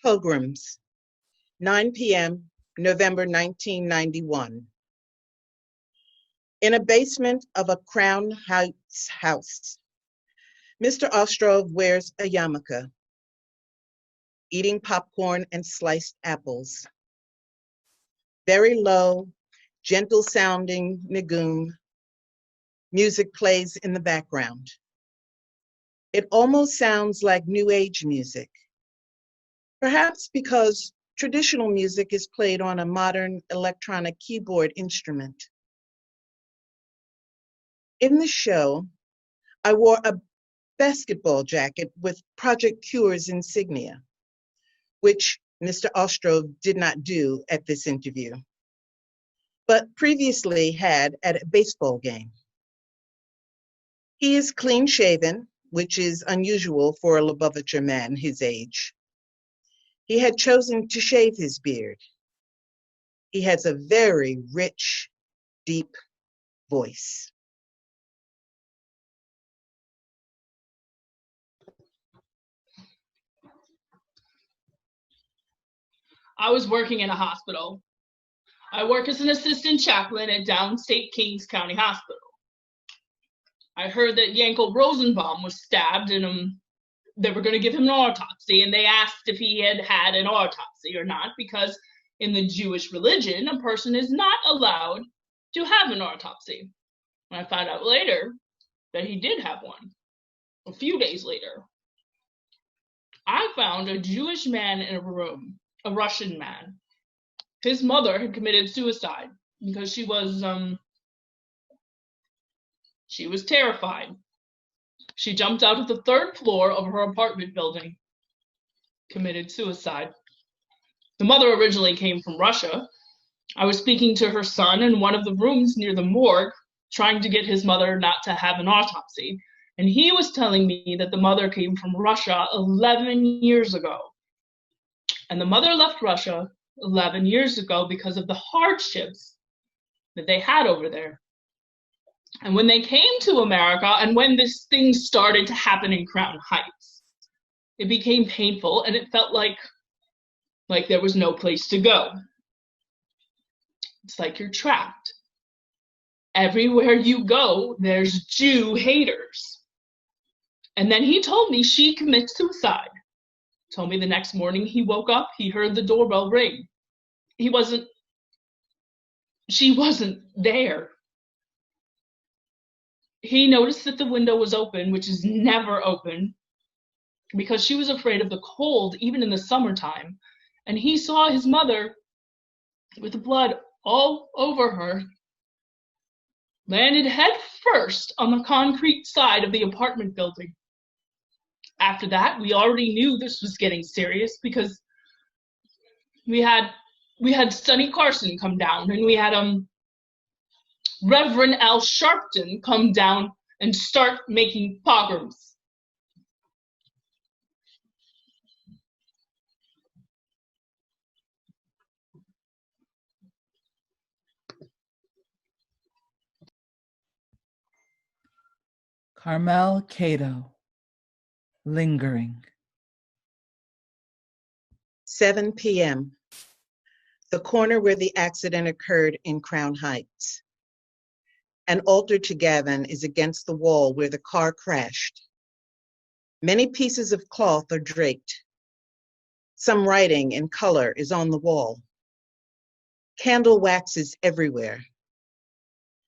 Pilgrims. 9 p.m., November 1991. In a basement of a Crown Heights house, Mr. Ostrov wears a yarmulke, eating popcorn and sliced apples. Very low, gentle sounding niggun music plays in the background. It almost sounds like New Age music, perhaps because traditional music is played on a modern electronic keyboard instrument. In the show, I wore a basketball jacket with Project Cure's insignia, which Mr. Ostrov did not do at this interview, but previously had at a baseball game. He is clean shaven, which is unusual for a Lubavitcher man his age. He had chosen to shave his beard. He has a very rich, deep voice. I was working in a hospital. I work as an assistant chaplain at downstate Kings County Hospital. I heard that Yankel Rosenbaum was stabbed and they were going to give him an autopsy, and they asked if he had had an autopsy or not, because in the Jewish religion, a person is not allowed to have an autopsy. And I found out later that he did have one, a few days later. I found a Jewish man in a room, a Russian man. His mother had committed suicide because she was terrified. She jumped out of the third floor of her apartment building, committed suicide. The mother originally came from Russia. I was speaking to her son in one of the rooms near the morgue, trying to get his mother not to have an autopsy. And he was telling me that the mother came from Russia 11 years ago. And the mother left Russia 11 years ago because of the hardships that they had over there. And when they came to America, and when this thing started to happen in Crown Heights, it became painful, and it felt like there was no place to go. It's like you're trapped. Everywhere you go, there's Jew haters. And then he told me she commits suicide. Told me the next morning he woke up, he heard the doorbell ring. She wasn't there. He noticed that the window was open, which is never open, because she was afraid of the cold, even in the summertime. And he saw his mother with the blood all over her, landed head first on the concrete side of the apartment building. After that, we already knew this was getting serious because we had Sonny Carson come down, and we had Reverend Al Sharpton come down and start making pogroms. Carmel Cato, lingering. 7 p.m., the corner where the accident occurred in Crown Heights. An altar to Gavin is against the wall where the car crashed. Many pieces of cloth are draped. Some writing in color is on the wall. Candle wax is everywhere.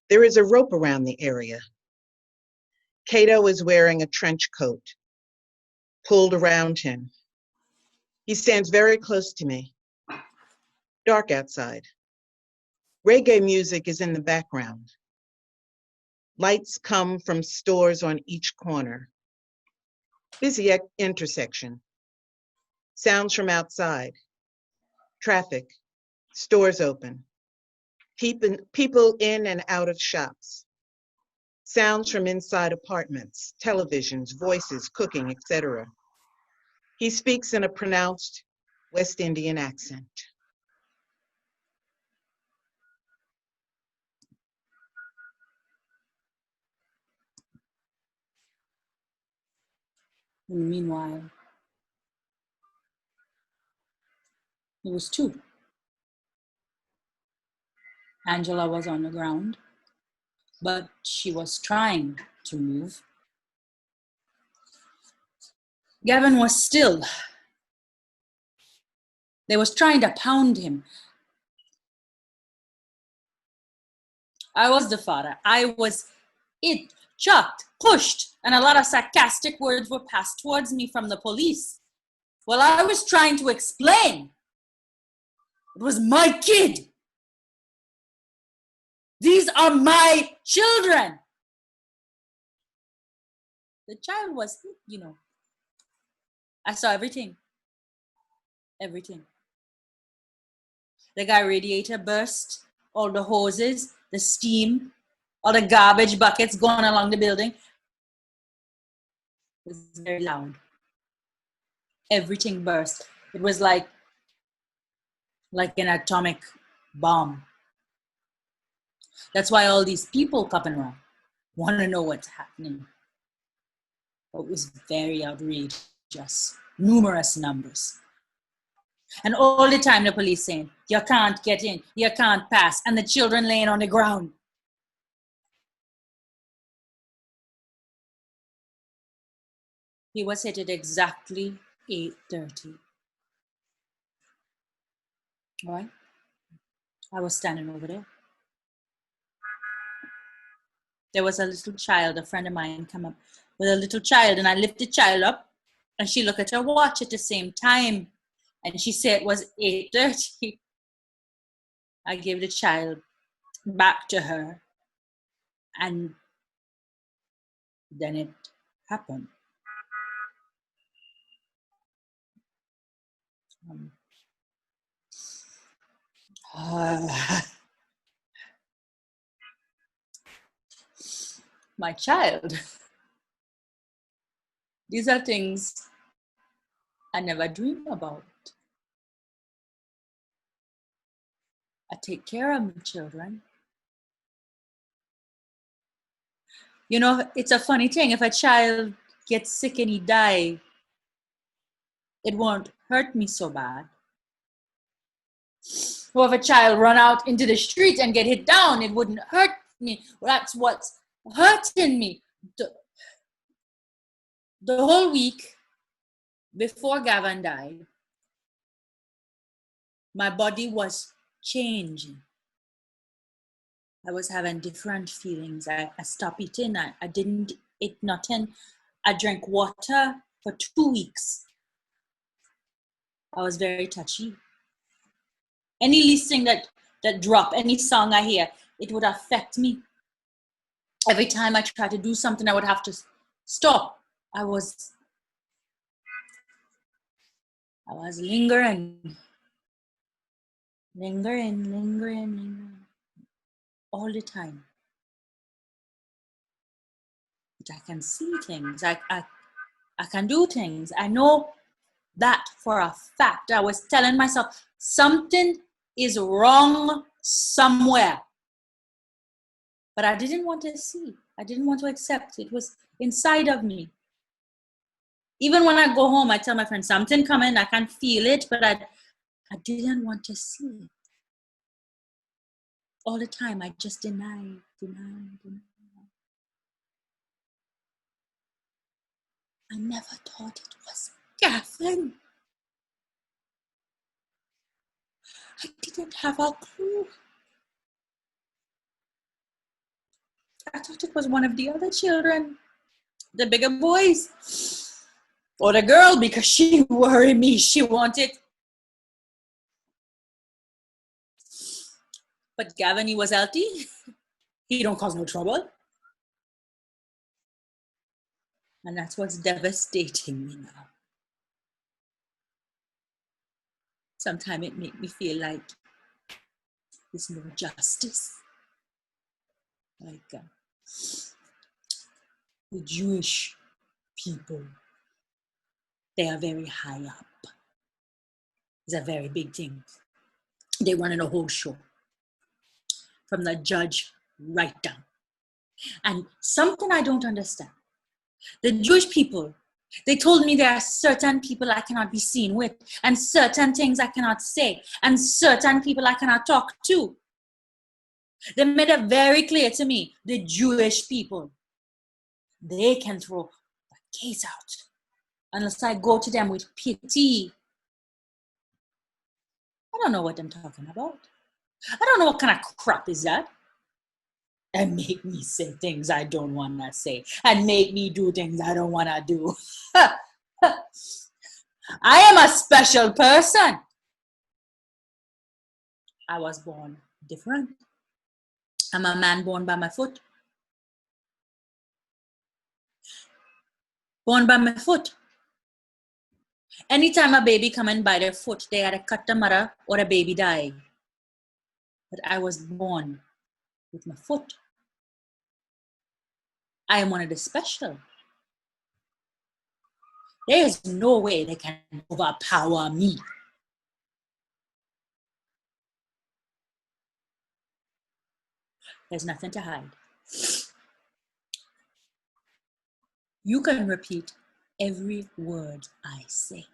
There is a rope around the area. Cato is wearing a trench coat, pulled around him. He stands very close to me. Dark outside. Reggae music is in the background. Lights come from stores on each corner. Busy intersection. Sounds from outside. Traffic. Stores open. People in and out of shops. Sounds from inside apartments, televisions, voices, cooking, etc. He speaks in a pronounced West Indian accent. And meanwhile, It was two. Angela was on the ground, but she was trying to move. Gavin was still. They was trying to pound him. I was the father. I was it, chucked, pushed, and a lot of sarcastic words were passed towards me from the police. Well, I was trying to explain. It was my kid. These are my children. The child was, you know, I saw everything. Everything. The guy radiator burst, all the hoses, the steam, all the garbage buckets going along the building. It was very loud. Everything burst. It was like an atomic bomb. That's why all these people coming around want to know what's happening. It was very outrageous. Numerous numbers. And all the time the police saying, you can't get in, you can't pass, and the children laying on the ground. He was hit at exactly 8:30. All right? I was standing over there. There was a little child, a friend of mine come up with a little child, and I lift the child up, and she looked at her watch at the same time, and she said it was 8:30. I gave the child back to her, and then it happened. My child. These are things I never dream about. I take care of my children. You know, it's a funny thing. If a child gets sick and he dies, it won't hurt me so bad. Or if a child run out into the street and get hit down, it wouldn't hurt me. That's what's hurting me. The whole week before Gavin died, my body was changing. I was having different feelings. I stopped eating. I didn't eat nothing. I drank water for 2 weeks. I was very touchy. Any least thing that drop, any song I hear, it would affect me. Every time I try to do something, I would have to stop. I was lingering all the time. But I can see things. I can do things. I know that for a fact. I was telling myself something is wrong somewhere. But I didn't want to see. I didn't want to accept. It was inside of me. Even when I go home, I tell my friends, something coming, I can feel it, but I didn't want to see it. All the time, I just denied. I never thought it was Gavin. I didn't have a clue. I thought it was one of the other children, the bigger boys, or the girl, because she worried me. She wanted. But Gavin, he was healthy. He don't cause no trouble. And that's what's devastating me now. Sometimes it makes me feel like there's no justice. Like the Jewish people, they are very high up. It's a very big thing. They run the whole show, from the judge right down. And something I don't understand. The Jewish people, They told me there are certain people I cannot be seen with, and certain things I cannot say, and certain people I cannot talk to. They made it very clear to me, the Jewish people, they can throw the case out unless I go to them with pity. I don't know what I'm talking about. I don't know what kind of crap is that. And make me say things I don't want to say, and make me do things I don't want to do. I am a special person. I was born different. I'm a man born by my foot. Born by my foot. Anytime a baby come in by their foot, they either cut the mother or the baby die. But I was born with my foot. I am one of the special. There is no way they can overpower me. There's nothing to hide. You can repeat every word I say.